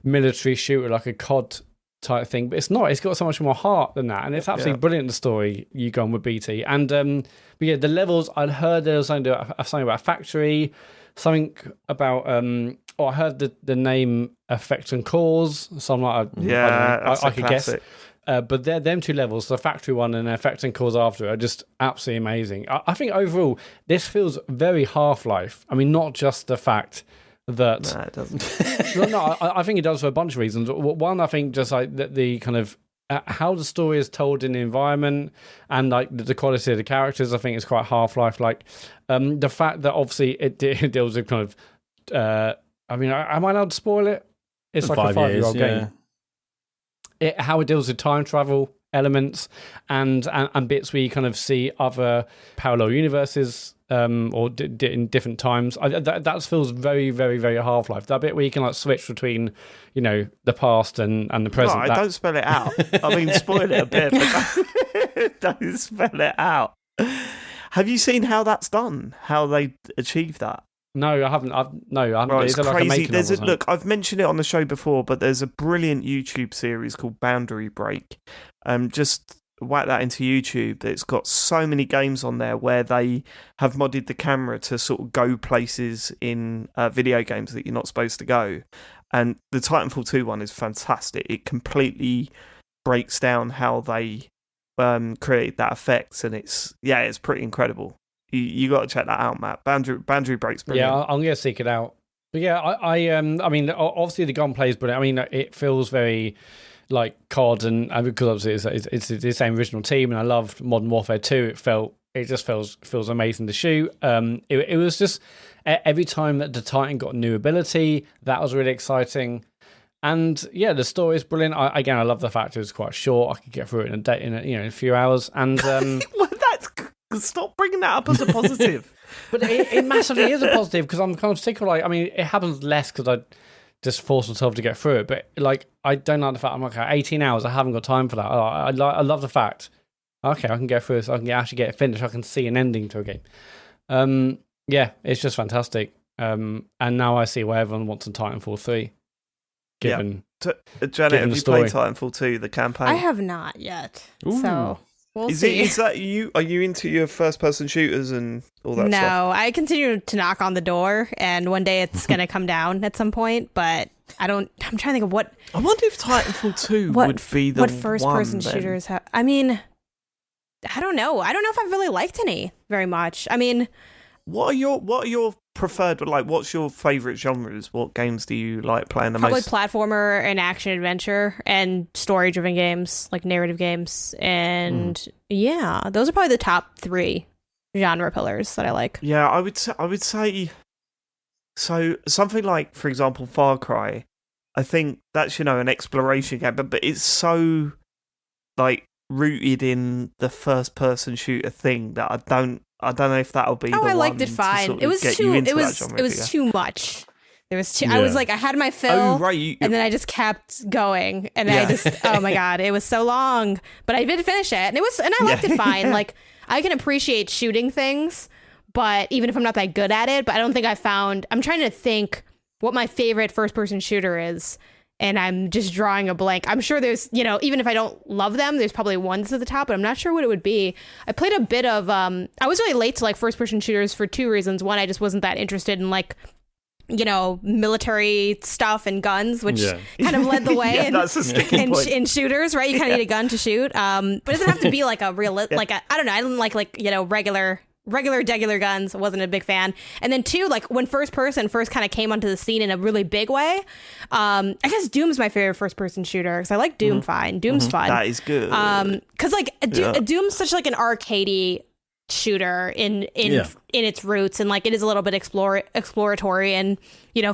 military shooter, like a COD type thing, but it's not. It's got so much more heart than that, and it's absolutely brilliant. The story you go on with BT, and but yeah, the levels. I'd heard there was something about a factory, something about I heard the name Effect and Cause. So I'm like, I could guess. But them 2 levels, the factory one and Effect and Cause after, are just absolutely amazing. I think overall this feels very Half-Life. I mean, not just the fact that no, it doesn't. I think it does for a bunch of reasons. One, I think just like the kind of how the story is told in the environment and like the quality of the characters, I think is quite Half-Life. Like the fact that obviously it deals with kind of. I mean, am I allowed to spoil it? it's like a 5-year-old game. How it deals with time travel elements and bits where you kind of see other parallel universes or in different times. That feels very, very, very Half-Life. That bit where you can like switch between, the past and the present. Don't spell it out. I mean, spoil it a bit, but don't spell it out. Have you seen how that's done? How they achieve that? No, I haven't. Right, it's crazy. Look, I've mentioned it on the show before, but there's a brilliant YouTube series called Boundary Break. Just whack that into YouTube. It's got so many games on there where they have modded the camera to sort of go places in video games that you're not supposed to go. And the Titanfall 2 one is fantastic. It completely breaks down how they create that effect, and it's pretty incredible. You got to check that out, Matt. Boundary Break's brilliant. Yeah, I'm gonna seek it out. But yeah, I mean, obviously the gunplay is brilliant. I mean, it feels very like COD, and because obviously it's the same original team, and I loved Modern Warfare 2. It just feels amazing to shoot. It was just every time that the Titan got a new ability, that was really exciting. And yeah, the story is brilliant. I love the fact it was quite short. I could get through it in a few hours. And well, stop bringing that up as a positive. But it massively is a positive, because I'm kind of sick of it happens less because I just force myself to get through it. But I don't like the fact I'm like 18 hours. I haven't got time for that. I love the fact. Okay, I can get through this. I can actually get it finished. I can see an ending to a game. Yeah, it's just fantastic. And now I see why everyone wants a Titanfall 3. Janet, have you played Titanfall 2, the campaign? I have not yet. Ooh. So we'll see. Is that you? Are you into your first-person shooters and all that stuff? No, I continue to knock on the door, and one day it's going to come down at some point, but I'm trying to think of what... I wonder if Titanfall 2 would be the what first-person one, shooters have... I mean, I don't know. I don't know if I've really liked any very much. I mean... What are your preferred, what's your favourite genres? What games do you like playing the most? Probably platformer and action-adventure and story-driven games, like narrative games. And yeah, those are probably the top 3 genre pillars that I like. Yeah, I would say so something like, for example, Far Cry. I think that's, an exploration game, but it's so rooted in the first-person shooter thing that I don't know if that'll be. I liked it fine. It was too much. There was too. Yeah. I was I had my fill. Oh, right. And then I just kept going, and then I just. Oh my god, it was so long, but I did finish it, and I liked it fine. I can appreciate shooting things, but even if I'm not that good at it, but I don't think I found. I'm trying to think what my favorite first-person shooter is. And I'm just drawing a blank. I'm sure there's, even if I don't love them, there's probably one that's at the top, but I'm not sure what it would be. I played a bit of, I was really late to first-person shooters for 2 reasons. One, I just wasn't that interested in military stuff and guns, which kind of led the way in shooters, right? You kind of need a gun to shoot. But it doesn't have to be a real, I don't know. I didn't regular guns. I wasn't a big fan. And then 2, when first person first kind of came onto the scene in a really big way, I guess Doom's my favorite first person shooter, because I like Doom fine. Doom's fun. That is good. Because Doom's such an arcadey shooter in its roots, and it is a little bit exploratory and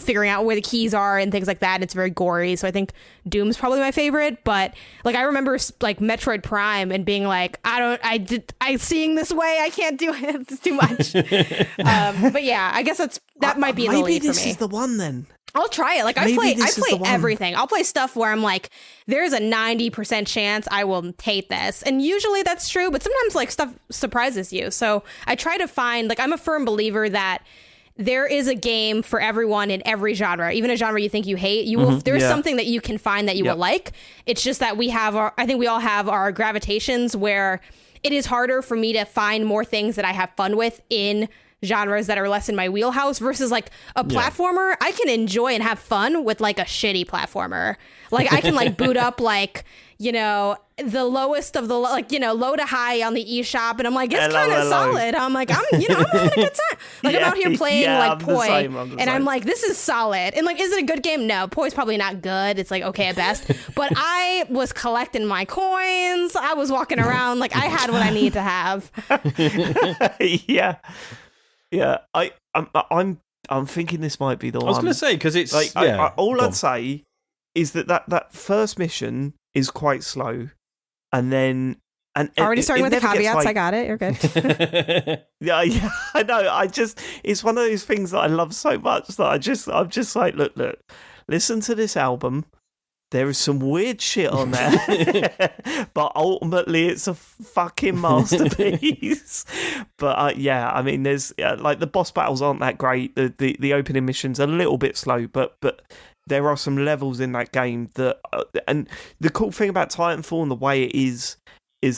figuring out where the keys are and things like that, and it's very gory, so I think Doom's probably my favorite. But I remember Metroid Prime and being I seeing this way, I can't do it, it's too much. But yeah, I guess that might be in the lead for me. Maybe this is the one then. I'll try it. I play everything. I'll play stuff where I'm there's a 90% chance I will hate this. And usually that's true, but sometimes stuff surprises you. So I try to find, I'm a firm believer that there is a game for everyone in every genre, even a genre you think you hate. There's something that you can find that you will like. It's just that I think we all have our gravitations where it is harder for me to find more things that I have fun with in genres that are less in my wheelhouse versus a platformer. I can enjoy and have fun with a shitty platformer. I can boot up the lowest of the low to high on the eShop, and I'm it's kind of solid. I'm I'm having a good time. I'm out here playing Poi, and I'm this is solid. And is it a good game? No, Poi's probably not good. It's okay at best. But I was collecting my coins. I was walking around I had what I needed to have. Yeah, I'm thinking this might be the one. I was going to say, because it's I'd say is that first mission is quite slow, and then already starting with the caveats. Like, I got it. You're good. yeah, I know. It's one of those things that I love so much that I'm just like, look, listen to this album. There is some weird shit on there, but ultimately it's a fucking masterpiece. But yeah, I mean, there's like the boss battles aren't that great. The opening mission's a little bit slow, but there are some levels in that game that, and the cool thing about Titanfall and the way it is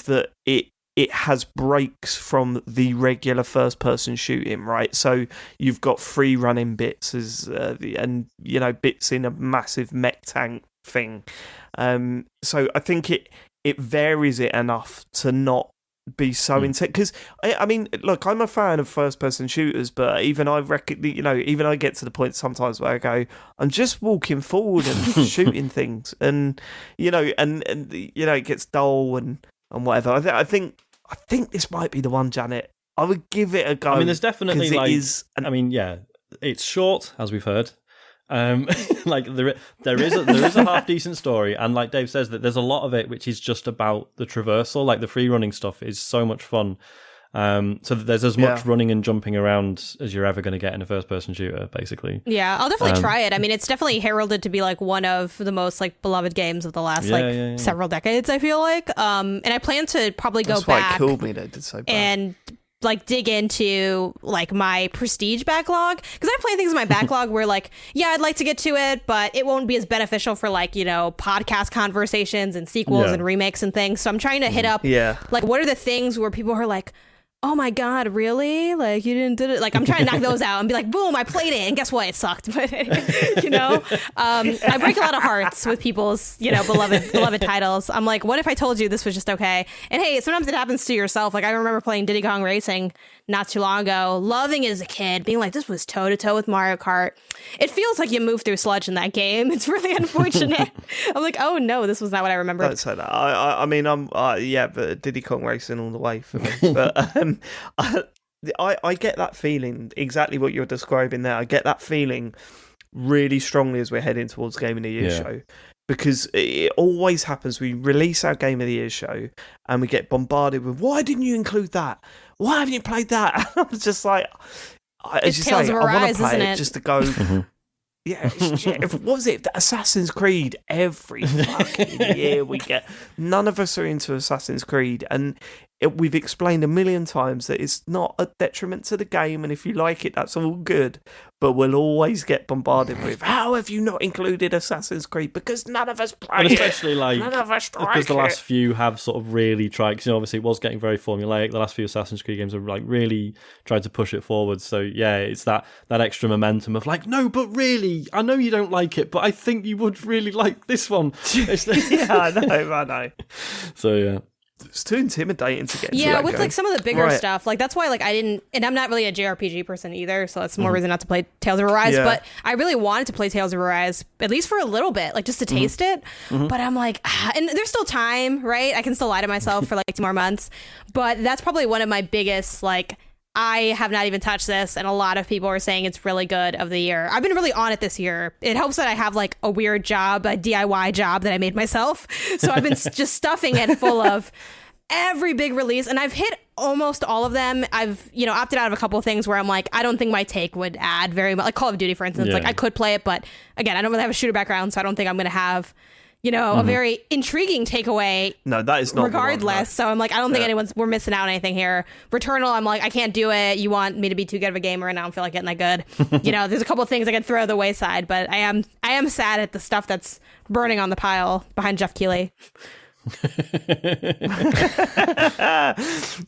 that it has breaks from the regular first-person shooting, right? So you've got free running bits and bits in a massive mech tank thing. So I think it varies it enough to not be so intense. Because I mean, look, I'm a fan of first-person shooters, but even I get to the point sometimes where I go, I'm just walking forward and shooting things, and it gets dull and whatever. I think this might be the one, Janet. I would give it a go. I mean, there's definitely it's short, as we've heard. Like there is a half decent story, and like Dave says, that there's a lot of it which is just about the traversal. Like the free running stuff is so much fun. So that there's as much running and jumping around as you're ever going to get in a first person shooter, basically. Yeah, I'll definitely try it. I mean, it's definitely heralded to be like one of the most like beloved games of the last several decades, I feel like. And I plan to probably go back. That's why it killed me that it did so bad. And like dig into like my prestige backlog, because I play things in my backlog where like, yeah, I'd like to get to it, but it won't be as beneficial for like, podcast conversations and sequels and remakes and things. So I'm trying to hit up like, what are the things where people are like, oh my God, really? Like, you didn't do it? Like, I'm trying to knock those out and be like, boom, I played it, and guess what? It sucked. But, I break a lot of hearts with people's, beloved titles. I'm like, what if I told you this was just okay? And hey, sometimes it happens to yourself. Like, I remember playing Diddy Kong Racing not too long ago, loving it as a kid, being like, this was toe-to-toe with Mario Kart. It feels like you move through sludge in that game. It's really unfortunate. I'm like, oh no, this was not what I remembered. Don't say that. I mean, but Diddy Kong Racing all the way for me. But I get that feeling, exactly what you're describing there. I get that feeling really strongly as we're heading towards Game of the Year show. Because it always happens. We release our Game of the Year show and we get bombarded with, why didn't you include that? Why haven't you played that? And I'm just like, it's Tales of Arise, I want to play it it? Just to go, what was it? Assassin's Creed. Every fucking year we get. None of us are into Assassin's Creed. And we've explained a million times that it's not a detriment to the game. And if you like it, that's all good. But we'll always get bombarded with, how have you not included Assassin's Creed? Because none of us play it. Especially like, none of us because the last few have sort of really tried, because obviously it was getting very formulaic. The last few Assassin's Creed games have like really tried to push it forward. So yeah, it's that extra momentum of like, no, but really, I know you don't like it, but I think you would really like this one. I know. So yeah. It's too intimidating to get into that with game. Like some of the bigger stuff, like that's why like I didn't, and I'm not really a JRPG person either, so that's more reason not to play Tales of Arise, but I really wanted to play Tales of Arise at least for a little bit, like just to taste it, but I'm like, and there's still time, right? I can still lie to myself for like 2 more months, but that's probably one of my biggest, like, I have not even touched this, and a lot of people are saying it's really good of the year. I've been really on it this year. It helps that I have like a weird job, a DIY job that I made myself. So I've been just stuffing it full of every big release, and I've hit almost all of them. I've, opted out of a couple of things where I'm like, I don't think my take would add very much. Like Call of Duty, for instance, like I could play it, but again, I don't really have a shooter background, so I don't think I'm going to have a very intriguing takeaway. No, that is not regardless. So I'm like, I don't think we're missing out on anything here. Returnal, I'm like, I can't do it. You want me to be too good of a gamer, and I don't feel like getting that good. There's a couple of things I could throw the wayside, but I am sad at the stuff that's burning on the pile behind Jeff Keighley.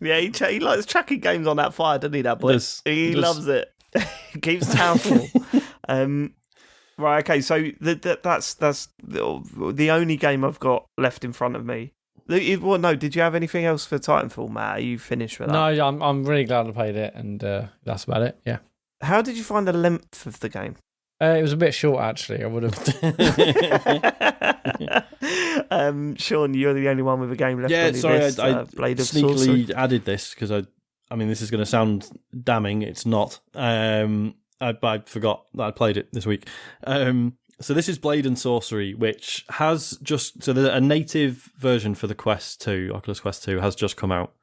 He likes chucking games on that fire, doesn't he? That boy, he loves it. Keeps town full. Right, okay, so that's the only game I've got left in front of me. Well, no, did you have anything else for Titanfall, Matt? Are you finished with that? No, I'm really glad I played it, and that's about it, yeah. How did you find the length of the game? It was a bit short, actually. I would have... Sean, you're the only one with a game left. Yeah, sorry, I Blade of sneakily Sorcery. added this because I mean, this is going to sound damning. It's not. I forgot that I played it this week. So this is Blade and Sorcery, which has just a native version for the Quest 2, Oculus Quest 2, has just come out.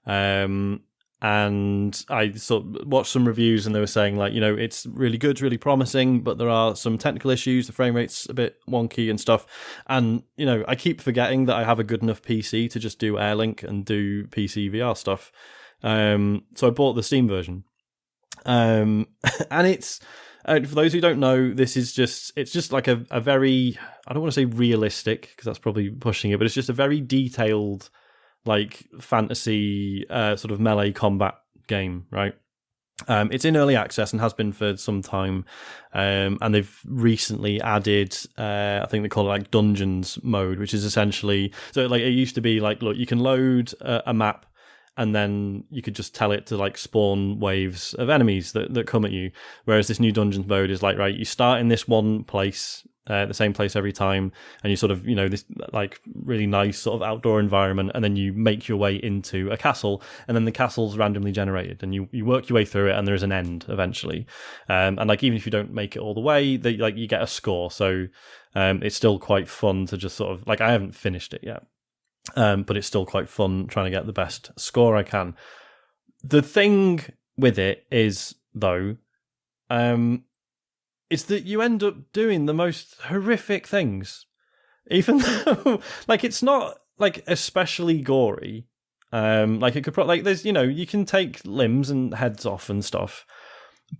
And I sort of watched some reviews, and they were saying like, it's really good, really promising, but there are some technical issues. The frame rate's a bit wonky and stuff. And I keep forgetting that I have a good enough PC to just do Airlink and do PC VR stuff. So I bought the Steam version, and it's. For those who don't know, it's just like a very, I don't want to say realistic, because that's probably pushing it, but it's just a very detailed, like, fantasy sort of melee combat game, right? It's in early access and has been for some time, and they've recently added, I think they call it like Dungeons mode, which is essentially, so like it used to be like, look, you can load a map, and then you could just tell it to like spawn waves of enemies that come at you. Whereas this new Dungeons mode is like, right, you start in this one place, the same place every time, and you sort of, this like really nice sort of outdoor environment, and then you make your way into a castle, and then the castle's randomly generated, and you work your way through it, and there is an end eventually. And like, even if you don't make it all the way, you get a score. So it's still quite fun to just sort of, like, I haven't finished it yet. But it's still quite fun trying to get the best score I can. The thing with it is, though, is that you end up doing the most horrific things, even though, like, it's not like especially gory. Like, it could probably, like, there's, you can take limbs and heads off and stuff,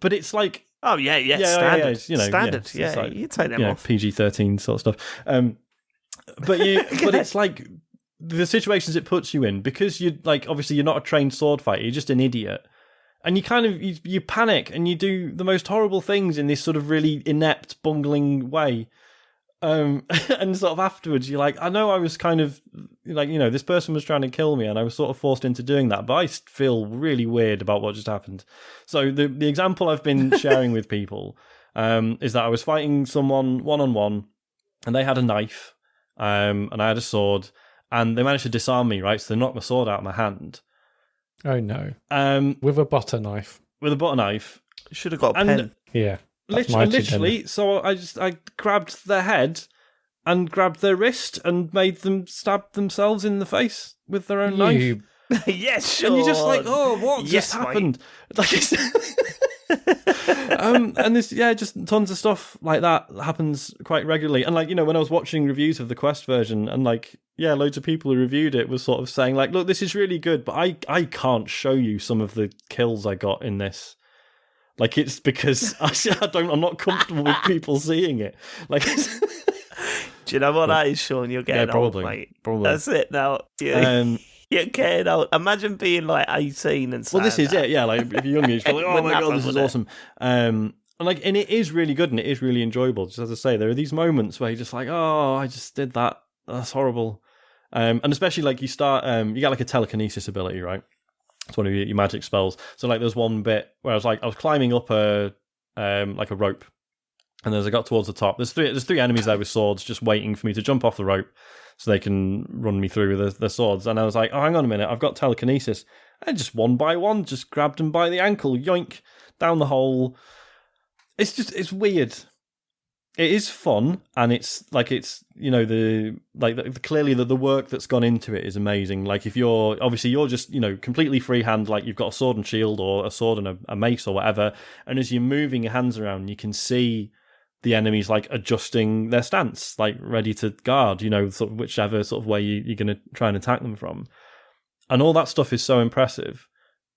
but it's like, oh yeah, standard, standard, it's like, you take them off, PG-13 sort of stuff. But it's like, the situations it puts you in, because you're like, obviously you're not a trained sword fighter, you're just an idiot, and you kind of you panic and you do the most horrible things in this sort of really inept, bungling way, and sort of afterwards you're like, I know I was kind of like, this person was trying to kill me and I was sort of forced into doing that, but I feel really weird about what just happened. So the example I've been sharing with people is that I was fighting someone one-on-one, and they had a knife, and I had a sword, and they managed to disarm me, right? So they knocked my sword out of my hand. Oh, no. With a butter knife. With a butter knife. Should have got a pen. Yeah. Literally, so I grabbed their head and grabbed their wrist and made them stab themselves in the face with their own knife. Yes, sure. And you're just like, oh, what just happened? Like, and this, just tons of stuff like that happens quite regularly. And like, when I was watching reviews of the Quest version, and like, loads of people who reviewed it was sort of saying like, look, this is really good, but I can't show you some of the kills I got in this. Like, it's because I'm not comfortable with people seeing it. Like, do you know what that is, Sean? You're getting probably, old, mate. Probably. That's it now. You're getting old. Imagine being like 18 and saying, well, this is it. Yeah, like if you're younger, you're like, oh my god, this is awesome. And it is really good, and it is really enjoyable. Just as I say, there are these moments where you're just like, oh, I just did that. That's horrible. And especially like you start, you get like a telekinesis ability, right? It's one of your magic spells. So like there's one bit where I was climbing up a rope, and as I got towards the top, there's three enemies there with swords just waiting for me to jump off the rope so they can run me through with their swords. And I was like, oh, hang on a minute, I've got telekinesis. And just one by one, just grabbed them by the ankle, yoink, down the hole. It's weird. It is fun, and it's clearly the work that's gone into it is amazing. Like, if you're just completely freehand, like you've got a sword and shield or a sword and a mace or whatever, and as you're moving your hands around, you can see the enemies like adjusting their stance, like ready to guard, sort of whichever sort of way you're going to try and attack them from, and all that stuff is so impressive.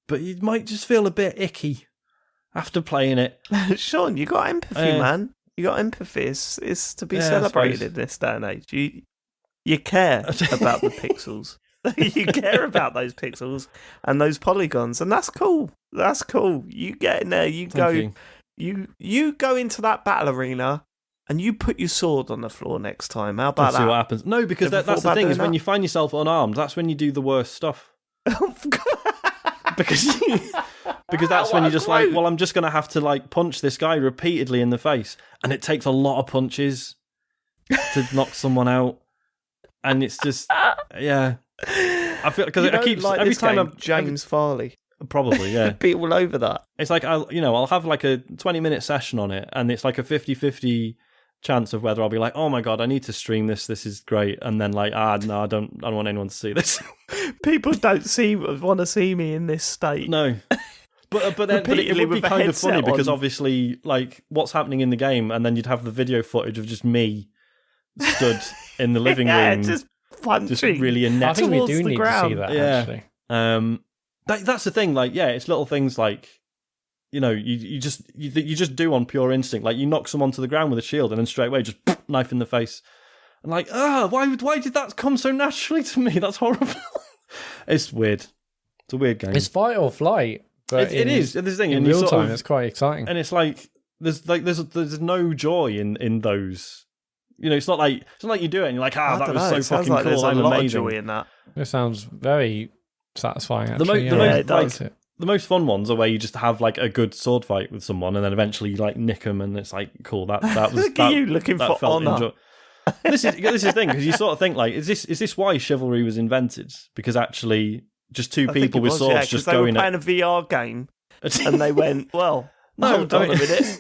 But you might just feel a bit icky after playing it. Sean, you got empathy, man. You got empathy. It's to be celebrated in this day and age. You care about the pixels. You care about those pixels and those polygons, and that's cool. That's cool. You get in there. You go into that battle arena, and you put your sword on the floor next time. How about that? See what happens. No, because that's the thing is when you find yourself unarmed, that's when you do the worst stuff. Because that's when you're just like, well, I'm just going to have to like punch this guy repeatedly in the face, and it takes a lot of punches to knock someone out, and it's just I feel because I keep like every time I'm James Farley. Probably, yeah. Be all over that. It's like I'll have like a 20-minute session on it, and it's like a 50-50 chance of whether I'll be like, oh my god, I need to stream this. This is great, and then like, no, I don't want anyone to see this. People don't want to see me in this state. No. But it would be kind of funny because obviously, like, what's happening in the game, and then you'd have the video footage of just me stood in the living room, just punching, just really inept. I think we do need ground. to see that. Actually, that's the thing. Like, it's little things like, you just do on pure instinct. Like, you knock someone to the ground with a shield, and then straight away just knife in the face, and like, why did that come so naturally to me? That's horrible. It's weird. It's a weird game. It's fight or flight. But it is. This thing in real time, it's quite exciting, and it's like there's no joy in those. It's not like you do it and you're like, that was so fucking cool. I'm amazing. Joy in that. It sounds very satisfying. Actually, the most fun ones are where you just have like a good sword fight with someone, and then eventually you like nick them, and it's like cool. That was Look at you looking for honor. This is the thing, because you sort of think like, is this why chivalry was invented? Because actually, just two people with swords just going at... They were playing a VR game, and they went, well, hold on a minute.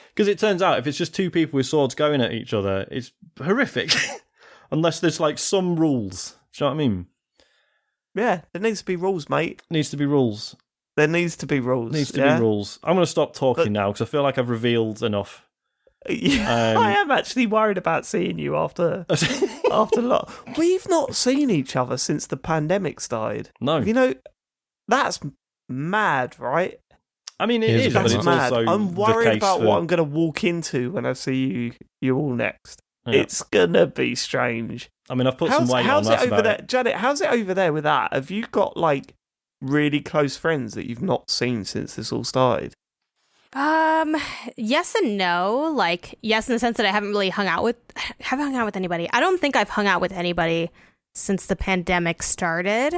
Because it turns out, if it's just two people with swords going at each other, it's horrific. Unless there's like some rules. Do you know what I mean? Yeah, there needs to be rules, mate. Needs to be rules. There needs to be rules. Needs to be rules. I'm going to stop talking now, because I feel like I've revealed enough. Yeah, I am actually worried about seeing you after We've not seen each other since the pandemic started. No. That's mad, right? I mean, it is, but it's mad. also I'm worried about what I'm going to walk into when I see you all next. Yeah. It's going to be strange. I mean, I've put some weight on. How's it over there? Janet, how's it over there with that? Have you got, like, really close friends that you've not seen since this all started? Yes and no. Like, yes, in the sense that I haven't hung out with anybody. I don't think I've hung out with anybody since the pandemic started.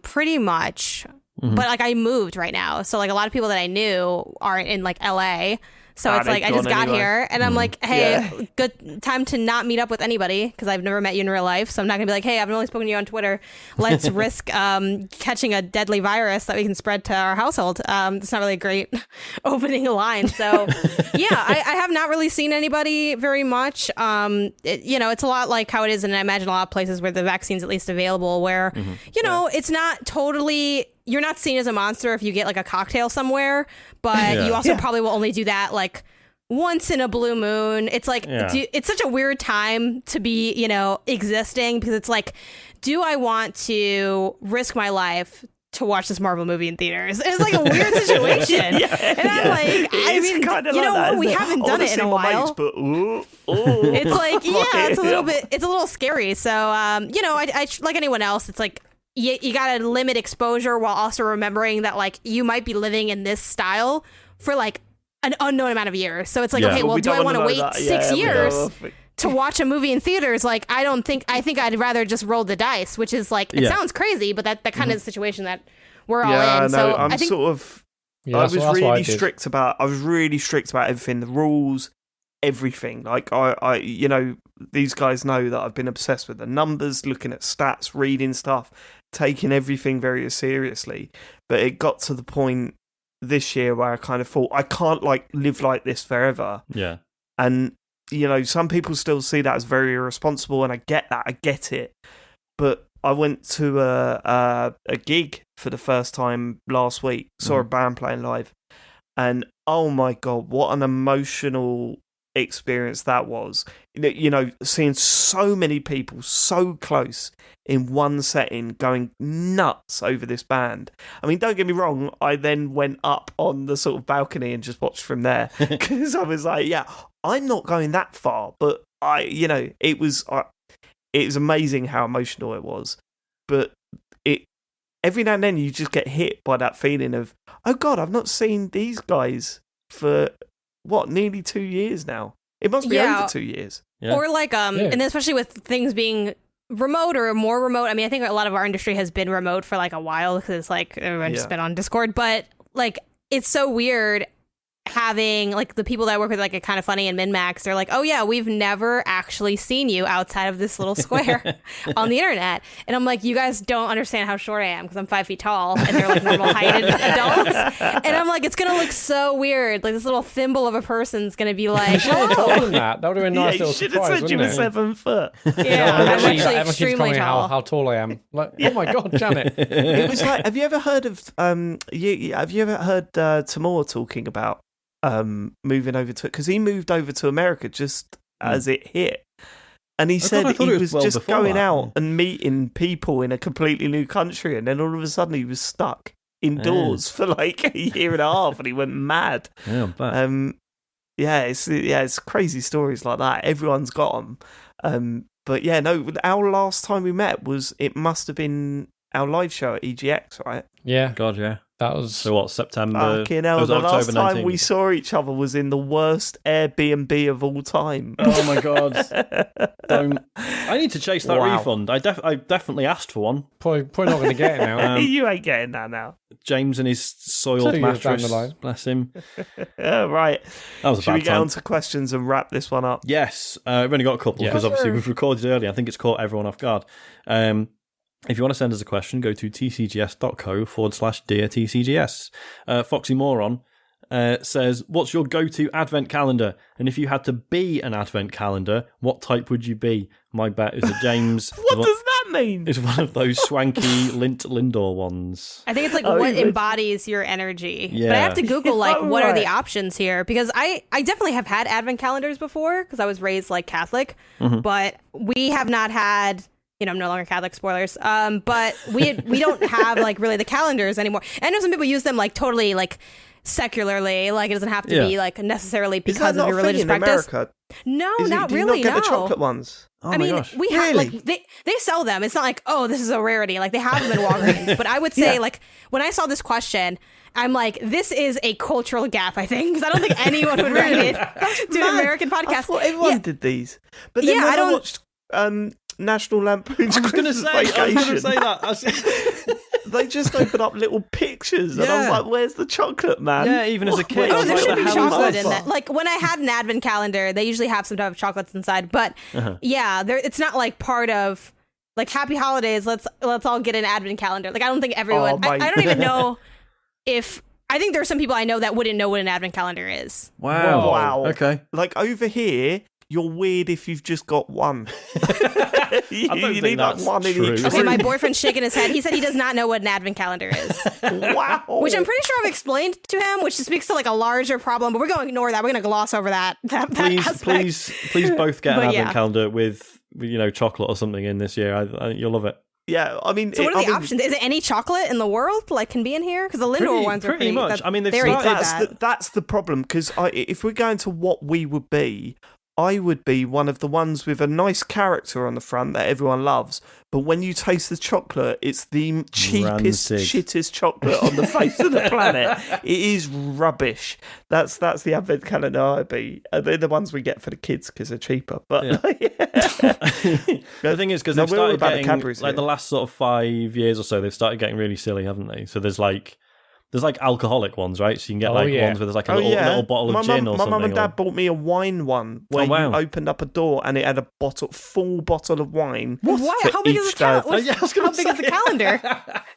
Pretty much. Mm-hmm. But like, I moved right now, so like a lot of people that I knew are in like LA. So it's like I just got here, and I'm like, hey, good time to not meet up with anybody because I've never met you in real life. So I'm not gonna be like, hey, I've only spoken to you on Twitter. Let's risk catching a deadly virus that we can spread to our household. It's not really a great opening line. So yeah, I have not really seen anybody very much. It's a lot like how it is, and I imagine a lot of places where the vaccine's at least available, where it's not totally. You're not seen as a monster if you get like a cocktail somewhere, but you also probably will only do that like once in a blue moon. It's like, it's such a weird time to be, existing, because it's like, do I want to risk my life to watch this Marvel movie in theaters? It's like a weird situation. And I'm like, I mean, that, we haven't done it in a while. Mates, but, it's like, it's a little scary. So, I like anyone else, it's like, you got to limit exposure while also remembering that, like, you might be living in this style for, like, an unknown amount of years. So it's like, okay, well, do I want to wait 6 years to watch a movie in theaters? Like, I think I'd rather just roll the dice, which is, like, it sounds crazy, but that kind of the situation that we're all in. So I think, sort of... I was really strict about everything, the rules, everything. Like, I these guys know that I've been obsessed with the numbers, looking at stats, reading stuff, taking everything very seriously. But it got to the point this year where I kind of thought, I can't like live like this forever. Yeah. And, some people still see that as very irresponsible, and I get that, I get it. But I went to a gig for the first time last week, saw a band playing live, and oh my God, what an emotional experience that was. Seeing so many people so close in one setting going nuts over this band. I mean, don't get me wrong, I then went up on the sort of balcony and just watched from there, because I was like, I'm not going that far, but it was amazing how emotional it was. But every now and then you just get hit by that feeling of, oh God, I've not seen these guys for nearly 2 years now. It must be over 2 years. Yeah. Or like, and especially with things being remote or more remote. I mean, I think a lot of our industry has been remote for like a while, because it's like everyone's just been on Discord. But like, it's so weird having like the people that I work with, like, a Kind of Funny and MinMax, they're like, oh yeah, we've never actually seen you outside of this little square on the internet. And I'm like, you guys don't understand how short I am because I'm 5 feet tall and they're like normal heighted adults. And I'm like, it's gonna look so weird. Like this little thimble of a person's gonna be like, hello. That would have been a nice little should surprise, have said you were wouldn't it? 7 foot. yeah, I'm actually Everyone keeps extremely calling me tall. how tall I am. Like, oh my god, Janet. It was like, have you ever heard of have you ever heard Timur talking about moving over to, because he moved over to America just as it hit, and he said thought he it was was well just before going that. out and meeting people in a completely new country, and then all of a sudden he was stuck indoors for like a year and a half, and he went mad. Yeah, but It's crazy stories like that. Everyone's got them. But yeah, no, our last time we met it must have been our live show at EGX, right? Yeah, God, yeah. that was. So what, September? Fucking It hell, was the October last time 19th. we saw each other was in the worst Airbnb of all time. Oh my god! I need to chase that Wow. refund. I definitely asked for one. Probably not going to get it now. You ain't getting that now. James and his soiled 2 years down mattress. the line. Bless him. Right. That was a Should we bad get time. on to questions and wrap this one up? Yes, we've only got a couple Yeah. because obviously we've recorded earlier. I think it's caught everyone off guard. If you want to send us a question, go to tcgs.co/Dear TCGS. Foxy Moron says, what's your go-to advent calendar? And if you had to be an advent calendar, what type would you be? My bet is that James What does that mean? is one of those swanky Lint Lindor ones. I think it's like Oh, what you would- embodies your energy. Yeah. But I have to Google like Oh, what are the right. options here, because I definitely have had advent calendars before because I was raised like Catholic, but we have not had. You know, I'm no longer Catholic, spoilers. But we don't have like really the calendars anymore. I know some people use them like totally like secularly, like it doesn't have to be like necessarily Is because that of not your a thing religious in practice. America? No, Do not you really. not get no. the chocolate ones? Oh I my mean, gosh. we have Really? like they sell them. It's not like, oh, this is a rarity. Like they have them in Walgreens. But I would say like when I saw this question, I'm like, this is a cultural gap, I think, because I don't think anyone would write it to an American podcast. I thought everyone Yeah. did these. But then Yeah, when I don't- watched National Lampoon's I was going to Christmas say Vacation, that. they just open up little pictures, and I was Yeah. like, "Where's the chocolate, man?" Yeah, even as a kid, I Oh, was there like, should the be hell is chocolate that? in that. Like when I had an advent calendar, they usually have some type of chocolates inside. But yeah, it's not like part of like Happy Holidays. Let's all get an advent calendar. Like I don't think everyone. Oh, I my- don't even know if. I think there's some people I know that wouldn't know what an advent calendar is. Wow. Wow. Okay. Like over here, you're weird if you've just got one. you don't think need like that's one in true. each Okay, my room. boyfriend's shaking his head. He said he does not know what an advent calendar is, Wow. which I'm pretty sure I've explained to him, which speaks to like a larger problem. But we're going to ignore that. We're going to gloss over that. Please both get an But advent yeah. calendar with chocolate or something in this year. I you'll love it. Yeah, I mean, So what are the I mean, options? Is it any chocolate in the world like can be in here? Because the Lindor ones are pretty much. I mean, they've they already started- did that. That's the problem, because if we're going to what we would be, I would be one of the ones with a nice character on the front that everyone loves, but when you taste the chocolate, it's the cheapest, Rancid. shittest chocolate on the face of the planet. It is rubbish. That's the advent calendar I'd be. They're the ones we get for the kids because they're cheaper. But Yeah. The thing is, because No, they've we're all started about the getting, Cadbury's like here. the last sort of 5 years or so, they've started getting really silly, haven't they? So there's like alcoholic ones, right? So you can get ones where there's like a little bottle of gin or something. My mum and dad or- bought me a wine one where wow. you opened up a door and it had a full bottle of wine. What? for How big is each this calendar? day. Yeah, I was gonna How big is the say. calendar?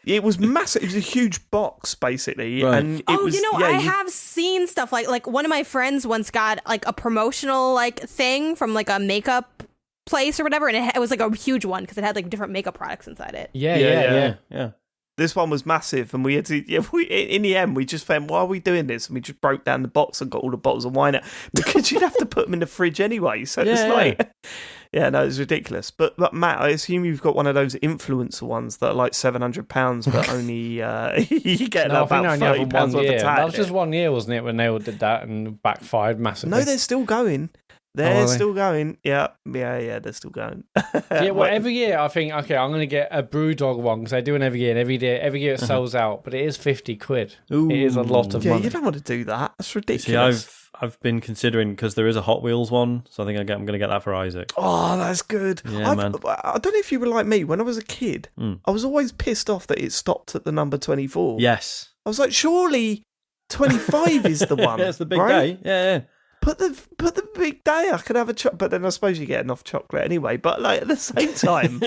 It was massive. It was a huge box, basically, Right. and it Oh, was. you know, yeah, I have seen stuff like one of my friends once got like a promotional like thing from like a makeup place or whatever, and it was like a huge one because it had like different makeup products inside it. Yeah. This one was massive, and we had to. Yeah, in the end, we just found, why are we doing this? And we just broke down the box and got all the bottles of wine out because you'd have to put them in the fridge anyway. So it's Yeah, like, yeah, no, it's ridiculous. But Matt, I assume you've got one of those influencer ones that are like £700, but only you get No, I think about I only have £30 one worth year. of That tag. was just 1 year, wasn't it, when they all did that and backfired massively? No, they're still going. are They're they? still going. Yeah, they're still going. Yeah, well, every year I think, okay, I'm going to get a Brewdog one because I do it every year, and every year it sells out, but it is 50 quid. Ooh. It is a lot of Yeah, money. you don't want to do that. That's See, ridiculous. I've been considering, because there is a Hot Wheels one, so I think I'm going to get that for Isaac. Oh, that's good. Yeah, man. I don't know if you were like me. When I was a kid, I was always pissed off that it stopped at the number 24. Yes. I was like, surely 25 is the one. Yeah, it's the big right? day. Yeah. Put the big day. I could have a chocolate, but then I suppose you get enough chocolate anyway. But like at the same time,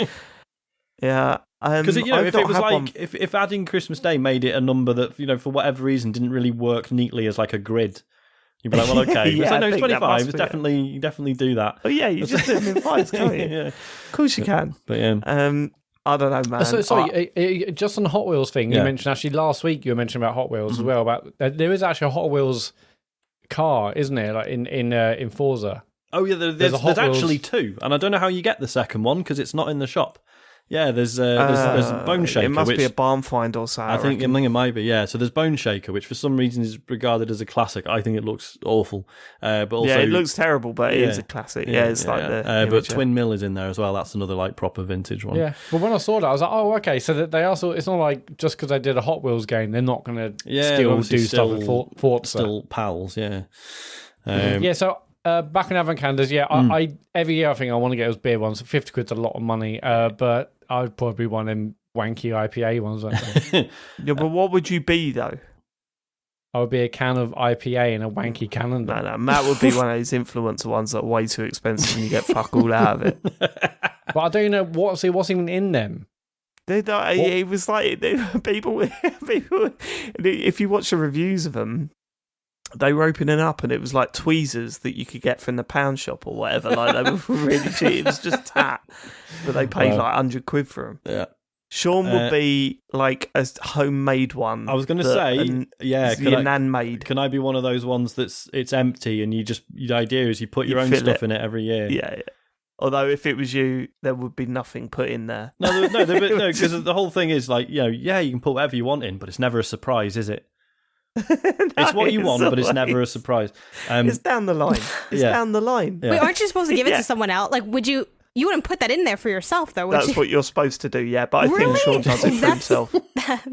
yeah. Because if it was like if adding Christmas Day made it a number that for whatever reason didn't really work neatly as like a grid, you'd be like, well, okay. Yeah, it's like, no, I it's think 25. It's you definitely do that. Oh yeah, you just do them in fives, can't you? Yeah. Of course you can. But yeah. I don't know, man. So sorry, just on the Hot Wheels thing, you mentioned actually last week you were mentioning about Hot Wheels as well. About there is actually a Hot Wheels car, isn't there? Like in Forza. Oh yeah, there's actually two, and I don't know how you get the second one because it's not in the shop. Yeah, there's Bone Shaker. It must be a barn find or something. I think it might be, yeah. So there's Bone Shaker, which for some reason is regarded as a classic. I think it looks awful. But also, it looks terrible, but it is a classic. Yeah, it's like the but Twin Mill is in there as well. That's another like proper vintage one. Yeah, but when I saw that, I was like, oh, okay. So that they also, it's not like just because they did a Hot Wheels game, they're not going to still do stuff with Forza. Still pals, yeah. So back in Advent calendars, I every year I think I want to get those beer ones. 50 quid's a lot of money, but I'd probably want them wanky IPA ones. Yeah, but what would you be though? I would be a can of IPA in a wanky calendar. No, Matt would be one of those influencer ones that are way too expensive and you get fuck all out of it. But I don't know what's even in them. It was like people. If you watch the reviews of them, they were opening up and it was like tweezers that you could get from the pound shop or whatever. Like they were really cheap. It was just tat, but they paid like 100 quid for them. Yeah. Sean would be like a homemade one. I was going to say, your nan made. Can I be one of those ones it's empty and the idea is you put your own stuff in it every year? Yeah. Although if it was you, there would be nothing put in there. No, because the whole thing is like, you can put whatever you want in, but it's never a surprise, is it? It's what you want, but it's never a surprise. It's down the line. It's down the line. Wait, aren't you supposed to give it to someone else? Like, would you? You wouldn't put that in there for yourself, though, would you? That's what you're supposed to do, yeah. But I think Sean does it for himself.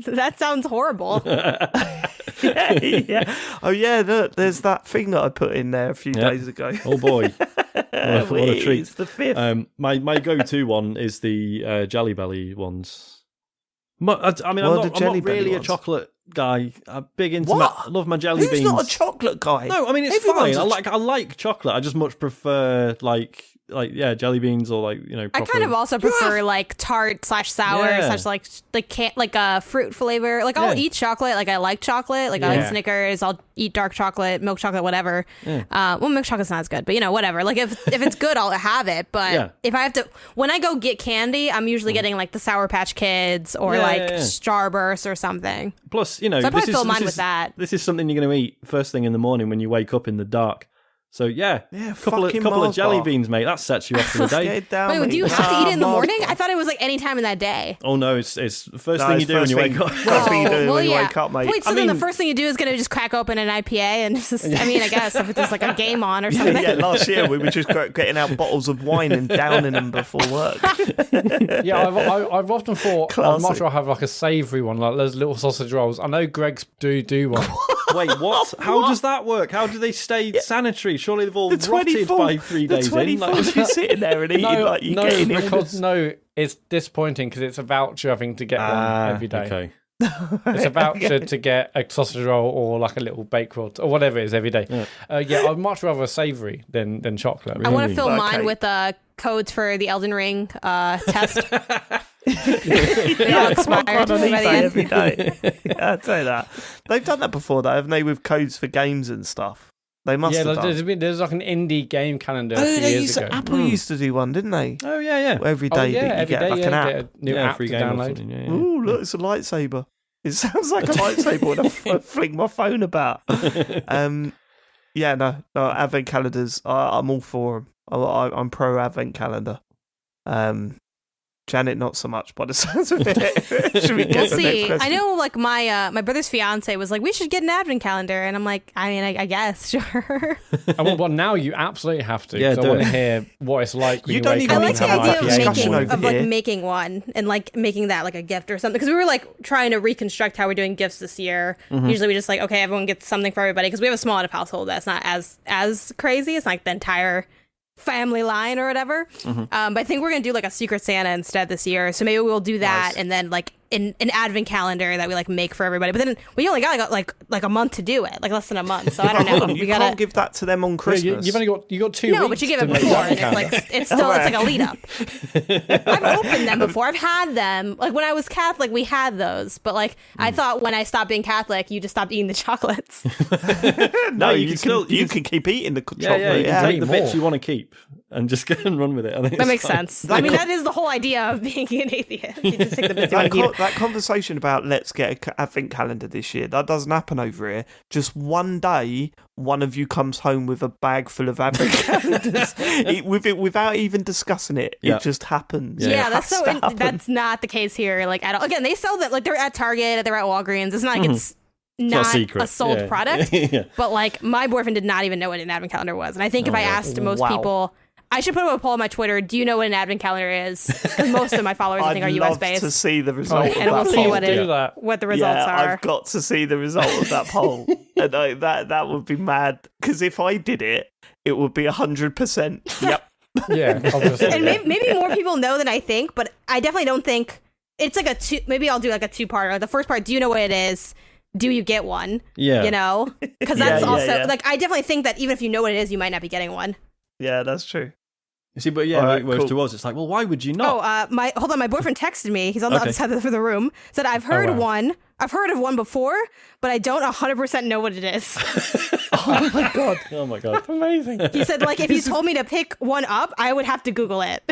That sounds horrible. Yeah. Oh, yeah, look, there's that thing that I put in there a few days ago. Oh, boy. What a treat. It's the fifth. My go-to one is the Jelly Belly ones. I'm not really a chocolate guy. I'm big into I love my jelly beans. Who's not a chocolate guy? No, I mean it's fine. I like chocolate. I just much prefer jelly beans or proper... I kind of also prefer like tart / sour / like a fruit flavor. Like I'll eat chocolate. Like I like chocolate. Like I like Snickers. I'll eat dark chocolate, milk chocolate, whatever. Well, milk chocolate's not as good, but whatever. Like if it's good, I'll have it. But if I have to, when I go get candy, I'm usually getting like the Sour Patch Kids or Starburst or something. Plus, so I probably fill mine with that. This is something you're going to eat first thing in the morning when you wake up in the dark. So couple of jelly beans, mate. That sets you off for the day. Wait, do you have to eat it in the morning? I thought it was like any time in that day. Oh no, it's the first thing you do when you wake up. First thing you do when you wake up, mate. Wait, then the first thing you do is going to just crack open an IPA and just, I guess if it's just like a game on or something. Yeah, last year we were just getting out bottles of wine and downing them before work. I've often thought I'd much rather have like a savoury one, like those little sausage rolls. I know Greg's do one. Wait, what? How does that work? How do they stay sanitary? Surely they've all rotted by 3 days in. Like, you're sitting there and eating it's disappointing because it's a voucher having to get one every day. Okay. It's a voucher to get a sausage roll or like a little baked roll or whatever it is every day. I'd much rather a savoury than chocolate. Really. I want to fill mine with codes for the Elden Ring test. Expired on eBay every day. I'd say that. They've done that before, though, haven't they, with codes for games and stuff? They must have done. There's like an indie game calendar a few years ago. Apple used to do one, didn't they? Oh, yeah. Every day that you get an app. Get a new app to download. Ooh, look, it's a lightsaber. It sounds like a lightsaber when I fling my phone about. No, Advent calendars, I'm all for them. I'm pro Advent calendar. Janet, not so much, by the sounds of it. Should we we'll see. I know, like my brother's fiance was like, we should get an Advent calendar, and I'm like, I guess, sure. Well, now you absolutely have to. Yeah, I want to hear what it's like. You don't even. I like the idea of making one and like making that like a gift or something, because we were like trying to reconstruct how we're doing gifts this year. Mm-hmm. Usually we just like, okay, everyone gets something for everybody, because we have a small enough household that's not as crazy. It's like the entire family line or whatever. Mm-hmm. But I think we're gonna do like a Secret Santa instead this year, so maybe we'll do that. Nice. And then like an advent calendar that we like make for everybody. But then we only got like a month to do it, like less than a month. So I don't know. You can't give that to them on Christmas. You've only got 2 weeks. No, but you give it before, and it's like a lead up. I've opened them before. I've had them. Like when I was Catholic, we had those. But like I thought when I stopped being Catholic, you just stopped eating the chocolates. No, you can keep eating the chocolate. You can take the bits you want to keep and just go and run with it. I think that makes sense. I mean, that is the whole idea of being an atheist. You just take the bits you want to keep. That conversation about let's get an advent calendar this year, that doesn't happen over here. Just one day, one of you comes home with a bag full of advent calendars without even discussing it. It just happens. Yeah, that's not the case here. Like at all. Again, they sell that, like they're at Target, they're at Walgreens. It's not like it's not a sold product. But like my boyfriend did not even know what an advent calendar was. And I think if I asked most people, I should put up a poll on my Twitter. Do you know what an advent calendar is? Because most of my followers I think are US based. I'd love to see the result. And we'll see what the results are. I've got to see the result of that poll. And that would be mad. Because if I did it, it would be 100%. Yep. Yeah, obviously. And maybe more people know than I think, but I definitely don't think it's like maybe I'll do like a 2-parter. The first part, do you know what it is? Do you get one? Yeah. You know? Because that's also like I definitely think that even if you know what it is, you might not be getting one. Yeah, that's true. You see, but whereas to us, it's like, well, why would you not? Hold on, my boyfriend texted me. He's on the other side of the room. Said, I've heard of one before, but I don't 100% know what it is. Oh my god, amazing. He said, like, if you told me to pick one up, I would have to Google it.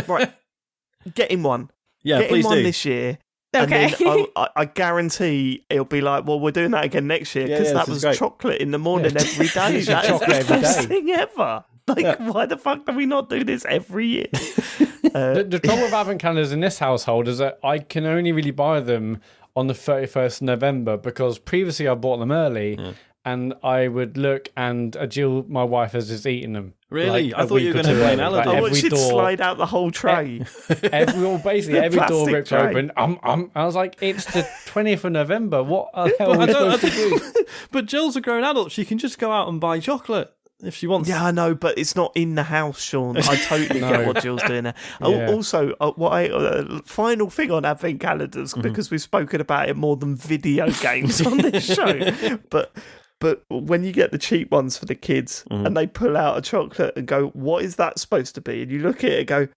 Right, get him one. Yeah, get please him one do. This year. Okay. And then I guarantee it'll be like, well, we're doing that again next year because that was chocolate in the morning every day. That is the best thing ever. Like, why the fuck do we not do this every year? The trouble with advent calendars in this household is that I can only really buy them on the 31st of November because previously I bought them early and I would look and Jill, my wife, has just eaten them. Really? Like I thought you were going to blame Elodie. I want you to slide out the whole tray. Basically, every door ripped open. I was like, it's the 20th of November. What the hell are we supposed to do? But Jill's a grown adult. She can just go out and buy chocolate if she wants. Yeah, I know, but it's not in the house, Sean. I totally get what Jill's doing there. Yeah. Also, final thing on advent calendars, because we've spoken about it more than video games on this show, But when you get the cheap ones for the kids and they pull out a chocolate and go, what is that supposed to be? And you look at it and go,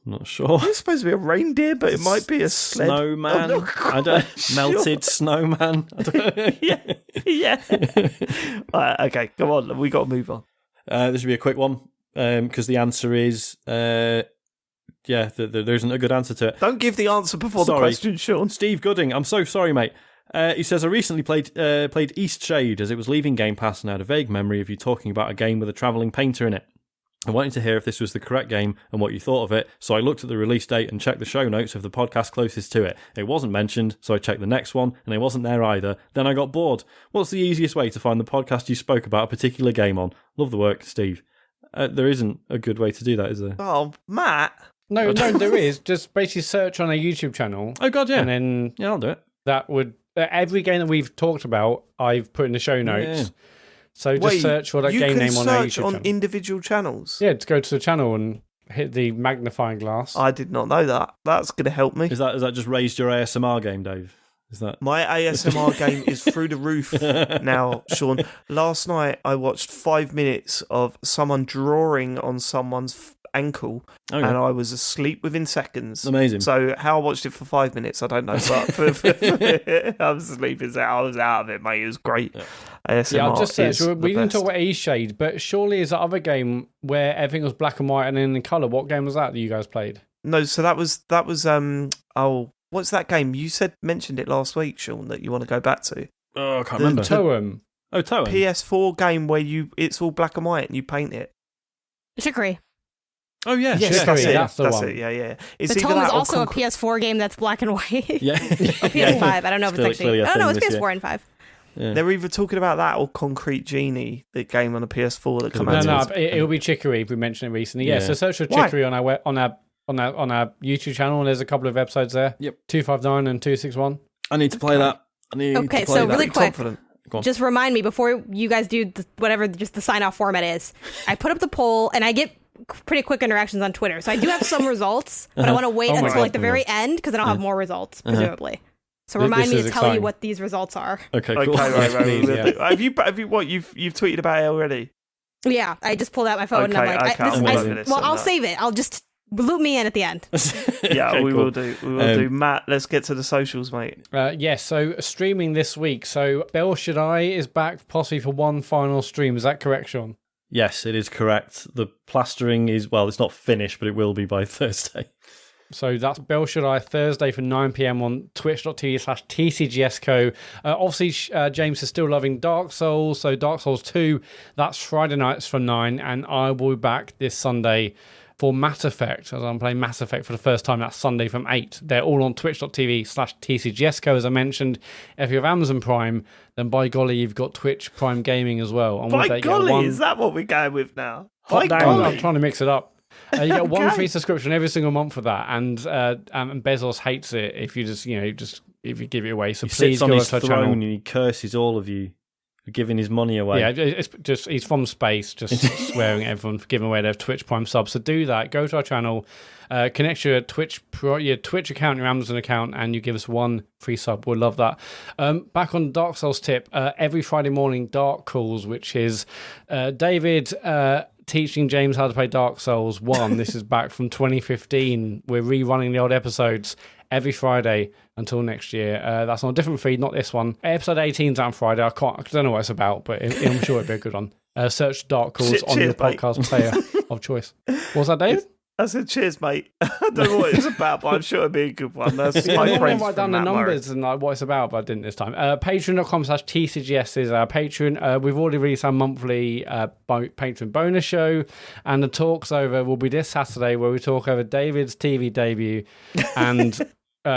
not sure. It's supposed to be a reindeer, but it might be a sled. Snowman. I don't. Melted snowman. Yeah. Right, okay, come on. We got to move on. This will be a quick one because the answer is there isn't a good answer to it. Don't give the answer before the question, Sean. Steve Gooding. I'm so sorry, mate. He says, I recently played East Shade as it was leaving Game Pass and I had a vague memory of you talking about a game with a travelling painter in it. I wanted to hear if this was the correct game and what you thought of it, so I looked at the release date and checked the show notes of the podcast closest to it. It wasn't mentioned, so I checked the next one, and it wasn't there either. Then I got bored. What's the easiest way to find the podcast you spoke about a particular game on? Love the work, Steve. There isn't a good way to do that, is there? Oh, Matt. No, there is. Just basically search on a YouTube channel. Oh, God, yeah. And then I'll do it. That would... Every game that we've talked about, I've put in the show notes. Yeah. So just search for that game name on our YouTube channel. You can search on individual channels? Yeah, just go to the channel and hit the magnifying glass. I did not know that. That's going to help me. Is that just raised your ASMR game, Dave? Is that my ASMR game is through the roof now, Sean. Last night I watched 5 minutes of someone drawing on someone's ankle, and I was asleep within seconds. Amazing. So how I watched it for 5 minutes, I don't know, but I was sleeping. I was out of it, mate. It was great. ASMR. Yeah, I'll just say we didn't talk about East Shade, but surely is that other game where everything was black and white and then in colour? What game was that you guys played? No, so that was what's that game? You mentioned it last week, Sean, that you want to go back to. Oh, I can't remember. Toem. Oh, Toem. PS4 game where it's all black and white and you paint it. Chicory. Oh, yeah. Yes, that's the one. It, yeah. The Toem is also a PS4 game that's black and white. Yeah. PS5. I don't know if it's actually... I don't know, it's PS4 and 5. Yeah. They're either talking about that or Concrete Genie, the game on the PS4 that come out. No, it'll be Chicory if we mentioned it recently. Yeah, so search for Chicory on our YouTube channel, and there's a couple of episodes there. Yep. 259 and 261. I need to play that. Okay, so really quick, just remind me before you guys do whatever just the sign-off format is. I put up the poll, and I get pretty quick interactions on Twitter. So I do have some results, but I want to wait until like the very end because then I'll have more results, presumably. So remind me to tell you what these results are. Okay, cool. Right. Have you what you've tweeted about it already? Yeah, I just pulled out my phone and I'm like, I'll save it. I'll just loop me in at the end. Yeah, we will do. We will do. Matt, let's get to the socials, mate. Yes, so streaming this week. So Bel Shaddai is back possibly for one final stream. Is that correct, Sean? Yes, it is correct. The plastering is, well, it's not finished, but it will be by Thursday. So that's Bel Shaddai Thursday for 9 p.m. on twitch.tv/TCGSco. Obviously, James is still loving Dark Souls. So Dark Souls 2, that's Friday nights from 9. And I will be back this Sunday for Mass Effect, as I'm playing Mass Effect for the first time. That's Sunday from 8. They're all on twitch.tv/TCGSco, as I mentioned. If you have Amazon Prime, then by golly, you've got Twitch Prime Gaming as well. And by golly, is that what we're going with now? By golly. I'm trying to mix it up. You get one free subscription every single month for that, and Bezos hates it if you just if you give it away. So please go to our channel. And he curses all of you for giving his money away. Yeah, it's just he's from space, just swearing at everyone for giving away their Twitch Prime subs. So do that. Go to our channel, connect your Twitch account, your Amazon account, and you give us one free sub. We'll love that. Back on Dark Souls tip, every Friday morning, Dark Calls, which is David teaching James how to play Dark Souls 1. This is back from 2015. We're rerunning the old episodes every Friday until next year. That's on a different feed, not this one. Episode 18's on Friday. I don't know what it's about, but I'm sure it'd be a good one. Search Dark Calls on your podcast player of choice. What was that, David? I said, cheers, mate. I don't know what it's about, but I'm sure it'll be a good one. That's my friends. I wrote down the numbers and like what it's about, but I didn't this time. Patreon.com/TCGS is our Patreon. We've already released our monthly Patreon bonus show, and the talks over will be this Saturday, where we talk over David's TV debut and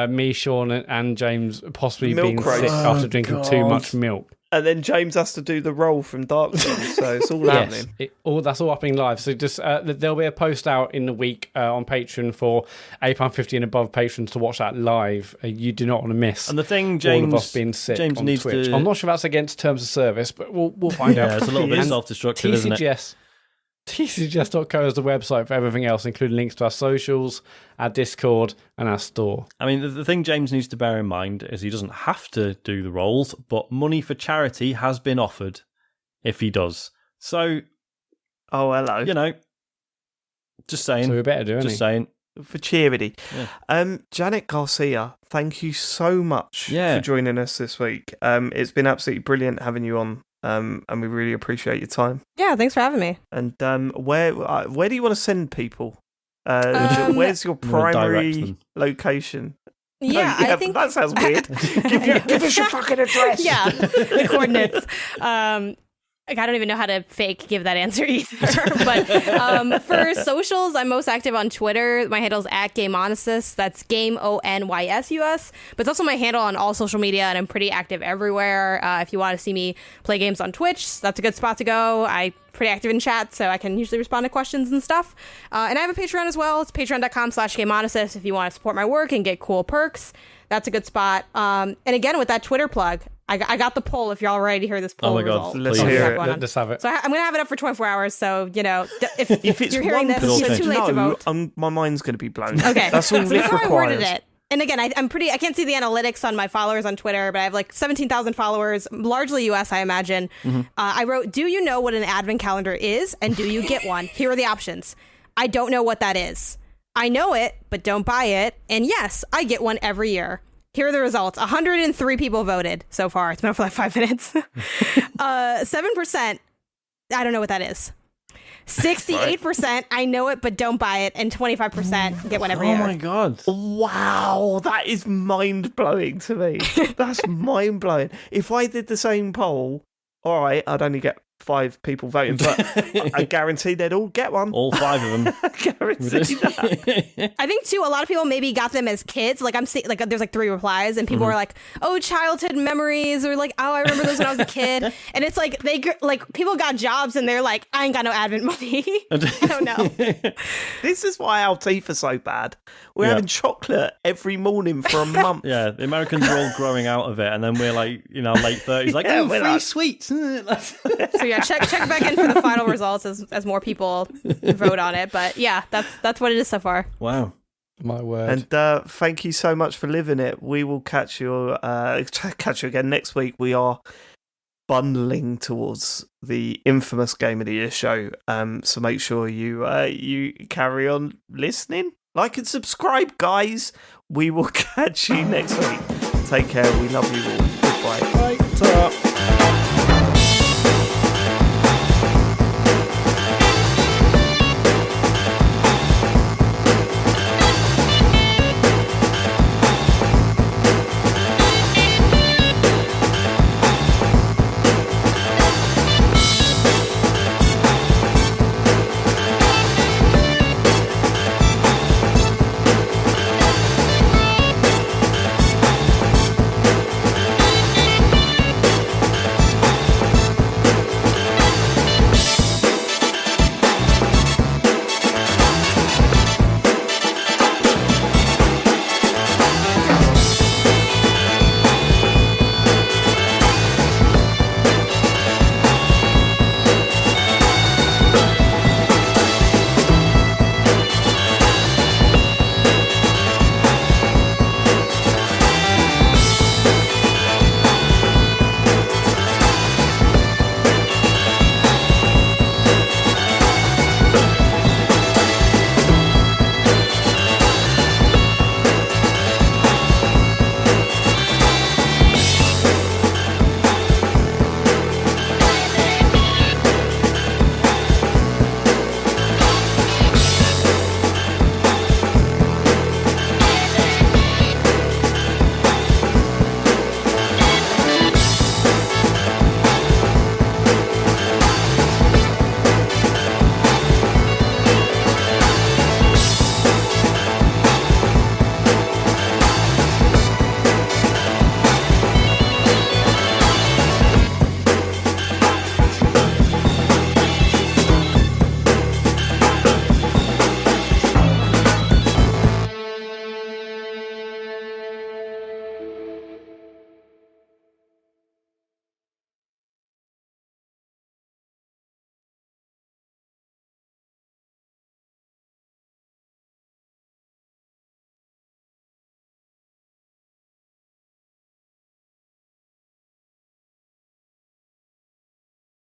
me, Sean, and James possibly being sick after drinking too much milk. And then James has to do the role from Dark Souls, so it's all happening. That's all happening live. So just there'll be a post out in the week on Patreon for £8.50 and above patrons to watch that live. You do not want to miss. And the thing, James, all of us being sick James on needs Twitch. to... I'm not sure if that's against terms of service, but we'll find out. Yeah, it's a little bit self-destructive, isn't it? TCGS.co is the website for everything else, including links to our socials, our Discord, and our store. I mean, the thing James needs to bear in mind is he doesn't have to do the roles, but money for charity has been offered if he does. So, oh, hello. You know, just saying. So we better do it. Just saying. For charity. Yeah. Janet Garcia, thank you so much for joining us this week. It's been absolutely brilliant having you on. And we really appreciate your time. Yeah, thanks for having me. And where do you want to send people? Where's your primary location? Yeah, I think that sounds weird. give us your fucking address. Yeah, the coordinates. I don't even know how to give that answer either. But for socials, I'm most active on Twitter. My handle is @GameOnysus. That's GameOnysus. But it's also my handle on all social media, and I'm pretty active everywhere. If you want to see me play games on Twitch, that's a good spot to go. I'm pretty active in chat, so I can usually respond to questions and stuff. And I have a Patreon as well. It's patreon.com/GameOnysus if you want to support my work and get cool perks. That's a good spot. And again, with that Twitter plug, I got the poll if y'all ready to hear this poll. Oh my result. God, let's hear it. Let's have it. So I'm going to have it up for 24 hours. So, you know, if it's you're hearing this, it's too late to vote. My mind's going to be blown. Okay. That's all so it before requires. I worded it, and again, I can't see the analytics on my followers on Twitter, but I have like 17,000 followers, largely US, I imagine. Mm-hmm. I wrote, do you know what an advent calendar is? And do you get one? Here are the options. I don't know what that is. I know it, but don't buy it. And yes, I get one every year. Here are the results. 103 people voted so far. It's been up for like 5 minutes. 7%, I don't know what that is. 68%, I know it, but don't buy it. And 25% get one every year. Oh my God. Wow, that is mind-blowing to me. That's mind-blowing. If I did the same poll, all right, I'd only get 5 people voting, but I guarantee they'd all get one. All 5 of them. I guarantee that. I think too, a lot of people maybe got them as kids. Like I'm seeing, like there's like 3 replies, and people were like, "Oh, childhood memories," or like, "Oh, I remember those when I was a kid." And it's like people got jobs, and they're like, "I ain't got no advent money." I don't know. This is why our teeth are so bad. We're having chocolate every morning for a month. Yeah, the Americans are all growing out of it, and then we're like, late 30s, like, free sweets. So yeah, check back in for the final results as more people vote on it. But yeah, that's what it is so far. Wow. My word. And thank you so much for living it. We will catch you again next week. We are bundling towards the infamous Game of the Year show. So make sure you carry on listening. Like and subscribe, guys. We will catch you next week. Take care. We love you all.